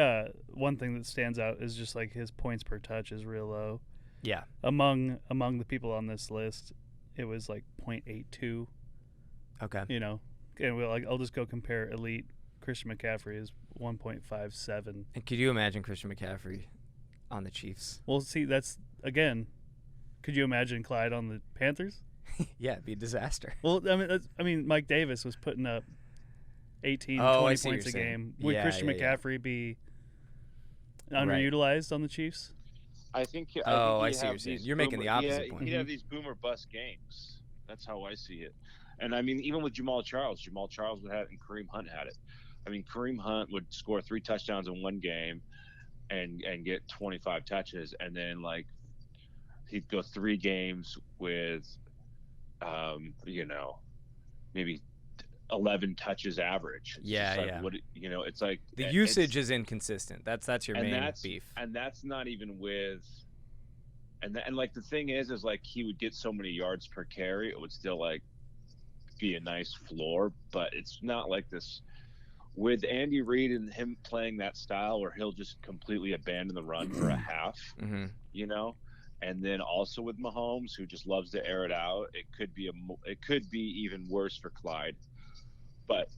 one thing that stands out is just like his points per touch is real low. Yeah. Among the people on this list, it was like 0.82. Okay. And I'll just go compare elite. Christian McCaffrey is 1.57. And could you imagine Christian McCaffrey on the Chiefs? Well, see, that's again. Could you imagine Clyde on the Panthers? Yeah, it'd be a disaster. Well, I mean, Mike Davis was putting up 18, 20 points a game. Would Christian McCaffrey be underutilized on the Chiefs? I think. I see what you're saying. You're making the opposite point. He'd have these boomer bust games. That's how I see it. And I mean, even with Jamal Charles would have it, and Kareem Hunt had it. I mean, Kareem Hunt would score 3 touchdowns in one game, and get 25 touches, and then like he'd go 3 games with, maybe 11 touches average. It's yeah, like, yeah. What it's like the usage is inconsistent. That's your main beef. And that's not even with. And like the thing is like he would get so many yards per carry, it would still like be a nice floor, but it's not like this with Andy Reid and him playing that style where he'll just completely abandon the run for a half, and then also with Mahomes, who just loves to air it out. It could be even worse for Clyde, but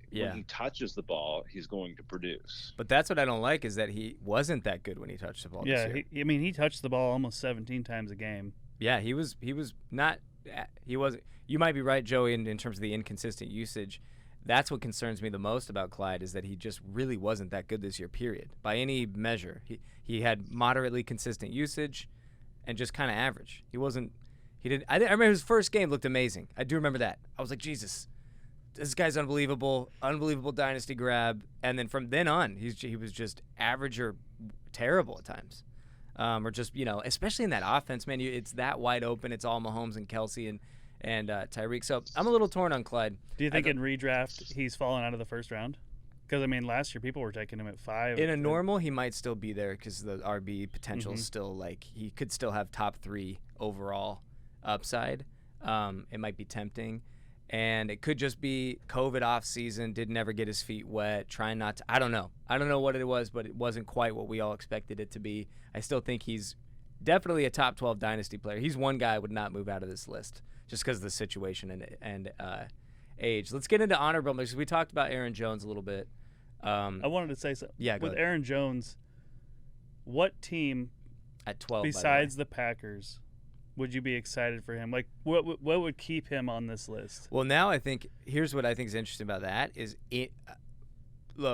when he touches the ball, he's going to produce. But that's what I don't like, is that he wasn't that good when he touched the ball this year. He touched the ball almost 17 times a game. Yeah, he wasn't. You might be right, Joey, in terms of the inconsistent usage. That's what concerns me the most about Clyde, is that he just really wasn't that good this year, period. By any measure. He had moderately consistent usage and just kind of average. I remember his first game looked amazing. I do remember that. I was like, Jesus, this guy's unbelievable dynasty grab. And then from then on, he was just average or terrible at times. Or just, especially in that offense, man, it's that wide open. It's all Mahomes and Kelsey and Tyreek. So I'm a little torn on Clyde. Do you think in redraft he's fallen out of the first round? Because, last year people were taking him at 5. In a normal, he might still be there because the RB potential is still, like, he could still have top 3 overall upside. It might be tempting. And it could just be COVID offseason, didn't ever get his feet wet, trying not to – I don't know. I don't know what it was, but it wasn't quite what we all expected it to be. I still think he's definitely a top 12 dynasty player. He's one guy I would not move out of this list just because of the situation and age. Let's get into honorable mentions. We talked about Aaron Jones a little bit. I wanted to say something. Yeah, with Aaron Jones, what team at 12 besides the Packers would you be excited for him? Like, what would keep him on this list? Well, now I think here's what I think is interesting about that is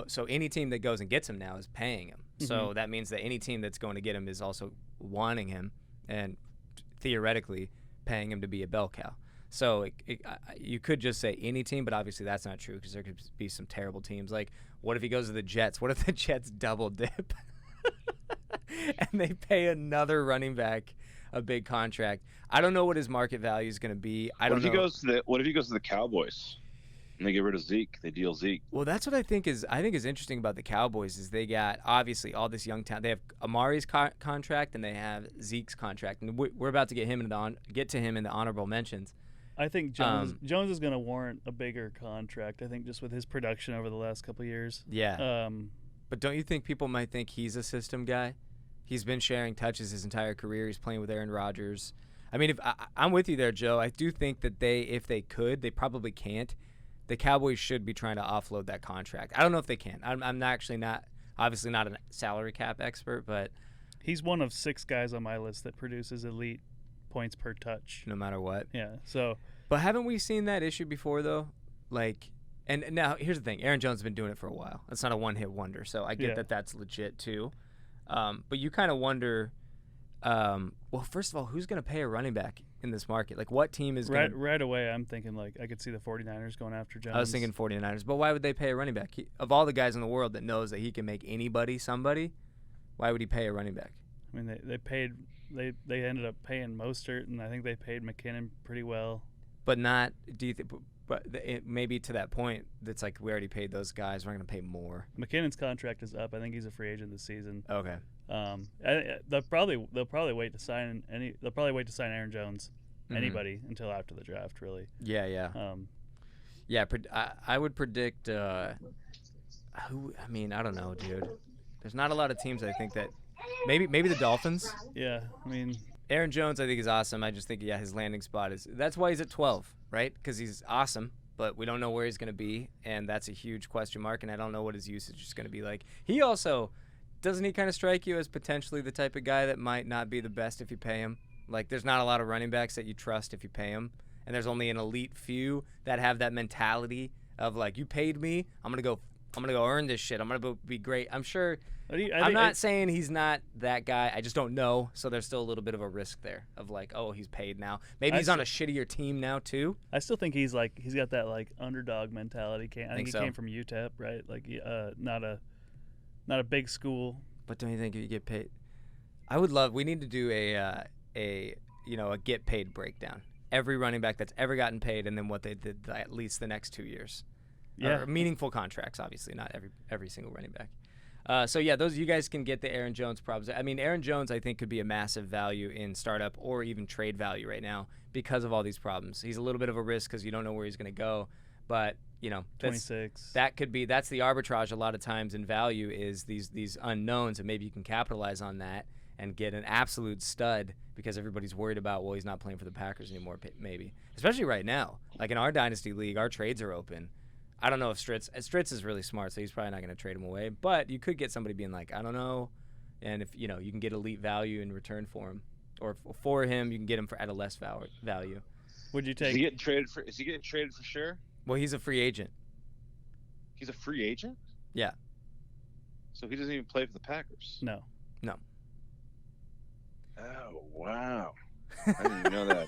so any team that goes and gets him now is paying him. So that means that any team that's going to get him is also wanting him and theoretically paying him to be a bell cow. So you could just say any team, but obviously that's not true because there could be some terrible teams. Like, what if he goes to the Jets? What if the Jets double dip and they pay another running back a big contract? I don't know what his market value is going to be. What if he goes to the Cowboys and they get rid of Zeke? They deal Zeke. Well, that's what I think is interesting about the Cowboys is they got obviously all this young talent. They have Amari's contract and they have Zeke's contract, and we're about to get to him in the honorable mentions. I think Jones is going to warrant a bigger contract. I think just with his production over the last couple of years. Yeah. But don't you think people might think he's a system guy? He's been sharing touches his entire career. He's playing with Aaron Rodgers. I mean, I'm with you there, Joe. I do think that if they could, they probably can't. The Cowboys should be trying to offload that contract. I don't know if they can. I'm obviously not a salary cap expert, but he's one of 6 guys on my list that produces elite points per touch. No matter what. Yeah. So. But haven't we seen that issue before though? Like, and now here's the thing: Aaron Jones has been doing it for a while. It's not a one-hit wonder, so I get that that's legit too. But you kind of wonder. Well, first of all, who's going to pay a running back in this market? Like, what team is going to... Right away, I'm thinking, like, I could see the 49ers going after Jones. I was thinking 49ers, but why would they pay a running back? Of all the guys in the world that knows that he can make anybody somebody, why would he pay a running back? I mean, they ended up paying Mostert, and I think they paid McKinnon pretty well. But not... Do you think... But maybe to that point, it's like we already paid those guys. We're not going to pay more. McKinnon's contract is up. I think he's a free agent this season. Okay. They'll probably wait to sign Aaron Jones, anybody until after the draft, really. Yeah. I would predict. I don't know, dude. There's not a lot of teams I think that maybe the Dolphins. Yeah, I mean. Aaron Jones, I think, is awesome. I just think, his landing spot that's why he's at 12, right? Because he's awesome, but we don't know where he's going to be, and that's a huge question mark, and I don't know what his usage is going to be like. He also, doesn't he kind of strike you as potentially the type of guy that might not be the best if you pay him? Like, there's not a lot of running backs that you trust if you pay him, and there's only an elite few that have that mentality of, like, you paid me, I'm going to go earn this shit. I'm going to be great. I'm sure. I'm not saying he's not that guy. I just don't know. So there's still a little bit of a risk there of like, oh, he's paid now. Maybe he's on a shittier team now too. I still think he's got that like underdog mentality. I think he came from UTEP, right? Like not a big school. But don't you think if you get paid? We need to do a get paid breakdown. every running back that's ever gotten paid and then what they did at least the next 2 years. Yeah. Or meaningful contracts, obviously, not every single running back. So, yeah, those you guys can get the Aaron Jones problems. I mean, Aaron Jones, I think, could be a massive value in startup or even trade value right now because of all these problems. He's a little bit of a risk because you don't know where he's going to go. But, 26. That's the arbitrage a lot of times in value is these unknowns, and maybe you can capitalize on that and get an absolute stud because everybody's worried about, well, he's not playing for the Packers anymore, maybe. Especially right now. Like in our Dynasty League, our trades are open. I don't know if Stritz is really smart, so he's probably not going to trade him away. But you could get somebody being like, I don't know. And if, you can get elite value in return for him. Or for him, you can get him at a less value. Would you take? Is he getting traded for sure? Well, he's a free agent. He's a free agent? Yeah. So he doesn't even play for the Packers? No. Oh, wow. I didn't even know that.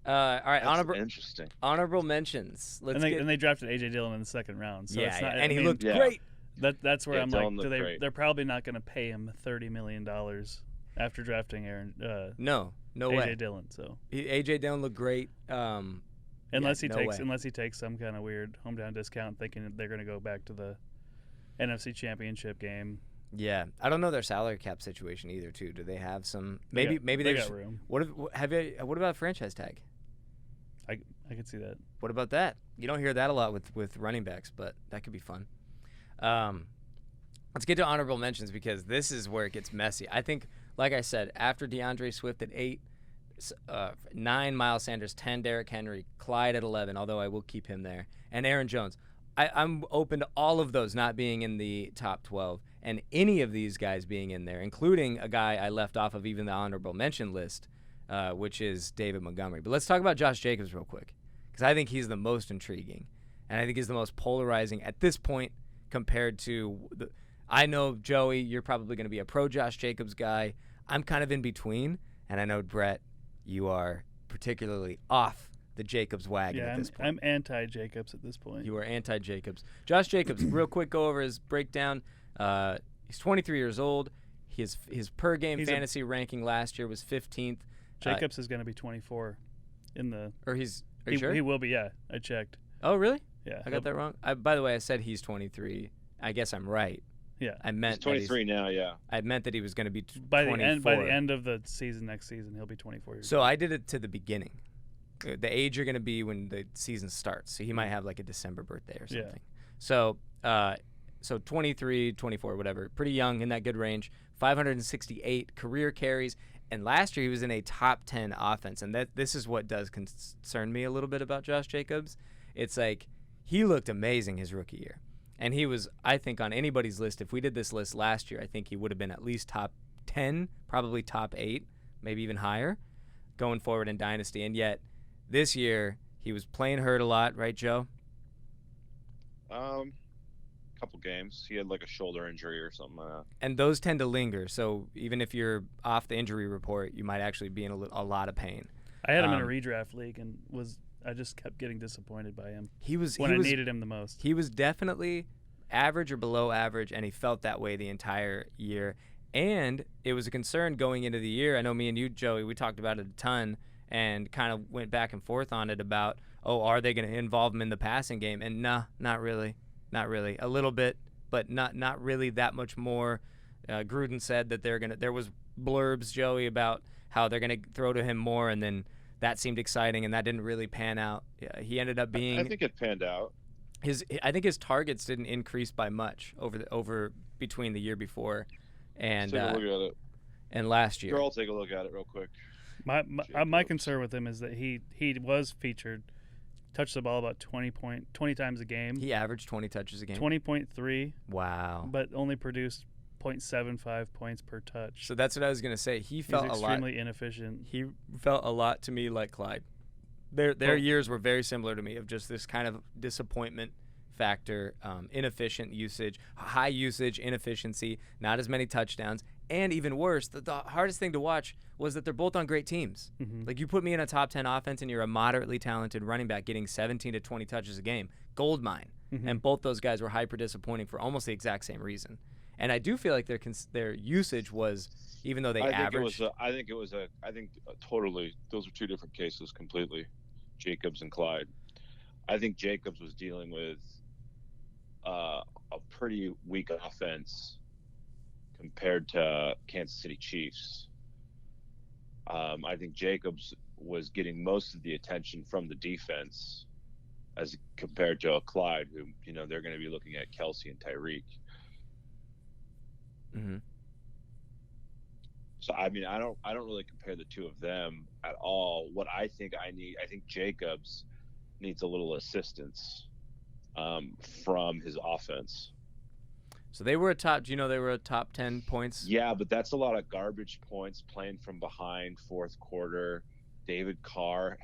All right, That's interesting. Honorable mentions. And they drafted A.J. Dillon in the second round. So it's not, and he looked great. That's where I'm Dillon like, they're probably not going to pay him $30 million after drafting Aaron. No way. A.J. Dillon. So A.J. Dillon looked great. Unless he takes some kind of weird hometown discount, thinking that they're going to go back to the NFC Championship game. Yeah, I don't know their salary cap situation either. Too, do they have some? Maybe they got room. What about a franchise tag? I could see that. What about that? You don't hear that a lot with running backs, but that could be fun. Let's get to honorable mentions because this is where it gets messy. I think, like I said, after DeAndre Swift at 8, 9 Miles Sanders, 10 Derrick Henry, Clyde at 11, although I will keep him there, and Aaron Jones. I'm open to all of those not being in the top 12 and any of these guys being in there, including a guy I left off of even the honorable mention list, which is David Montgomery. But let's talk about Josh Jacobs real quick because I think he's the most intriguing, and I think he's the most polarizing at this point compared to I know, Joey, you're probably going to be a pro Josh Jacobs guy. I'm kind of in between, and I know, Brett, you are particularly off the Jacobs wagon at this point. I'm anti-Jacobs at this point. You are anti-Jacobs. Josh Jacobs, real quick, go over his breakdown. He's 23 years old. His per-game fantasy ranking last year was 15th. Jacobs is going to be 24 in the... Are you sure? He will be, yeah. I checked. Oh, really? Yeah. I got that wrong? By the way, I said he's 23. I guess I'm right. Yeah. I meant he's 23 now, yeah. I meant that he was going to be by 24. By the end of the season, next season, he'll be 24 years old. old. I did it to the beginning. The age you're going to be when the season starts. So he might have like a December birthday or something. Yeah. So 23, 24, whatever. Pretty young, in that good range. 568 career carries. And last year he was in a top 10 offense. And this is what does concern me a little bit about Josh Jacobs. It's like he looked amazing his rookie year. And he was, I think, on anybody's list. If we did this list last year, I think he would have been at least top 10, probably top 8, maybe even higher going forward in Dynasty. And yet this year he was playing hurt a lot, right, Joe? Couple games. He had like a shoulder injury or something like that. And those tend to linger. So even if you're off the injury report, you might actually be in a lot of pain. I had him in a redraft league and I just kept getting disappointed by him. I needed him the most. He was definitely average or below average, and he felt that way the entire year. And it was a concern going into the year. I know me and you, Joey, we talked about it a ton and kind of went back and forth on it about, are they going to involve him in the passing game? And nah, not really. Not really. A little bit, but not really that much more. Gruden said that there was blurbs, Joey, about how they're going to throw to him more, and then that seemed exciting, and that didn't really pan out. He ended up being... I think it panned out. I think his targets didn't increase by much over between the year before and take a look at it. And last year. I'll take a look at it real quick. My concern with him is that he was featured, touched the ball about 20 times a game. He averaged 20 touches a game. 20.3. Wow. But only produced 0.75 points per touch. So that's what I was going to say. He's extremely inefficient. He felt a lot to me like Clyde. Their years were very similar to me, of just this kind of disappointment factor, inefficient usage, high usage, inefficiency, not as many touchdowns, and even worse, the hardest thing to watch was that they're both on great teams. Mm-hmm. Like, you put me in a top 10 offense and you're a moderately talented running back getting 17 to 20 touches a game, gold mine. Mm-hmm. And both those guys were hyper disappointing for almost the exact same reason. And I do feel like their usage was, even though they averaged. I think totally. Those are two different cases completely, Jacobs and Clyde. I think Jacobs was dealing with a pretty weak offense compared to Kansas City Chiefs. I think Jacobs was getting most of the attention from the defense as compared to Clyde, who, they're going to be looking at Kelsey and Tyreek. Mm-hmm. So, I mean, I don't really compare the two of them at all. What I think I think Jacobs needs a little assistance from his offense. So they were a top. Do you know they were a top 10 points? Yeah, but that's a lot of garbage points playing from behind, fourth quarter. Derek Carr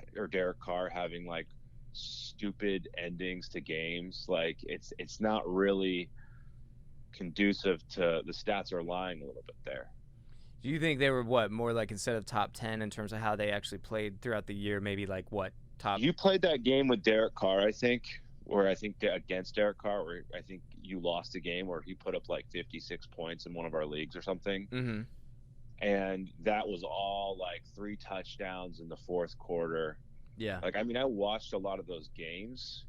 having like stupid endings to games. Like it's not really conducive to the stats are lying a little bit there. Do you think they were more like, instead of top 10 in terms of how they actually played throughout the year, maybe like top? You played that game with Derek Carr, I think, against Derek Carr, where I think you lost a game where he put up like 56 points in one of our leagues or something. Mm-hmm. And that was all like 3 touchdowns in the fourth quarter. Yeah. Like, I mean, I watched a lot of those games,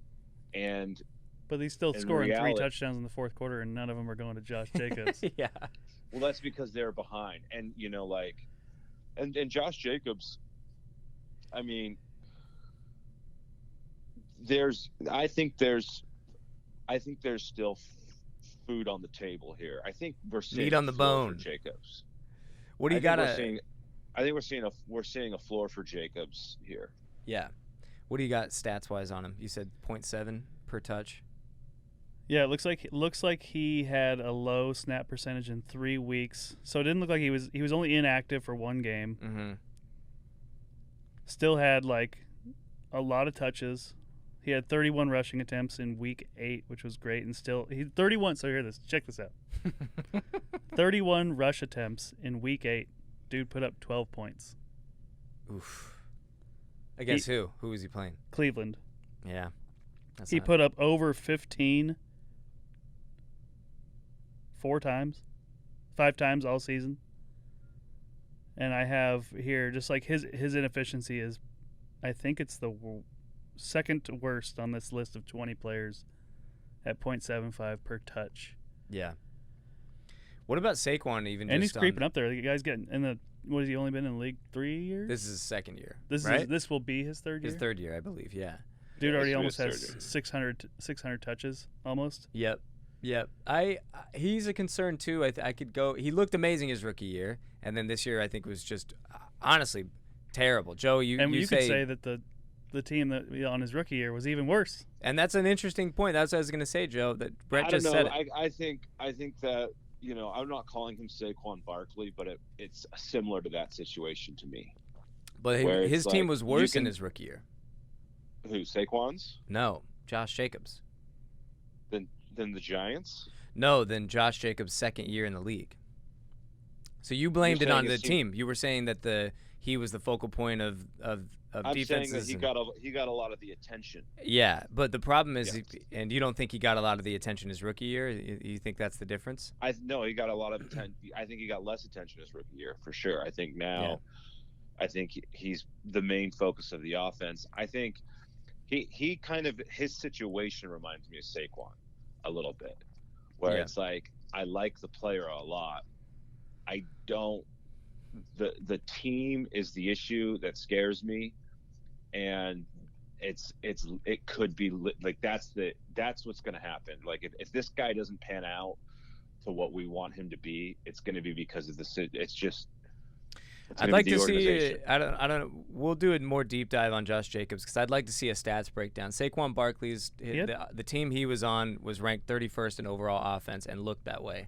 but he's still scoring 3 touchdowns in the fourth quarter, and none of them are going to Josh Jacobs. Yeah. Well, that's because they're behind. And, and Josh Jacobs, I mean, I think there's still food on the table here. I think we're seeing meat on the bone for Jacobs. What do you got? I think we're seeing a floor for Jacobs here. Yeah. What do you got stats wise on him? You said 0.7 per touch. Yeah, it looks like he had a low snap percentage in 3 weeks. So it didn't look like he was only inactive for 1 game. Mm-hmm. Still had like a lot of touches. He had 31 rushing attempts in week 8, which was great, and he's 31. So check this out. 31 rush attempts in week 8. Dude put up 12 points. Oof. Against who? Who was he playing? Cleveland. Yeah. He put up over 15 5 times all season. And I have here just like his inefficiency is, I think it's the second worst on this list of 20 players at 0.75 per touch. Yeah. What about Saquon even? And he's creeping up there. The guy's getting what has he only been in the league 3 years? This is his second year. This will be his third year? His third year, I believe, yeah. Dude already almost has 600 touches almost. Yep. He's a concern too. I could go. He looked amazing his rookie year, and then this year I think was just honestly terrible. Joe, you could say that the team that on his rookie year was even worse. And that's an interesting point. That's what I was going to say, Joe. That Brett just said it. I think that I'm not calling him Saquon Barkley, but it's similar to that situation to me. But his team was worse in his rookie year. Who, Saquon's? No, Josh Jacobs. Than the Giants? No, than Josh Jacobs' second year in the league. So you blamed it on the team. You were saying that he was the focal point of I'm defenses. saying that he got a lot of the attention. Yeah, but the problem is, and you don't think he got a lot of the attention his rookie year? You think that's the difference? No, he got a lot of attention. I think he got less attention his rookie year for sure. I think now, I think he's the main focus of the offense. I think he kind of, his situation reminds me of Saquon a little bit, where it's like, I like the player a lot. I don't. The team is the issue that scares me, and it could be like that's what's going to happen. Like if this guy doesn't pan out to what we want him to be, it's going to be because of I'd like to see. I don't. We'll do a more deep dive on Josh Jacobs because I'd like to see a stats breakdown. Saquon Barkley's the team he was on was ranked 31st in overall offense and looked that way.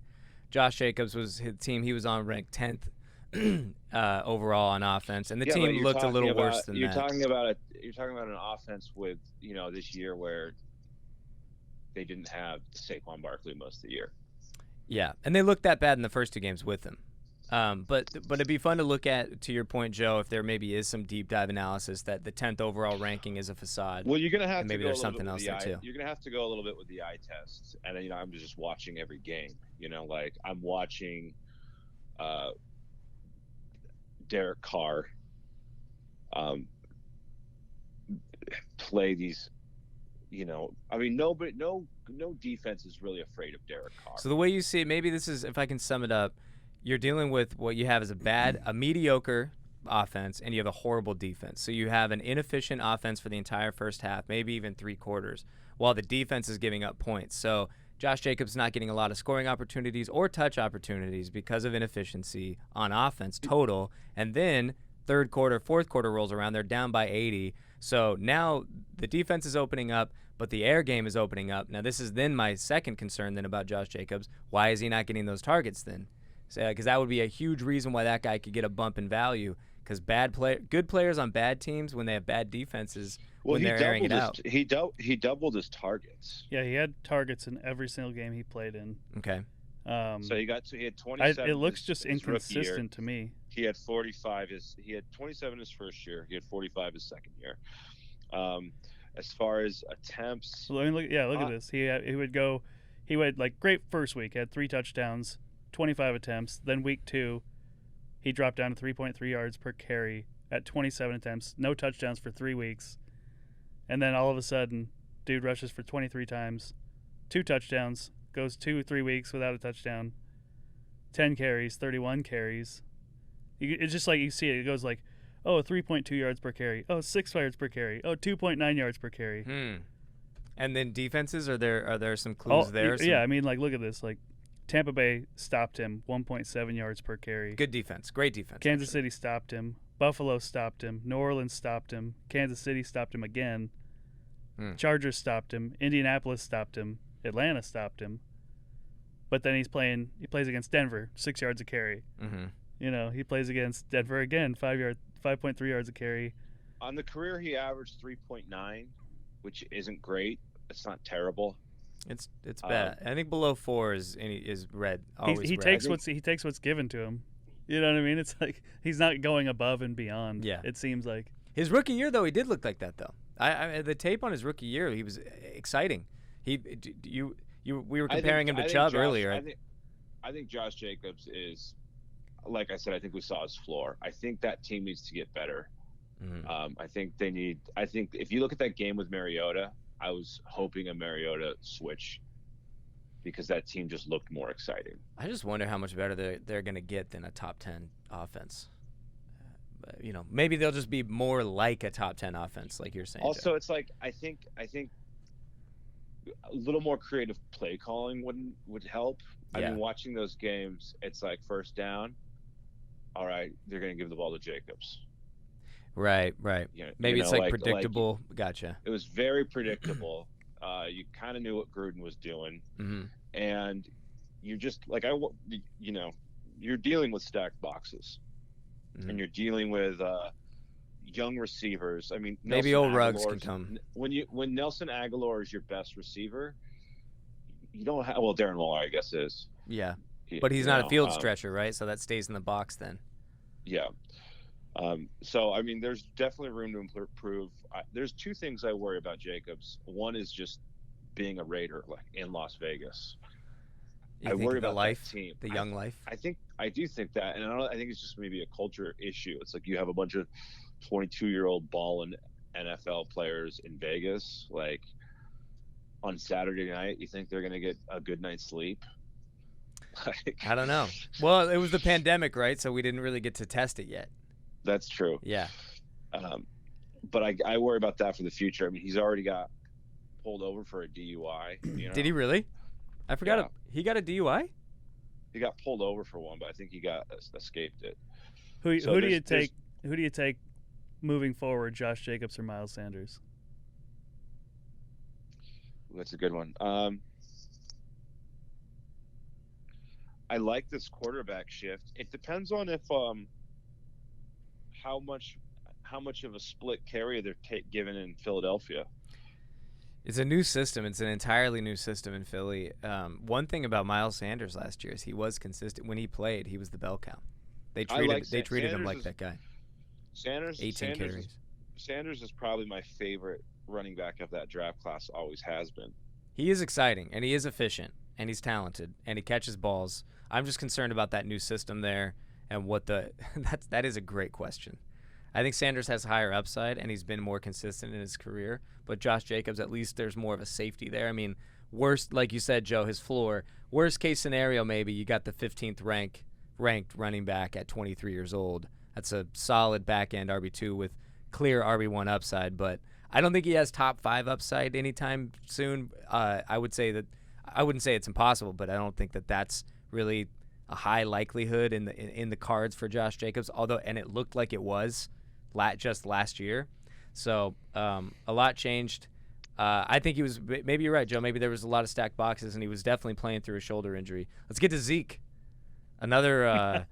Josh Jacobs was his team he was on ranked 10th overall on offense, and the team looked a little worse than that. You're talking about an offense with this year where they didn't have Saquon Barkley most of the year. Yeah, and they looked that bad in the first 2 games with him. But it'd be fun to look at, to your point, Joe, if there maybe is some deep dive analysis that the 10th overall ranking is a facade. Well, you're gonna have and to maybe go there's a little something bit else with there the eye. too. You're gonna have to go a little bit with the eye test, and I'm just watching every game. Like I'm watching Derek Carr play these. No defense is really afraid of Derek Carr. So the way you see it, maybe this is, if I can sum it up, you're dealing with what you have is a mediocre offense, and you have a horrible defense. So you have an inefficient offense for the entire first half, maybe even 3 quarters, while the defense is giving up points. So Josh Jacobs not getting a lot of scoring opportunities or touch opportunities because of inefficiency on offense total. And then third quarter, fourth quarter rolls around, they're down by 80. So now the defense is opening up, but the air game is opening up. Now this is then my second concern then about Josh Jacobs. Why is he not getting those targets then? Because that would be a huge reason why that guy could get a bump in value. Because good players on bad teams, when they have bad defenses, when they're airing it out. He doubled his targets. Yeah, he had targets in every single game he played in. Okay. So he had 27. It looks just inconsistent to me. He had 45. He had 27 his first year. He had 45 his second year. As far as attempts, look at this. He would like great first week, had 3 touchdowns, 25 attempts. Then week 2, he dropped down to 3.3 yards per carry at 27 attempts, no touchdowns for 3 weeks. And then all of a sudden, dude rushes for 23 times, 2 touchdowns, goes 2-3 weeks without a touchdown, 10 carries, 31 carries. It's just like you see it. It goes like, 3.2 yards per carry. 6 yards per carry. 2.9 yards per carry. And then defenses, are there some clues there? Yeah, I mean, like, look at this. Like, Tampa Bay stopped him, 1.7 yards per carry. Good defense. Great defense. Kansas City stopped him. Buffalo stopped him. New Orleans stopped him. Kansas City stopped him again. Chargers stopped him. Indianapolis stopped him. Atlanta stopped him. But then he plays against Denver, 6 yards a carry. He plays against Denver again, 5.3 yards a carry. On the career, he averaged 3.9, which isn't great. It's not terrible. It's bad. I think below 4 is red. Always he red. takes what's given to him. You know what I mean? It's like he's not going above and beyond. Yeah. It seems like his rookie year though, he did look like that though. The tape on his rookie year, he was exciting. We were comparing him to Chubb earlier. I think Josh Jacobs is, like I said, I think we saw his floor. I think that team needs to get better. I think if you look at that game with Mariota, I was hoping a Mariota switch because that team just looked more exciting. I just wonder how much better they're going to get than a top 10 offense. Maybe they'll just be more like a top 10 offense, like you're saying. Also, it's like I think a little more creative play calling would help. Yeah. I mean, watching those games, it's like first down. All right, they're going to give the ball to Jacobs. Right. Maybe it's like predictable. Gotcha. It was very predictable. You kind of knew what Gruden was doing, and you just you're dealing with stacked boxes, and you're dealing with young receivers. I mean, maybe old Ruggs can come. When Nelson Aguilar is your best receiver, you don't have. Well, Darren Waller, I guess, is. Yeah, but he's not a field stretcher, right? So that stays in the box then. Yeah. So, I mean, there's definitely room to improve. There's 2 things I worry about Jacobs. One is just being a Raider, like in Las Vegas. I worry about life, that team. the young life. I do think that, and I think it's just maybe a culture issue. It's like you have a bunch of 22-year-old balling NFL players in Vegas. Like on Saturday night, you think they're going to get a good night's sleep? I don't know. Well, it was the pandemic, right? So we didn't really get to test it yet. That's true. Yeah. But I worry about that for the future. I mean, he's already got pulled over for a DUI. Did he really? I forgot. Yeah. He got a DUI? He got pulled over for one, but I think he escaped it. Who do you take? Who do you take moving forward, Josh Jacobs or Miles Sanders? That's a good one. I like this quarterback shift. It depends on if how much of a split carry they're given in Philadelphia. It's a new system. It's an entirely new system in Philly. One thing about Miles Sanders last year is he was consistent. When he played, he was the bell cow. They treated him like that guy. Sanders 18 carries. Sanders is probably my favorite running back of that draft class. Always has been. He is exciting, and he is efficient, and he's talented, and he catches balls. I'm just concerned about that new system there and what that is a great question. I think Sanders has higher upside, and he's been more consistent in his career. But Josh Jacobs, at least there's more of a safety there. I mean, worst, like you said, Joe, his floor. Worst case scenario, maybe you got the 15th ranked running back at 23 years old. That's a solid back-end RB2 with clear RB1 upside. But I don't think he has top 5 upside anytime soon. I wouldn't say it's impossible, but I don't think that's really a high likelihood in the cards for Josh Jacobs. And it looked like it was just last year. So a lot changed. I think he was – maybe you're right, Joe. Maybe there was a lot of stacked boxes, and he was definitely playing through a shoulder injury. Let's get to Zeke, another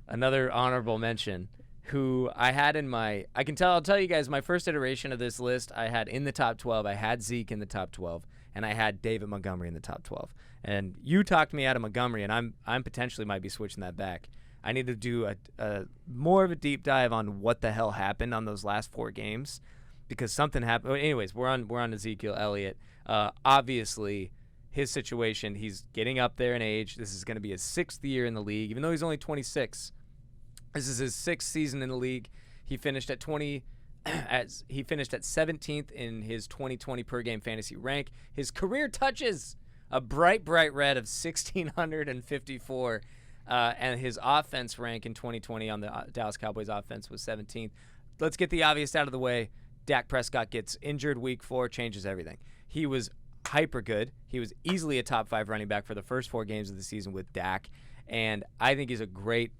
honorable mention, who I had in my – I'll tell you guys, my first iteration of this list, I had in the top 12. I had Zeke in the top 12, and I had David Montgomery in the top 12. And you talked me out of Montgomery, and I'm potentially might be switching that back. I need to do a more of a deep dive on what the hell happened on those last 4 games, because something happened. Anyways, we're on Ezekiel Elliott. Obviously, his situation, he's getting up there in age. This is going to be his 6th year in the league, even though he's only 26. This is his 6th season in the league. He finished at 17th in his 2020 per game fantasy rank. His career touches a bright red of 1,654. And his offense rank in 2020 on the Dallas Cowboys offense was 17th. Let's get the obvious out of the way. Dak Prescott gets injured week 4, changes everything. He was hyper good. He was easily a top 5 running back for the first 4 games of the season with Dak. And I think he's a great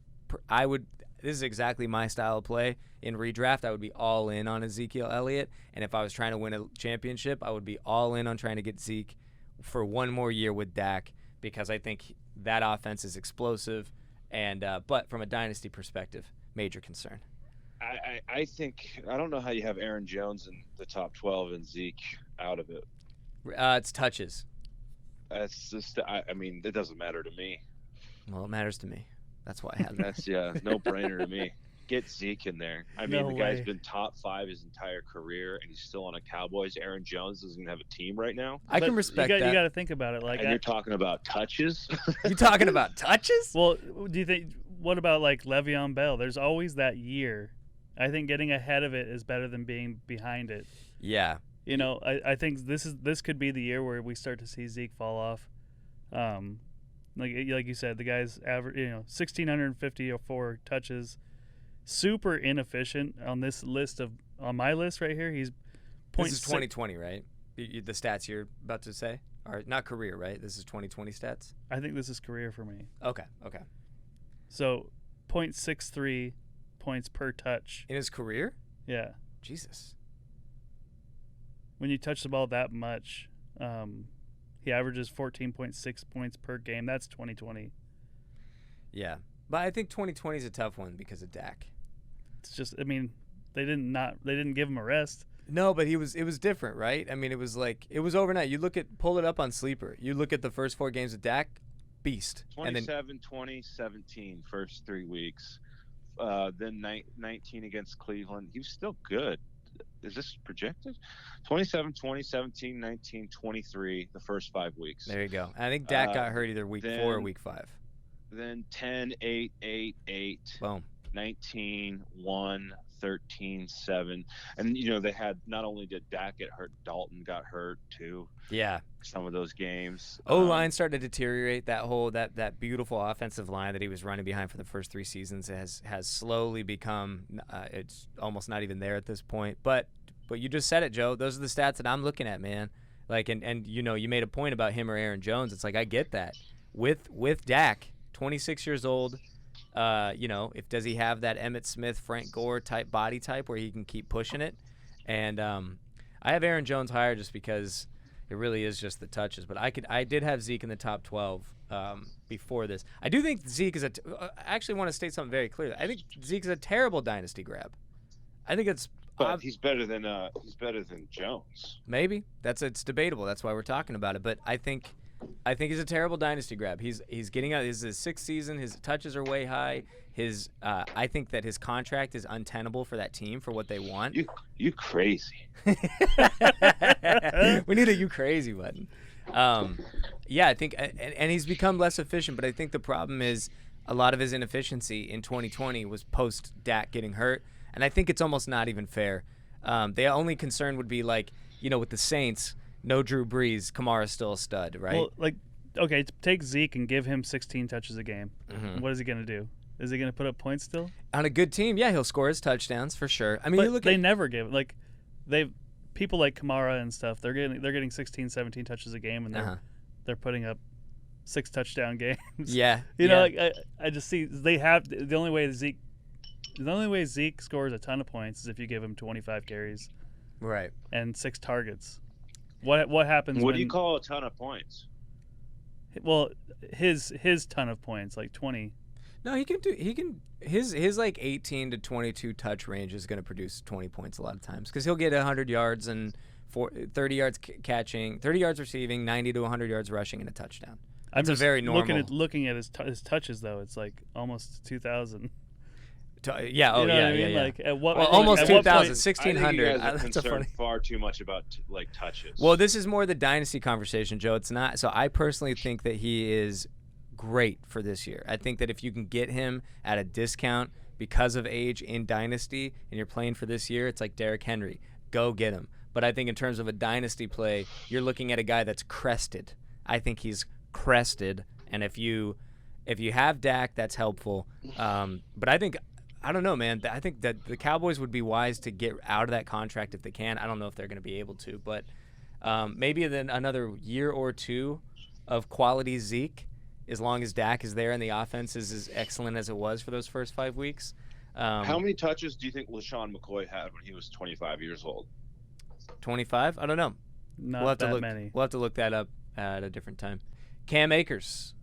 this is exactly my style of play. In redraft, I would be all in on Ezekiel Elliott. And if I was trying to win a championship, I would be all in on trying to get Zeke for one more year with Dak, because I think that offense is explosive, and but from a dynasty perspective, major concern. I think I don't know how you have Aaron Jones in the top 12 and Zeke out of it. It's touches. That's just I mean, it doesn't matter to me. Well, it matters to me. That's why I have That's no brainer to me. Get Zeke in there. I mean, the guy's been top 5 his entire career, and he's still on a Cowboys. Aaron Jones doesn't even have a team right now. I can respect that. You got to think about it. And you're talking about touches? You talking about touches? Well, do you think? What about like Le'Veon Bell? There's always that year. I think getting ahead of it is better than being behind it. Yeah. You know, I think this could be the year where we start to see Zeke fall off. Like you said, the guy's average, 1,654 touches. Super inefficient on this list on my list right here. He's This is 2020, right? The stats you're about to say are not career, right? This is 2020 stats. I think this is career for me. Okay. So 0.63 points per touch in his career. Yeah. Jesus. When you touch the ball that much, he averages 14.6 points per game. That's 2020. Yeah, but I think 2020 is a tough one because of Dak. It's just, I mean, they didn't give him a rest. No, but it was different, right? I mean, it was overnight. Pull it up on Sleeper. You look at the first 4 games of Dak, beast. 27, 20, 17 first 3 weeks. Then 19 against Cleveland. He was still good. Is this projected? 27, 20, 17, 19, 23 the first 5 weeks. There you go. I think Dak got hurt either week 4 or week 5. Then 10, 8, 8, 8. Boom. 19, 1, 13, 7. And, they had, not only did Dak get hurt, Dalton got hurt too. Yeah. Some of those games. O-line started to deteriorate. That beautiful offensive line that he was running behind for the first 3 seasons has slowly become, it's almost not even there at this point. But you just said it, Joe. Those are the stats that I'm looking at, man. Like, and you made a point about him or Aaron Jones. It's like, I get that. With Dak, 26 years old, does he have that Emmitt Smith, Frank Gore type body type where he can keep pushing it? And I have Aaron Jones higher just because it really is just the touches. But I did have Zeke in the top 12 before this. I do think Zeke is I actually want to state something very clearly. I think Zeke is a terrible dynasty grab. I think it's. But he's better than Jones. Maybe it's debatable. That's why we're talking about it. But I think I think he's a terrible dynasty grab. He's getting out. This is his 6th season. His touches are way high. I think that his contract is untenable for that team for what they want. You crazy. We need a you crazy button. Yeah, I think, and he's become less efficient. But I think the problem is a lot of his inefficiency in 2020 was post Dak getting hurt, and I think it's almost not even fair. The only concern would be with the Saints, no Drew Brees, Kamara's still a stud, right? Well, okay, take Zeke and give him 16 touches a game. Mm-hmm. What is he going to do? Is he going to put up points still? On a good team, yeah, he'll score his touchdowns for sure. I mean, but they never give people like Kamara and stuff. They're getting 16, 17 touches a game, and they're putting up 6 touchdown games. Yeah, I just see the only way Zeke scores a ton of points is if you give him 25 carries, right, and 6 targets. What happens? What do you call a ton of points? Well, his ton of points, like 20. No, his 18 to 22 touch range is going to produce 20 points a lot of times because he'll get 100 yards and 30 yards catching, 30 yards receiving, 90 to 100 yards rushing, and a touchdown. I'm just very normal. Looking at his touches though, it's like almost 2,000. Yeah, I mean? Yeah. Like at what? Almost 2,000, 1,600. 1,600. I think you guys are concerned far too much about touches. Well, this is more the dynasty conversation, Joe. It's not. So I personally think that he is great for this year. I think that if you can get him at a discount because of age in dynasty and you're playing for this year, it's like Derrick Henry. Go get him. But I think in terms of a dynasty play, you're looking at a guy that's crested. I think he's crested, and if you have Dak, that's helpful. But I don't know, man. I think that the Cowboys would be wise to get out of that contract if they can. I don't know if they're going to be able to, but maybe then another year or two of quality Zeke, as long as Dak is there and the offense is as excellent as it was for those first 5 weeks. How many touches do you think LaShawn McCoy had when he was 25 years old? 25? I don't know. Not many. We'll have to look that up at a different time. Cam Akers.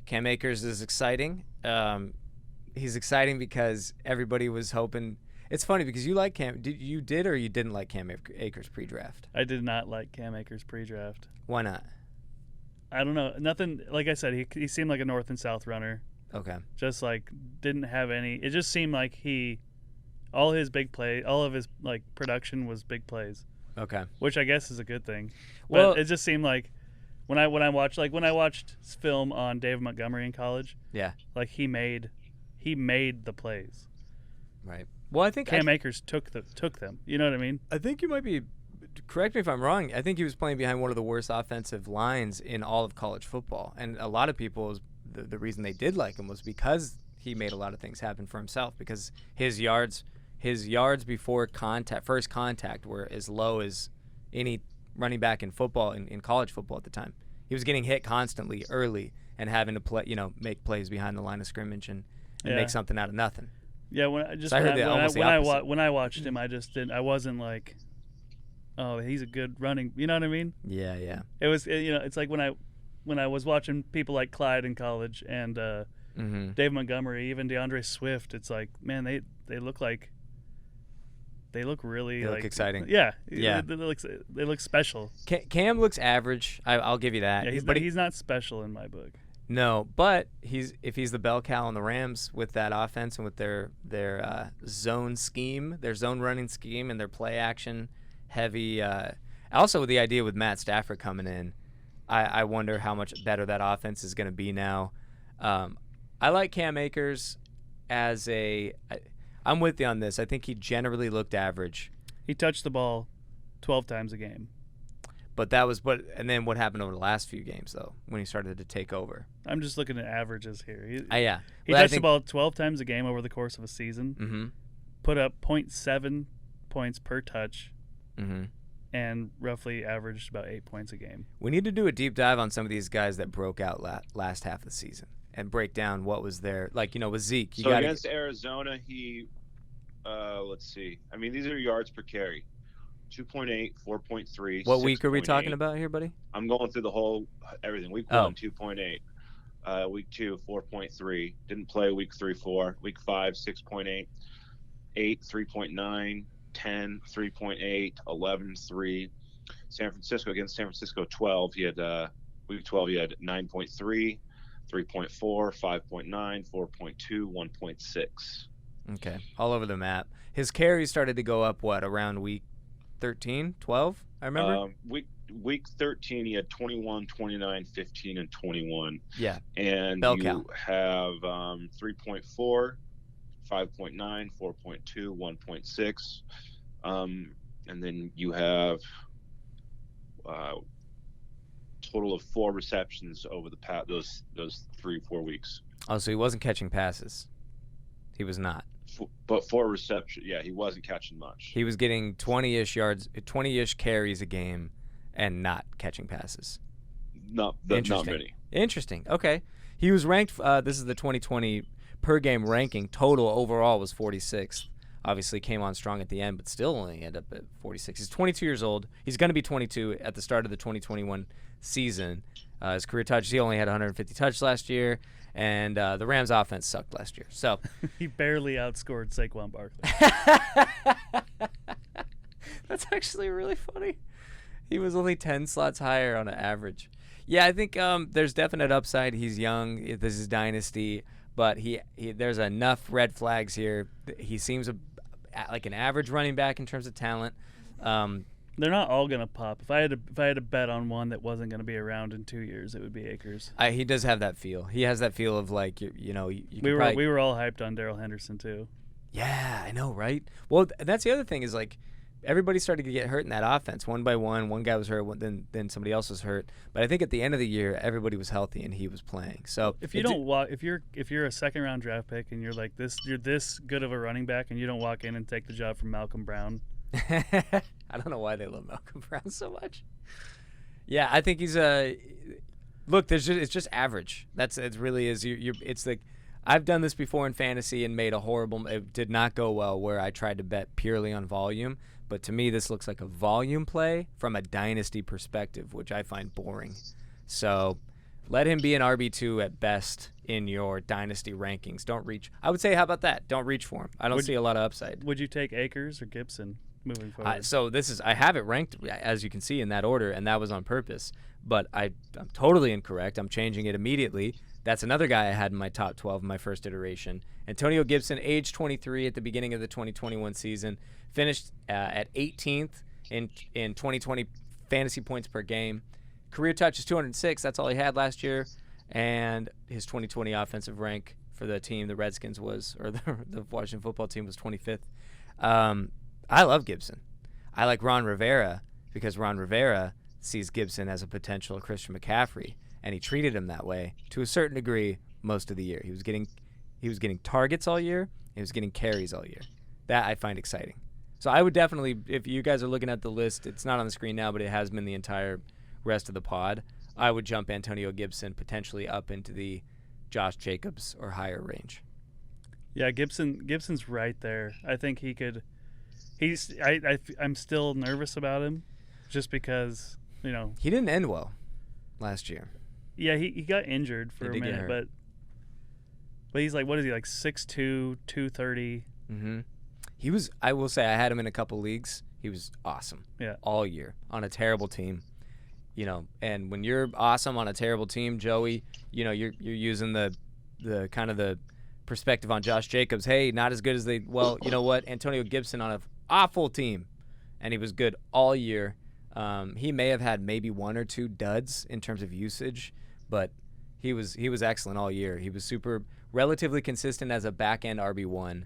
Cam Akers is exciting. He's exciting because everybody was hoping. It's funny because you like Cam. You did or you didn't like Cam Akers pre-draft? I did not like Cam Akers pre-draft. Why not? I don't know. Nothing. Like I said, he seemed like a north and south runner. Okay. Just didn't have any. It just seemed like all of his production was big plays. Okay. Which I guess is a good thing. Well, but it just seemed like when I watched film on David Montgomery in college. Yeah. He made the plays. Right. Well, I think Cam Akers took them. You know what I mean? I think you might be. Correct me if I'm wrong. I think he was playing behind one of the worst offensive lines in all of college football, and a lot of people, the reason they did like him was because he made a lot of things happen for himself. Because his yards before first contact were as low as any running back in football in college football at the time. He was getting hit constantly early and having to play, make plays behind the line of scrimmage and make something out of nothing. Yeah, when I watched him, I wasn't like, oh, he's a good running. You know what I mean? Yeah. It was, it's like when I was watching people like Clyde in college and Dave Montgomery, even DeAndre Swift. It's like, man, they look really exciting. Yeah. They look special. Cam looks average. I'll give you that. Yeah, he's not special in my book. No, but if he's the bell cow on the Rams with that offense and with their zone scheme, their zone running scheme and their play action heavy. Also with the idea with Matt Stafford coming in, I wonder how much better that offense is going to be now. I like Cam Akers as I'm with you on this. I think he generally looked average. He touched the ball 12 times a game. And then what happened over the last few games though, when he started to take over? I'm just looking at averages here. He touched the ball 12 times a game over the course of a season. Mm-hmm. Put up 0.7 points per touch. Mm-hmm. And roughly averaged about 8 points a game. We need to do a deep dive on some of these guys that broke out last half of the season and break down what was there. With Zeke. Against Arizona, he, let's see. I mean, these are yards per carry. 2.8, 4.3. What week are we talking 8. about here, buddy? I'm going through the whole everything. Week 1, 2.8. Week 2, 4.3. Didn't play week 3, 4. Week 5, 6.8. 8, 3.9. 10, 3.8, 11, 3. Against San Francisco, 12. He had Week 12, he had 9.3, 3.4, 5.9, 4.2, 1.6. Okay, all over the map. His carries started to go up, around week 13, 12, I remember? Week 13, he had 21, 29, 15, and 21. Yeah. And Bell you count. have 3.4, 5.9, 4.2, 1.6. And then you have total of 4 receptions over the past those 3-4 weeks. Oh, so he wasn't catching passes. He was not. But 4 receptions, yeah, he wasn't catching much. He was getting 20-ish yards, 20-ish carries a game, and not catching passes. Not many. Interesting. Okay. He was ranked. This is the 2020 per game ranking. Total overall was 46th. Obviously came on strong at the end, but still only ended up at 46. He's 22 years old. He's going to be 22 at the start of the 2021 season. His career touches, he only had 150 touches last year, and the Rams' offense sucked last year. So he barely outscored Saquon Barkley. That's actually really funny. He was only 10 slots higher on an average. Yeah, I think there's definite upside. He's young. This is Dynasty, but he there's enough red flags here. He seems like an average running back in terms of talent. They're not all gonna pop. If I had to bet on one that wasn't gonna be around in 2 years, it would be Akers. He does have that feel. He has that feel of like we were all hyped on Darrell Henderson too. Yeah, I know, right? Well, that's the other thing is like everybody started to get hurt in that offense one by one. One guy was hurt, then somebody else was hurt. But I think at the end of the year, everybody was healthy and he was playing. So if you're a second round draft pick and you're like this, you're this good of a running back, and you don't walk in and take the job from Malcolm Brown. I don't know why they love Malcolm Brown so much. Yeah, I think he's look. It's just average. It really is. It's like I've done this before in fantasy and made a horrible. It did not go well where I tried to bet purely on volume. But to me, this looks like a volume play from a dynasty perspective, which I find boring. So let him be an RB2 at best in your dynasty rankings. Don't reach. I would say, how about that? Don't reach for him. I don't see a lot of upside. Would you take Akers or Gibson moving forward? So I have it ranked, as you can see, in that order, and that was on purpose. But I'm totally incorrect. I'm changing it immediately. That's another guy I had in my top 12 in my first iteration. Antonio Gibson, age 23 at the beginning of the 2021 season, finished at 18th in 2020 fantasy points per game. Career touches 206. That's all he had last year. And his 2020 offensive rank for the team, the Redskins the Washington football team was 25th. I love Gibson. I like Ron Rivera because Ron Rivera sees Gibson as a potential Christian McCaffrey, and he treated him that way to a certain degree most of the year. He was getting targets all year. He was getting carries all year. That I find exciting. So I would definitely, if you guys are looking at the list, it's not on the screen now, but it has been the entire rest of the pod. I would jump Antonio Gibson potentially up into the Josh Jacobs or higher range. Yeah, Gibson's right there. I think he could. I'm still nervous about him, just because he didn't end well last year. Yeah, he got injured for a minute, but he's like, what is he, like 6'2", 230? Mm-hmm. He was. I will say I had him in a couple leagues. He was awesome. Yeah. All year on a terrible team. And when you're awesome on a terrible team, Joey, you're using the kind of the perspective on Josh Jacobs. Hey, not as good as they. Well, you know what? Antonio Gibson on an awful team, and he was good all year. He may have had maybe 1 or 2 duds in terms of usage, but he was excellent all year. He was relatively consistent as a back end RB1.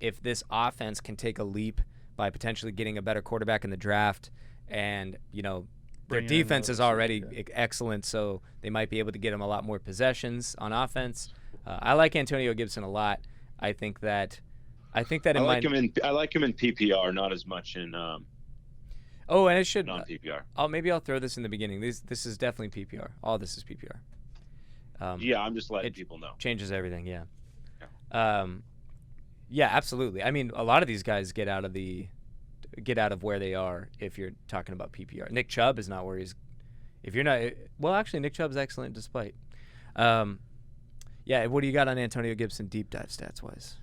If this offense can take a leap by potentially getting a better quarterback in the draft, and their defense is already excellent, so they might be able to get him a lot more possessions on offense. I like Antonio Gibson a lot. I think that I like him in PPR, not as much in. And it should non-PPR. Maybe I'll throw this in the beginning. This is definitely PPR. All this is PPR. I'm just letting people know. Changes everything. Yeah. Yeah, absolutely. I mean, a lot of these guys get out of where they are if you're talking about PPR. Nick Chubb is not where he's. If you're not, well, actually, Nick Chubb's excellent despite. Yeah, what do you got on Antonio Gibson deep dive stats wise?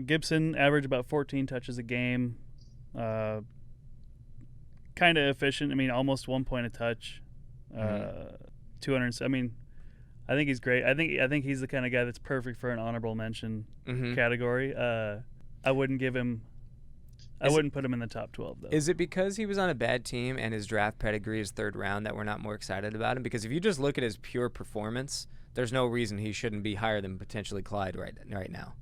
Gibson averaged about 14 touches a game. Kind of efficient. I mean, almost 1 point a touch. 200. I mean, I think he's great. I think he's the kind of guy that's perfect for an honorable mention category. I wouldn't give him. I wouldn't put him in the top 12 though. Is it because he was on a bad team and his draft pedigree is third round that we're not more excited about him? Because if you just look at his pure performance, there's no reason he shouldn't be higher than potentially Clyde right now.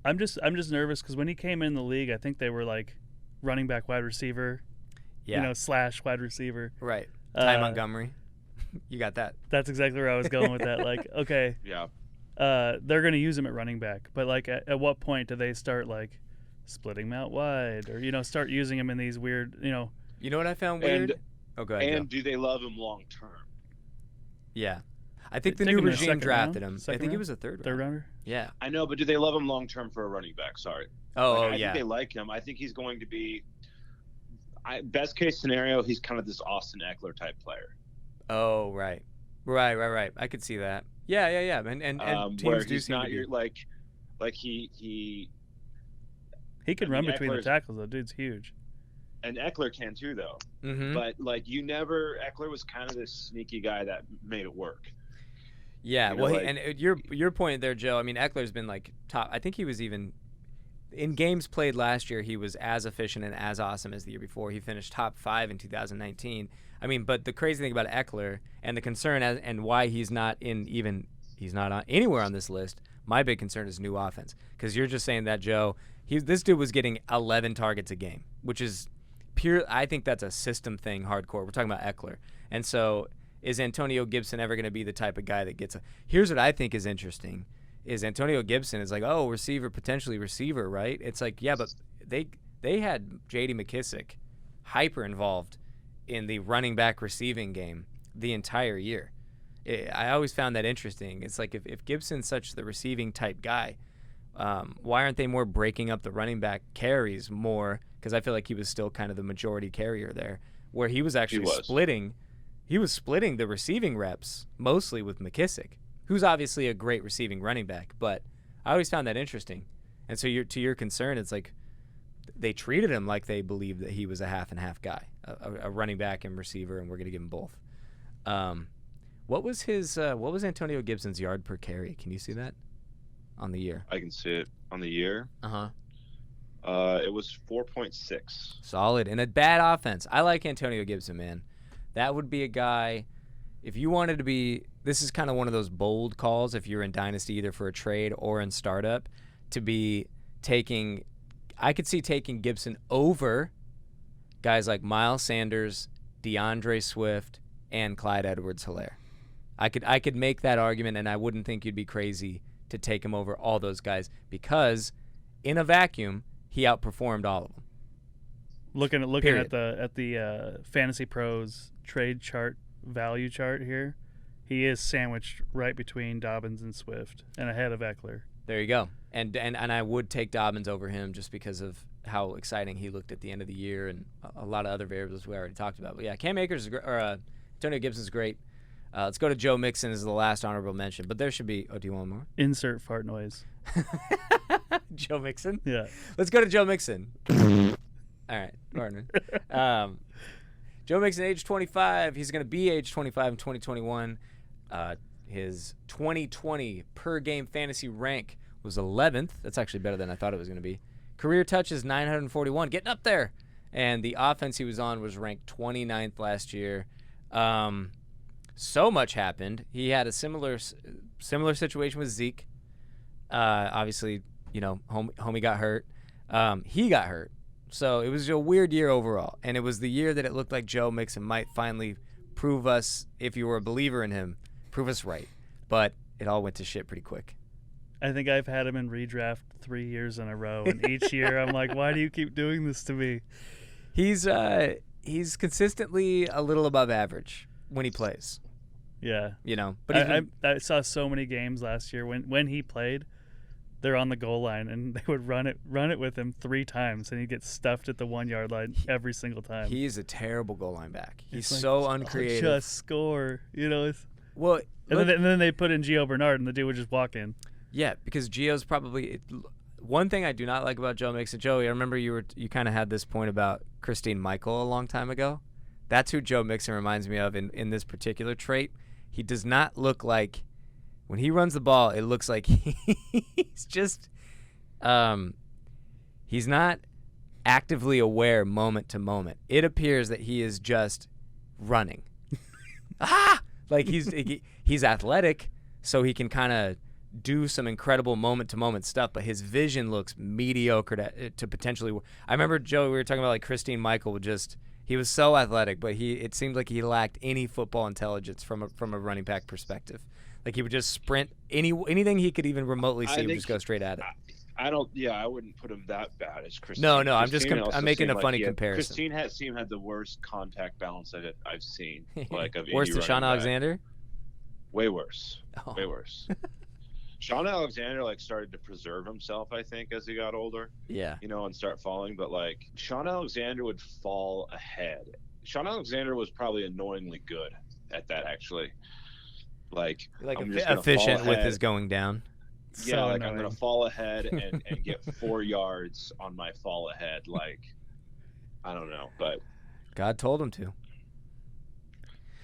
I'm just nervous because when he came in the league, I think they were like running back, wide receiver, / wide receiver. Right. Ty Montgomery. You got that. That's exactly where I was going with that. Like, okay. Yeah. They're going to use him at running back, but like at what point do they start like splitting him out wide or start using him in these weird, You know what I found weird? Go ahead. And do they love him long term? Yeah. I think the new regime drafted him. I think he was a third rounder. Yeah. I know, but do they love him long term for a running back? Sorry. I think they like him. I think he's going to be best case scenario, he's kind of this Austin Eckler type player. Oh, right. I could see that. Yeah. And teams where do he's seem not to be. your like he can run between the tackles though. Dude's huge. And Eckler can too though. Mm-hmm. But Eckler was kind of this sneaky guy that made it work. Yeah, and your point there, Joe. I mean, Eckler's been like top. I think he was even in games played last year. He was as efficient and as awesome as the year before. He finished top 5 in 2019. I mean, but the crazy thing about Eckler and the concern and why he's not anywhere on this list. My big concern is new offense because you're just saying that, Joe. This dude was getting 11 targets a game, which is pure. I think that's a system thing, hardcore. We're talking about Eckler, and so. Is Antonio Gibson ever going to be the type of guy that gets Here's what I think is interesting, is Antonio Gibson is like, oh, potentially receiver, right? It's like, yeah, but they had J.D. McKissick hyper involved in the running back receiving game the entire year. I always found that interesting. It's like if Gibson's such the receiving type guy, why aren't they more breaking up the running back carries more? Because I feel like he was still kind of the majority carrier there, where he was actually splitting. He was splitting the receiving reps mostly with McKissick, who's obviously a great receiving running back. But I always found that interesting. And so to your concern, it's like they treated him like they believed that he was a half and half guy, a running back and receiver, and we're going to give him both. What was Antonio Gibson's yard per carry? Can you see that on the year? I can see it on the year. It was 4.6. Solid. And a bad offense. I like Antonio Gibson, man. That would be a guy, if you wanted to be, this is kind of one of those bold calls if you're in Dynasty, either for a trade or in startup, to be taking, I could see taking Gibson over guys like Miles Sanders, DeAndre Swift, and Clyde Edwards-Helaire. I could make that argument, and I wouldn't think you'd be crazy to take him over all those guys because in a vacuum, he outperformed all of them. Looking at the Fantasy Pros trade chart value chart here, he is sandwiched right between Dobbins and Swift and ahead of Eckler. There you go. And I would take Dobbins over him just because of how exciting he looked at the end of the year and a lot of other variables we already talked about. But yeah, Cam Akers Antonio Gibson's great. Let's go to Joe Mixon as the last honorable mention. But there should be. Oh, do you want more? Insert fart noise. Joe Mixon. Yeah. Let's go to Joe Mixon. All right, partner. Joe Mixon, age 25. He's going to be age 25 in 2021. His 2020 per-game fantasy rank was 11th. That's actually better than I thought it was going to be. Career touches, 941, getting up there. And the offense he was on was ranked 29th last year. So much happened. He had a similar situation with Zeke. Obviously, homie got hurt. He got hurt. So it was a weird year overall, and it was the year that it looked like Joe Mixon might finally prove us, if you were a believer in him, prove us right. But it all went to shit pretty quick. I think I've had him in redraft 3 years in a row, and each year I'm like, why do you keep doing this to me? He's consistently a little above average when he plays. Yeah. But I saw so many games last year when he played. They're on the goal line, and they would run it with him 3 times, and he'd get stuffed at the 1 yard line every single time. He's a terrible goal line back. He's so uncreative. Just score, And then they put in Gio Bernard, and the dude would just walk in. Yeah, because Gio's probably one thing I do not like about Joe Mixon. Joey, I remember you kind of had this point about Christine Michael a long time ago. That's who Joe Mixon reminds me of in this particular trait. he does not look like when he runs the ball. It looks like he's just he's not actively aware moment to moment. It appears that he is just running. Like he's athletic, so he can kind of do some incredible moment-to-moment stuff, but his vision looks mediocre to potentially. I remember, Joe, we were talking about like Christine Michael. He was so athletic, but it seemed like he lacked any football intelligence from a running back perspective. Like he would just sprint anything he could even remotely see, would just go straight at it. I wouldn't put him that bad as Christine. No, I'm making a funny comparison. Christine had the worst contact balance that I've seen. Like of worse than Sean Alexander? Way worse. Oh. Way worse. Sean Alexander started to preserve himself, I think, as he got older. Yeah. And start falling. But Sean Alexander would fall ahead. Sean Alexander was probably annoyingly good at that, actually. Efficient with his going down. Yeah, so I'm going to fall ahead and get 4 yards on my fall ahead. I don't know, but God told him to.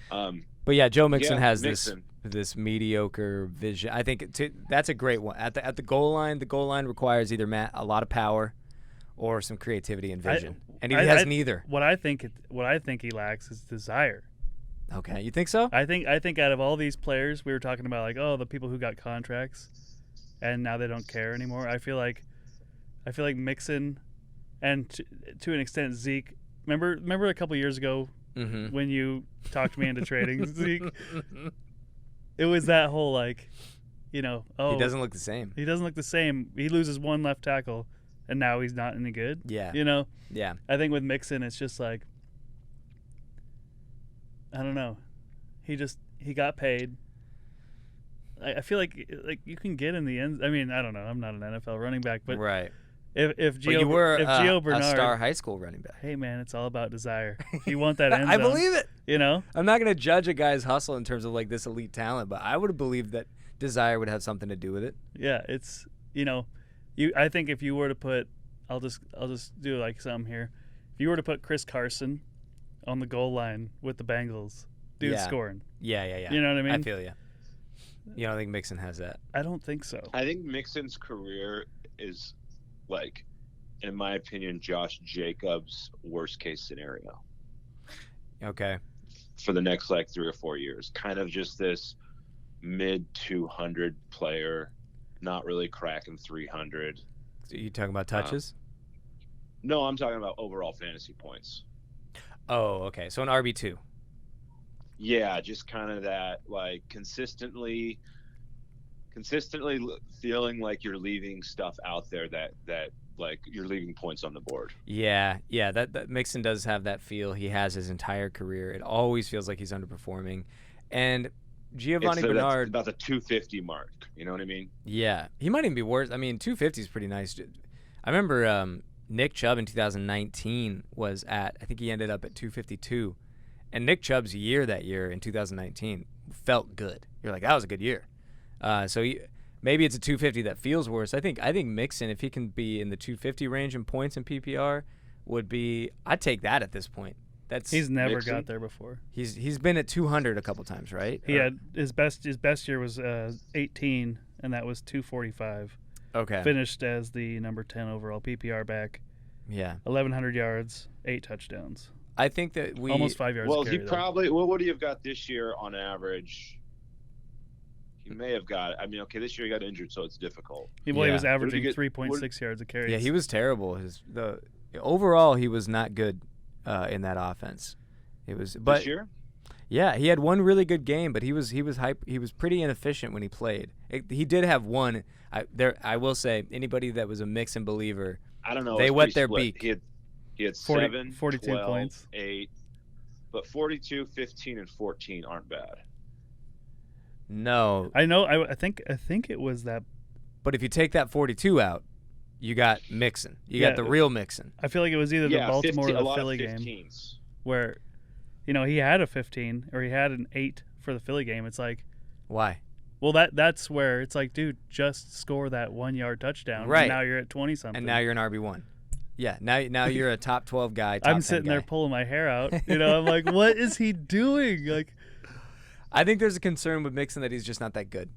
But yeah, Joe Mixon has this mediocre vision. I think that's a great one. At the goal line, the goal line requires either a lot of power or some creativity and vision, and he has neither. What I think he lacks is desire. Okay, you think so? I think out of all these players, we were talking about the people who got contracts, and now they don't care anymore. I feel like Mixon, and to an extent Zeke. Remember a couple years ago when you talked me into trading Zeke? It was that whole he doesn't look the same. He doesn't look the same. He loses one left tackle, and now he's not any good. Yeah. Yeah. I think with Mixon, it's just I don't know. He got paid. I feel like you can get in the end. I mean, I don't know. I'm not an NFL running back, but right. If you were Gio Bernard, a star high school running back. Hey man, it's all about desire. If you want that end I zone, believe it. I'm not going to judge a guy's hustle in terms of this elite talent, but I would have believed that desire would have something to do with it. Yeah, it's I think if you were to put, I'll just do something here. If you were to put Chris Carson on the goal line with the Bengals, dude's scoring. Yeah. You know what I mean? I feel you. You don't think Mixon has that? I don't think so. I think Mixon's career is, in my opinion, Josh Jacobs' worst case scenario. Okay. For the next 3 or 4 years, kind of just this mid 200 player, not really cracking 300. So you talking about touches? No, I'm talking about overall fantasy points. Oh, okay. So an RB2. Yeah, just kind of that, consistently feeling like you're leaving stuff out there that you're leaving points on the board. Yeah, that Mixon does have that feel. He has his entire career. It always feels like he's underperforming. And Giovanni Bernard, about the 250 mark. You know what I mean? Yeah, he might even be worse. I mean, 250 is pretty nice. I remember Nick Chubb in 2019 was at, I think he ended up at 252. And Nick Chubb's year that year in 2019 felt good. You're like, that was a good year. Maybe it's a 250 that feels worse. I think Mixon, if he can be in the 250 range in points in PPR, I'd take that at this point. He's never Mixon got there before. He's been at 200 a couple times, right? He had his best year was 18, and that was 245. Okay. Finished as the number 10 overall PPR back. Yeah. 1,100 yards, 8 touchdowns. I think that almost 5 yards. Well, carry, he probably. Well, what do you have got this year on average? He may have got. I mean, okay, this year he got injured, so it's difficult. He was averaging 3.6 yards a carry. Yeah, he was terrible. Overall, he was not good in that offense. This year? Yeah, he had one really good game, but he was pretty inefficient when he played. He did have one. I will say, anybody that was a Mixon believer, I don't know. They wet their beak. He had 42 12, points, 8, but 42, 15, and 14 aren't bad. No, I know. I think it was that. But if you take that 42 out, you got Mixon. You got the real Mixon. I feel like it was either the Baltimore 15, or the Philly game where, he had a 15 or he had an 8 for the Philly game. It's like, why? Well, that's where it's like, dude, just score that 1 yard touchdown. Right. And now you're at 20 something. And now you're an RB1. Yeah. Now you're a top 12 guy. I'm sitting there pulling my hair out. I'm like, what is he doing? Like, I think there's a concern with Mixon that he's just not that good.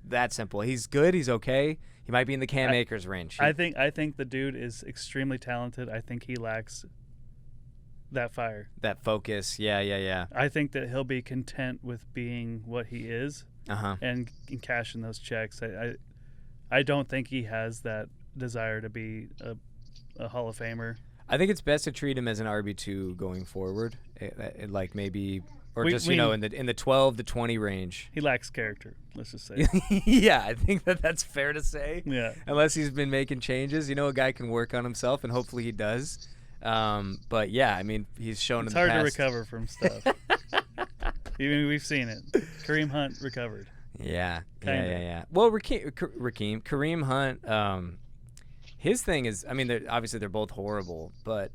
That simple. He's good. He's okay. He might be in the Cam Akers range. I think the dude is extremely talented. I think he lacks that fire, that focus. Yeah. I think that he'll be content with being what he is, and cashing those checks. I don't think he has that desire to be a Hall of Famer. I think it's best to treat him as an RB2 going forward, like maybe. Or in the 12 to 20 range. He lacks character, let's just say. Yeah, I think that's fair to say. Yeah. Unless he's been making changes. A guy can work on himself, and hopefully he does. But, yeah, I mean, he's shown it's in the hard past. to recover from stuff. Even we've seen it. Kareem Hunt recovered. Yeah. Kinda. Yeah. Well, Kareem Hunt, his thing is, I mean, obviously they're both horrible, but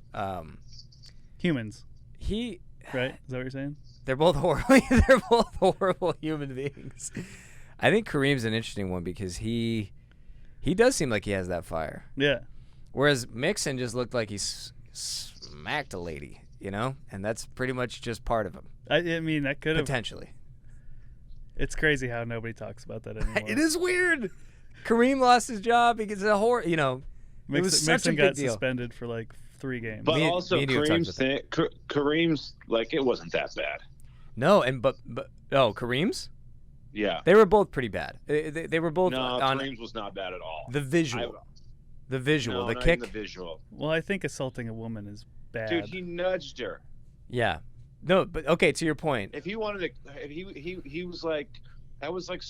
humans. Right? Is that what you're saying? They're both horrible. They're both horrible human beings. I think Kareem's an interesting one because he does seem like he has that fire. Yeah. Whereas Mixon just looked like he smacked a lady, and that's pretty much just part of him. I mean, that could have potentially. It's crazy how nobody talks about that anymore. It is weird. Kareem lost his job because of it was such a big got deal. Suspended for like 3 games. But also Kareem's like it wasn't that bad. No, but Kareem's? Yeah. They were both pretty bad. They were both Kareem's was not bad at all. The visual. The kick. The visual. Well, I think assaulting a woman is bad. Dude, he nudged her. Yeah. No, but okay, to your point. If he wanted to he was like that was like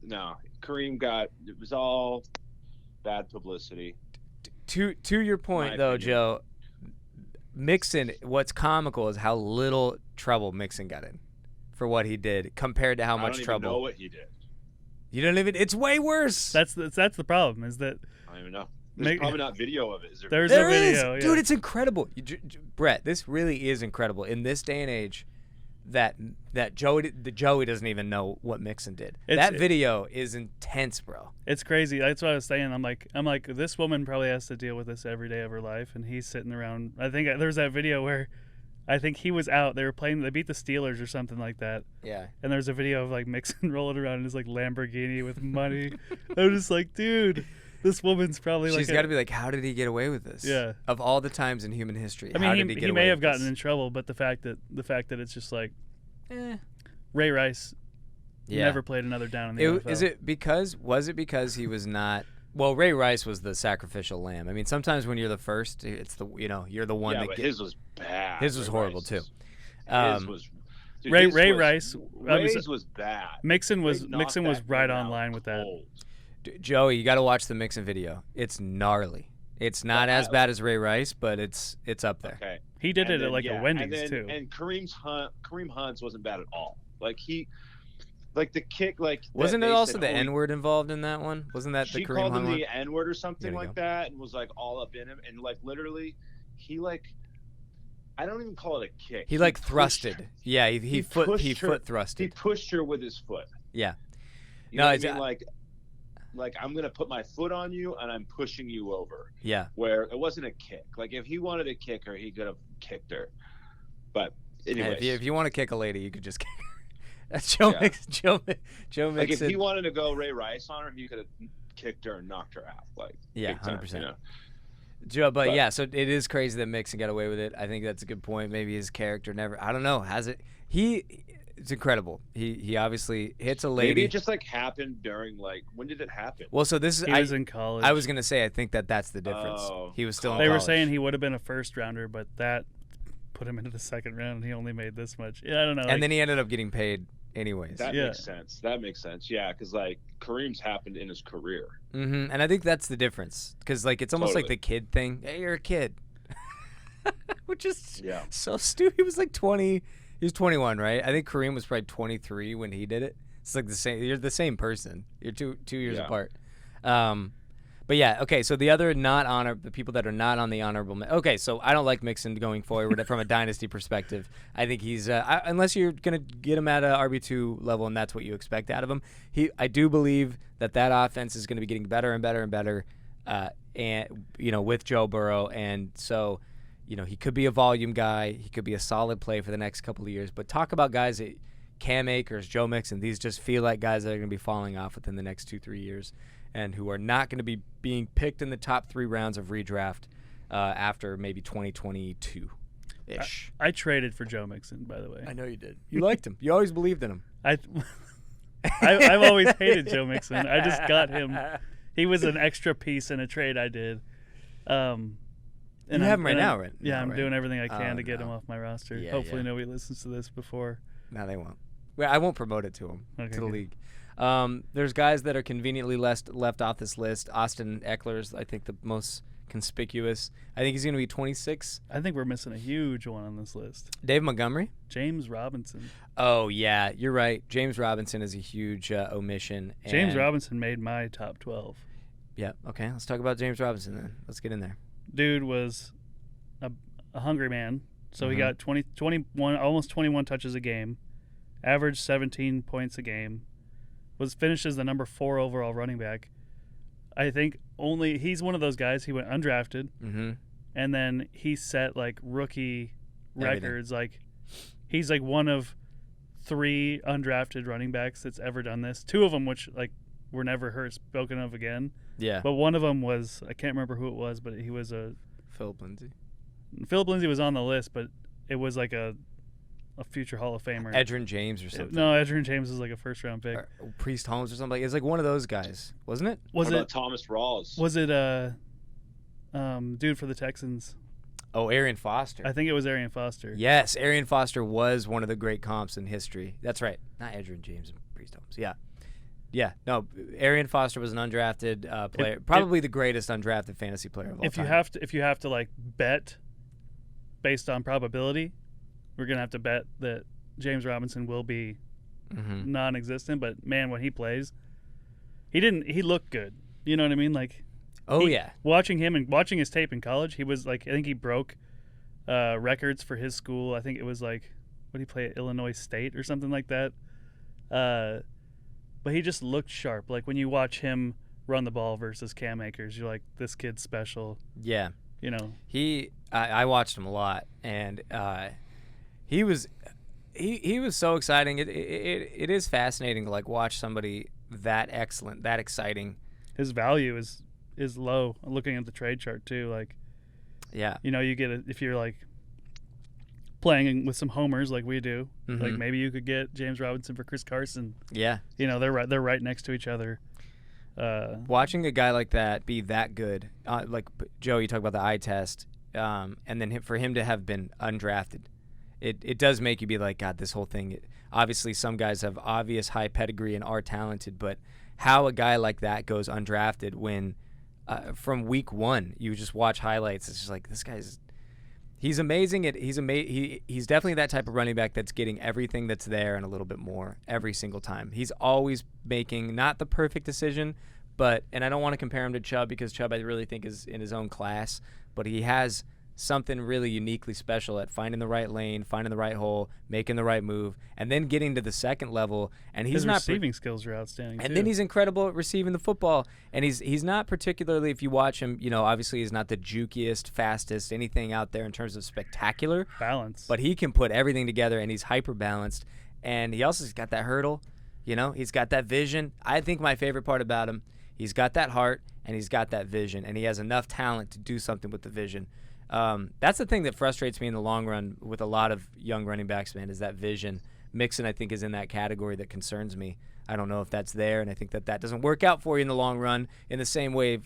no. Kareem it was all bad publicity. To your point though, Joe, Mixon, what's comical is how little trouble Mixon got in for what he did compared to how much trouble. I don't even know what he did. You don't even. It's way worse. That's the problem. Is that I don't even know. There's probably not video of it. Is there? There's a video, dude. It's incredible, Brett. This really is incredible in this day and age. That Joey doesn't even know what Mixon did. That video is intense, bro. It's crazy. That's what I was saying. I'm like, this woman probably has to deal with this every day of her life, and he's sitting around. I think there's that video where I think he was out. They beat the Steelers or something like that. Yeah. And there's a video of like Mixon rolling around in his like Lamborghini with money. I'm just like, dude, this woman's probably She's got to be like, how did he get away with this? Yeah. Of all the times in human history, I mean, how did he get away with this? He may have gotten in trouble, but the fact that it's just like, Ray Rice never played another down in the NFL. Was it because he was not? Well, Ray Rice was the sacrificial lamb. I mean, sometimes when you're the first, it's you're the one that. But his was bad. His was horrible too. His was. Dude, Ray Rice. Ray's was bad. Mixon was right on line with that. Joey, you got to watch the Mixon video. It's gnarly. It's not as bad as Ray Rice, but it's up there. Okay. He did it at like a Wendy's too. And Kareem Hunt's wasn't bad at all. Like the kick, wasn't it also the N-word involved in that one? Wasn't that the Kareem Hunt? She called him the N-word or something like that, and was like all up in him, and like literally, I don't even call it a kick. He like thrusted. Yeah, he foot thrusted. He pushed her with his foot. Yeah. You know what I mean? Like I'm gonna put my foot on you and I'm pushing you over. Yeah. Where it wasn't a kick. Like if he wanted to kick her, he could have kicked her. But anyway, if you want to kick a lady, you could just kick her. That's Joe Mixon. Like if he wanted to go Ray Rice on her, he could have kicked her and knocked her out. Like 100%. Joe, but yeah, so it is crazy that Mixon got away with it. I think that's a good point. Maybe his character never. I don't know. Has it? It's incredible. He obviously hits a lady. Maybe it just happened during when did it happen? Well, so this is he was in college. I was gonna say I think that's the difference. He was still in college. They were saying he would have been a first rounder, but that put him into the second round, and he only made this much. Yeah, I don't know. And then he ended up getting paid anyways. That makes sense. Yeah, because Kareem's happened in his career. Mm-hmm. And I think that's the difference because it's almost like the kid thing. Hey, you're a kid, which is so stupid. He was 20. He was 21, right? I think Kareem was probably 23 when he did it. It's like the same. You're the same person. You're two years apart. But yeah, okay. So the people that are not on the honorable. Okay, so I don't like Mixon going forward from a dynasty perspective. I think he's unless you're gonna get him at a RB2 level and that's what you expect out of him. I do believe that offense is going to be getting better and better and better, and with Joe Burrow, and so. He could be a volume guy. He could be a solid play for the next couple of years. But talk about guys that Cam Akers, Joe Mixon, these just feel like guys that are going to be falling off within the next 2-3 years and who are not going to be being picked in the top 3 rounds of redraft after maybe 2022-ish. I traded for Joe Mixon, by the way. I know you did. You liked him. You always believed in him. I've always hated Joe Mixon. I just got him. He was an extra piece in a trade I did. And you have him right now, right? Yeah, I'm right? doing everything I can to get him off my roster. Yeah, Hopefully nobody listens to this before. No, they won't. Well, I won't promote it to him, to the league. There's guys that are conveniently left off this list. Austin Eckler's, I think, the most conspicuous. I think he's going to be 26. I think we're missing a huge one on this list. Dave Montgomery? James Robinson. Oh, yeah, you're right. James Robinson is a huge omission. James Robinson made my top 12. Yeah, okay. Let's talk about James Robinson then. Let's get in there. Dude was a hungry man. So he got 21, almost 21 touches a game, averaged 17 points a game, was finished as the number 4 overall running back. I think he's one of those guys, he went undrafted, and then he set like rookie records. Like he's like one of 3 undrafted running backs that's ever done this. 2 of them which like were never spoken of again. Yeah. But one of them was, I can't remember who it was, but he was Philip Lindsay. Philip Lindsay was on the list, but it was like a future Hall of Famer. Edgerrin James or something. No, Edgerrin James is like a first-round pick. Or Priest Holmes or something. It's like one of those guys, wasn't it? What about Thomas Rawls? Was it dude for the Texans? Oh, Arian Foster. I think it was Arian Foster. Yes, Arian Foster was one of the great comps in history. That's right. Not Edgerrin James and Priest Holmes. Yeah. Yeah, no, Arian Foster was an undrafted player, probably the greatest undrafted fantasy player of all time. If you have to like bet based on probability, we're gonna have to bet that James Robinson will be non-existent. But man, when he plays, he looked good. You know what I mean? Like, watching him and watching his tape in college, he was like, I think he broke records for his school. I think it was like, what did he play at Illinois State or something like that. But he just looked sharp. Like when you watch him run the ball versus Cam Akers, you're like, this kid's special. Yeah. You know. I watched him a lot, and he was so exciting. It is fascinating to like watch somebody that excellent, that exciting. His value is low. Looking at the trade chart too, like, yeah. You know, you get if you're like playing with some homers like we do, like maybe you could get James Robinson for Chris Carson. Yeah. You know, they're right next to each other. Watching a guy like that be that good, like Joe, you talk about the eye test, and then for him to have been undrafted, it does make you be like, God, this whole thing. Obviously, some guys have obvious high pedigree and are talented, but how a guy like that goes undrafted when from week 1 you just watch highlights, it's just like, this guy's. He's amazing. He's definitely that type of running back that's getting everything that's there and a little bit more every single time. He's always making not the perfect decision, and I don't want to compare him to Chubb because Chubb I really think is in his own class, but he has something really uniquely special at finding the right lane, finding the right hole, making the right move, and then getting to the second level. And his receiving skills are outstanding. And then he's incredible at receiving the football. And he's not particularly, if you watch him, you know, obviously he's not the jukiest, fastest, anything out there in terms of spectacular balance. But he can put everything together, and he's hyper balanced. And he also has got that hurdle. You know, he's got that vision. I think my favorite part about him, he's got that heart and he's got that vision, and he has enough talent to do something with the vision. That's the thing that frustrates me in the long run with a lot of young running backs, man, is that vision. Mixon, I think, is in that category that concerns me. I don't know if that's there, and I think that doesn't work out for you in the long run in the same way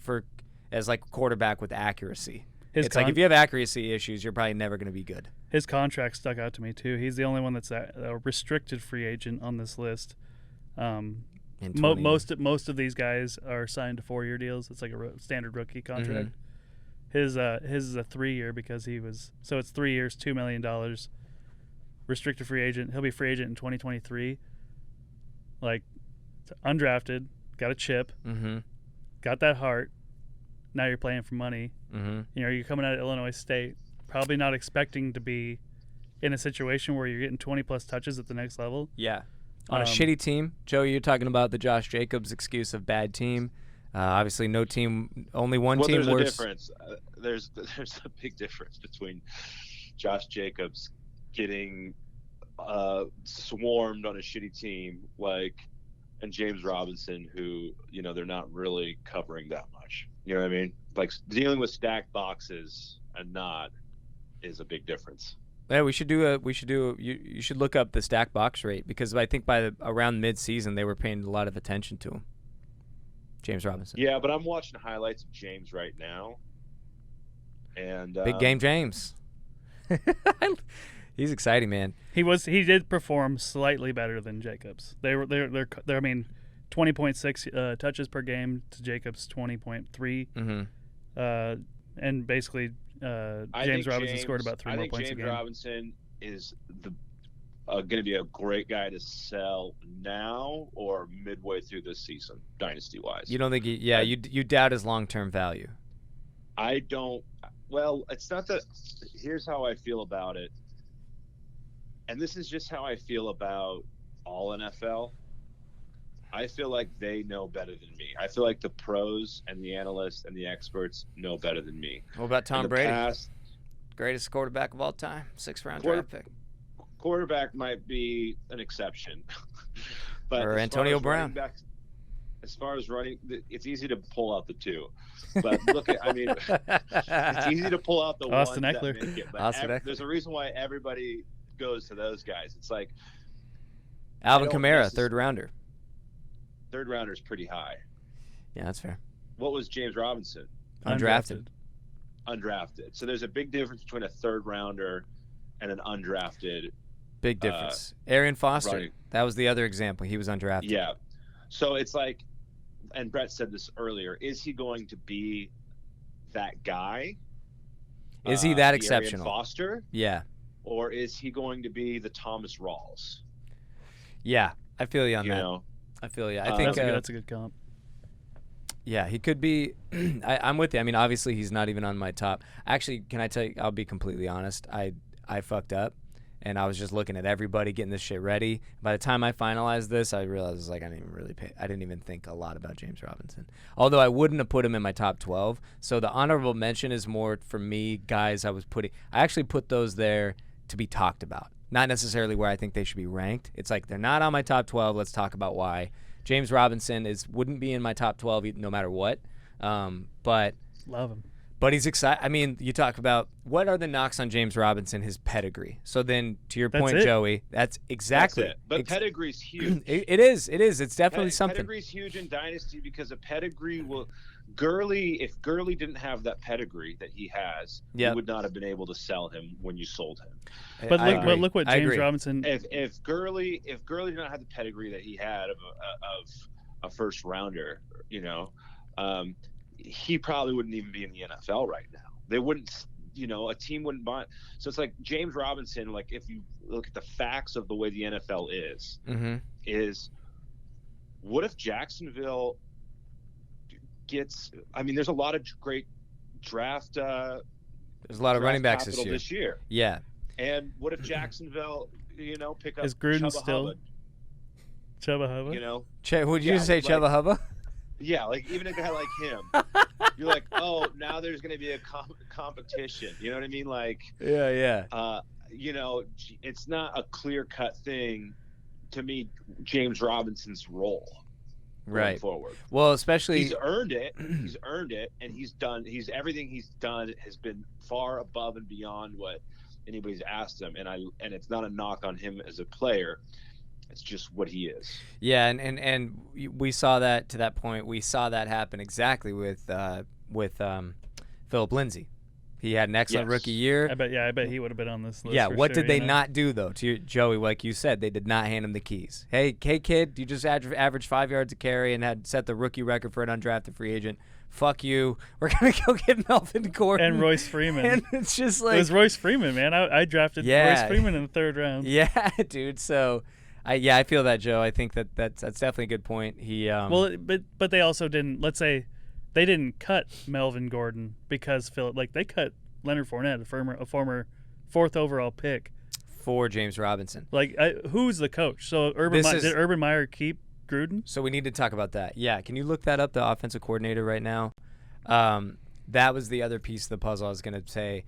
as like quarterback with accuracy. It's like if you have accuracy issues, you're probably never going to be good. His contract stuck out to me, too. He's the only one that's a restricted free agent on this list. Most of these guys are signed to 4-year deals. It's like a standard rookie contract. His is a 3-year because so it's 3 years, $2 million. Restricted free agent. He'll be free agent in 2023. Like, undrafted, got a chip, got that heart. Now you're playing for money. You know, you're coming out of Illinois State, probably not expecting to be in a situation where you're getting 20-plus touches at the next level. Yeah. On a shitty team. Joe, you're talking about the Josh Jacobs excuse of bad team. Obviously, no team, only one team worse. There's a difference. There's a big difference between Josh Jacobs getting swarmed on a shitty team and James Robinson, who, they're not really covering that much. You know what I mean? Like, dealing with stacked boxes and not is a big difference. Yeah, you should look up the stack box rate, because I think around mid-season they were paying a lot of attention to him. James Robinson. Yeah, but I'm watching highlights of James right now. And Um, big game James. He's exciting, man. He did perform slightly better than Jacobs. They're 20.6 touches per game to Jacobs 20.3. Mm-hmm. And basically James Robinson scored about 3 more points a game. I think James Robinson is going to be a great guy to sell now or midway through this season, dynasty-wise. You don't think you doubt his long-term value? I don't. Well, it's not that. Here's how I feel about it. And this is just how I feel about all NFL. I feel like they know better than me. I feel like the pros and the analysts and the experts know better than me. What about Tom Brady? Greatest quarterback of all time, 6th-round draft pick. Quarterback might be an exception. But or Antonio Brown. As far as running, it's easy to pull out the two. But it's easy to pull out the Austin one Eckler. that make it. But Eckler. There's a reason why everybody goes to those guys. It's like Alvin Kamara, 3rd rounder. 3rd rounder is pretty high. Yeah, that's fair. What was James Robinson? Undrafted. So there's a big difference between a 3rd rounder and an undrafted. Big difference. Arian Foster. Running. That was the other example. He was undrafted. Yeah. So it's like, and Brett said this earlier, is he going to be that guy? Is he that the exceptional? Arian Foster? Yeah. Or is he going to be the Thomas Rawls? Yeah, I feel you on that. Know? I feel you. I think that's a good comp. Yeah, he could be. I'm with you. I mean, obviously, he's not even on my top. Actually, can I tell you? I'll be completely honest. I fucked up, and I was just looking at everybody getting this shit ready. By the time I finalized this, I realized I didn't even think a lot about James Robinson. Although I wouldn't have put him in my top 12. So the honorable mention is more for me, guys. I actually put those there to be talked about, not necessarily where I think they should be ranked. It's like they're not on my top 12. Let's talk about why. James Robinson wouldn't be in my top 12 no matter what. But love him. But he's excited. I mean, you talk about what are the knocks on James Robinson, his pedigree. So then, to your point, Joey, that's exactly it. But pedigree's huge. It is. It's definitely something. Pedigree's huge in Dynasty because a pedigree will. If Gurley didn't have that pedigree that he has, you would not have been able to sell him when you sold him. But look what James Robinson. If Gurley did not have the pedigree that he had of a 1st rounder, he probably wouldn't even be in the NFL right now. They wouldn't. A team wouldn't buy. So it's like James Robinson. Like if you look at the facts of the way the NFL is what if Jacksonville gets? I mean, there's a lot of great draft. There's a lot of running backs this year. Yeah. And what if Jacksonville, pick up? Is Gruden Chubb still? Chubb Hubba? Would you say Chubb Hubba? Yeah, like even a guy like him, you're like, oh, now there's going to be a competition. You know what I mean? Like, yeah. It's not a clear-cut thing to me. James Robinson's role, going forward. Well, especially he's earned it. He's earned it, and everything he's done has been far above and beyond what anybody's asked him. And it's not a knock on him as a player. It's just what he is. Yeah, and we saw that to that point. We saw that happen exactly with Philip Lindsay. He had an excellent rookie year. I bet he would have been on this list. Yeah, what sure, did they not do though? To Joey, like you said, they did not hand him the keys. Hey kid, you just averaged 5 yards a carry and had set the rookie record for an undrafted free agent. Fuck you. We're gonna go get Melvin Gordon and Royce Freeman. And it's just like it was Royce Freeman, man. I drafted Royce Freeman in the 3rd round. Yeah, dude. So. I feel that, Joe. I think that's definitely a good point. But they also didn't. Let's say they didn't cut Melvin Gordon because they cut Leonard Fournette, a former 4th overall pick, for James Robinson. Who's the coach? So did Urban Meyer keep Gruden? So we need to talk about that. Yeah, can you look that up? The offensive coordinator right now. That was the other piece of the puzzle. I was gonna say,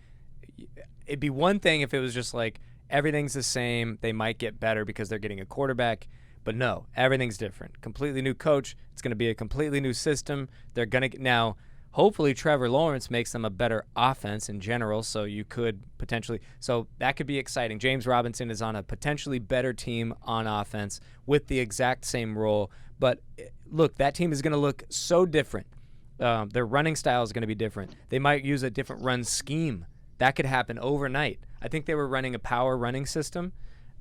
it'd be one thing if it was just like everything's the same. They might get better because they're getting a quarterback. But no, everything's different. Completely new coach. It's going to be a completely new system. They're going to now. Hopefully, Trevor Lawrence makes them a better offense in general. So you could potentially. So that could be exciting. James Robinson is on a potentially better team on offense with the exact same role. But look, that team is going to look so different. Their running style is going to be different. They might use a different run scheme. That could happen overnight. I think they were running a power running system.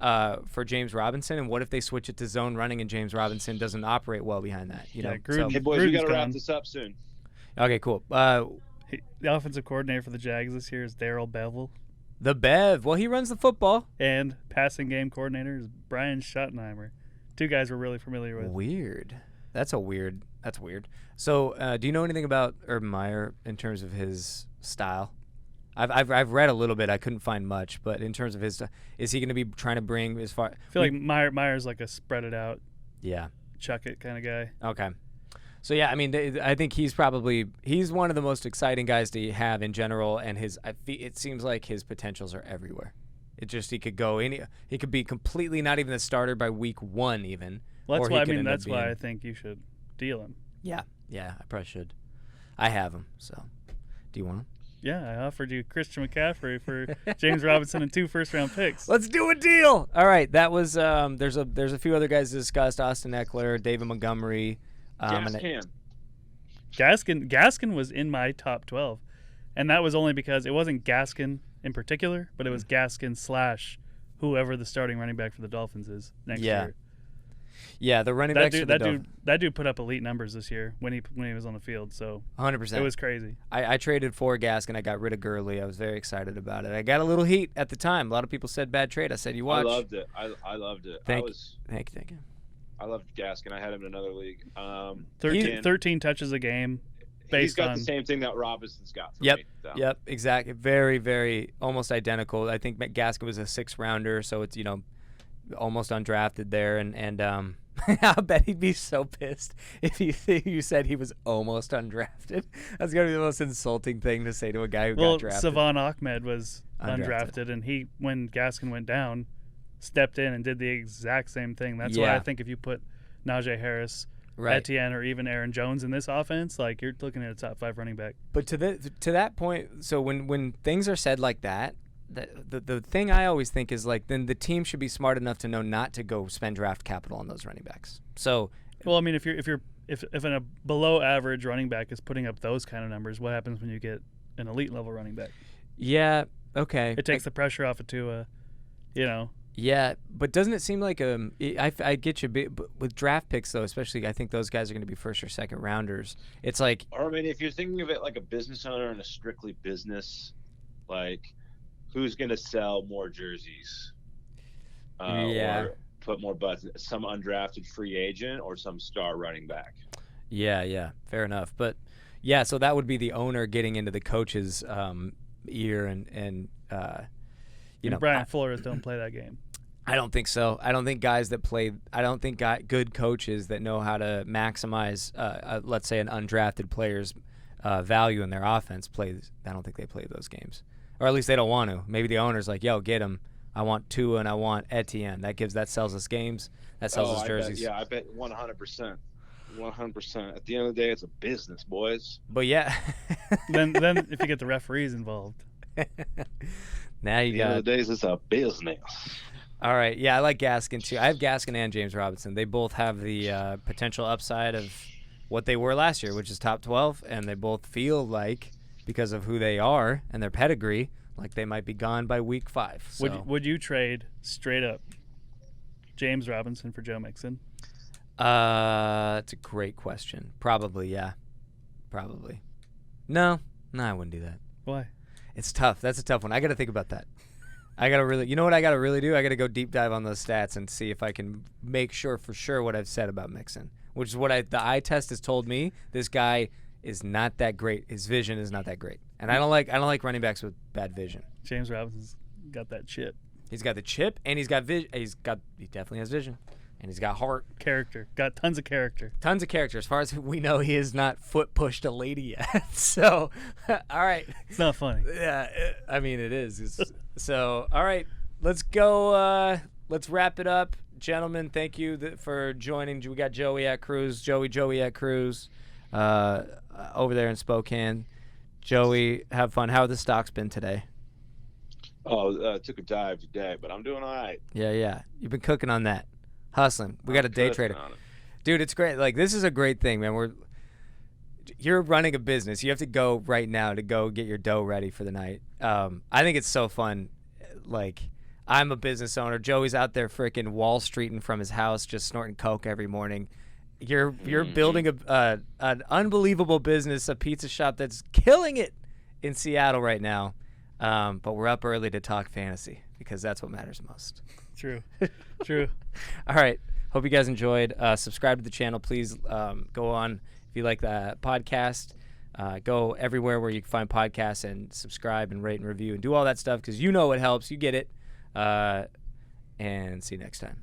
For James Robinson, and what if they switch it to zone running and James Robinson doesn't operate well behind that? You know, hey boys, we got to wrap this up soon. Okay, cool. The offensive coordinator for the Jags this year is Darrell Bevell. The Bev. Well, he runs the football. And passing game coordinator is Brian Schottenheimer. Two guys we're really familiar with. Weird. That's weird. So, do you know anything about Urban Meyer in terms of his style? I've read a little bit. I couldn't find much, but in terms of his, is he going to be trying to bring as far? I feel like Meyer's like a spread it out, yeah, chuck it kind of guy. Okay, so yeah, I mean, I think he's one of the most exciting guys to have in general, and it seems like his potentials are everywhere. He could go he could be completely not even a starter by week 1 even. Well, that's why I think you should deal him. Yeah, I probably should. I have him, so do you want him? Yeah, I offered you Christian McCaffery for James Robinson and 2 first-round picks. Let's do a deal. All right, that was there's a few other guys discussed: Austin Eckler, David Montgomery. Gaskin was in my top 12, and that was only because it wasn't Gaskin in particular, but it was Gaskin / whoever the starting running back for the Dolphins is next year. Yeah, the running backs. That dude put up elite numbers this year when he was on the field. So 100%. It was crazy. I traded for Gaskin. I got rid of Gurley. I was very excited about it. I got a little heat at the time. A lot of people said bad trade. I said you watch. I loved it. I loved it. Thank you. I loved Gaskin. I had him in another league. 13 touches a game. He's got the same thing that Robinson's got for me. So. Yep, exactly. Very, very almost identical. I think Gaskin was a 6th rounder, so it's almost undrafted there, and I bet he'd be so pissed if you said he was almost undrafted. That's gonna be the most insulting thing to say to a guy who got drafted. Savon Ahmed was undrafted, and when Gaskin went down, stepped in and did the exact same thing. That's why I think if you put Najee Harris, Etienne, or even Aaron Jones in this offense, like you're looking at a top 5 running back. But to that point, so when things are said like that. The thing I always think is then the team should be smart enough to know not to go spend draft capital on those running backs. So, well, I mean, if a below average running back is putting up those kind of numbers, what happens when you get an elite level running back? Yeah, okay. It takes the pressure off of Tua, Yeah, but doesn't it seem like I get you, but with draft picks though, especially I think those guys are going to be 1st or 2nd rounders. It's like, or I mean, if you're thinking of it like a business owner and a strictly business, who's going to sell more jerseys? Or put more butts? Some undrafted free agent or some star running back? Yeah, fair enough. But yeah, so that would be the owner getting into the coach's ear and Brian Flores don't play that game. I don't think so. I don't think good coaches that know how to maximize, let's say, an undrafted player's value in their offense I don't think they play those games. Or at least they don't want to. Maybe the owner's like, yo, get him. I want Tua and I want Etienne. That sells us games. That sells us jerseys. I bet 100%. 100%. At the end of the day, it's a business, boys. But yeah. then if you get the referees involved. Now you got. At the end of the days, it's a business. All right. Yeah, I like Gaskin too. I have Gaskin and James Robinson. They both have the potential upside of what they were last year, which is top 12, and they both feel like, because of who they are and their pedigree, like they might be gone by week 5. So. Would you trade straight up James Robinson for Joe Mixon? It's a great question. Probably, yeah. Probably. No, I wouldn't do that. Why? It's tough. That's a tough one. I got to think about that. I got to really, you know what I got to really do? I got to go deep dive on those stats and see if I can make sure for sure what I've said about Mixon, which is what the eye test has told me. This guy is not that great. His vision is not that great. And I don't like running backs with bad vision. James Robinson's got that chip. He's got the chip, and he's got vision. He definitely has vision, and he's got heart. Character. Got tons of character. Tons of character. As far as we know, he has not foot pushed a lady yet. So, all right. It's not funny. Yeah, I mean it is. So, all right. let's go. Let's wrap it up. Gentlemen, thank you for joining. We got Joey at Cruz. Joey at Cruz over there in Spokane. Joey, have fun. How have the stocks been today? Took a dive today, but I'm doing all right. Yeah. You've been cooking on that. Hustling. We got a day trader. Dude, it's great. Like, this is a great thing, man. You're running a business. You have to go right now to go get your dough ready for the night. I think it's so fun. Like, I'm a business owner. Joey's out there freaking Wall Streeting from his house, just snorting coke every morning. You're building an unbelievable business, a pizza shop that's killing it in Seattle right now. But we're up early to talk fantasy because that's what matters most. True. All right. Hope you guys enjoyed. Subscribe to the channel. Please go on. If you like the podcast, go everywhere where you can find podcasts and subscribe and rate and review and do all that stuff because you know it helps. You get it. And see you next time.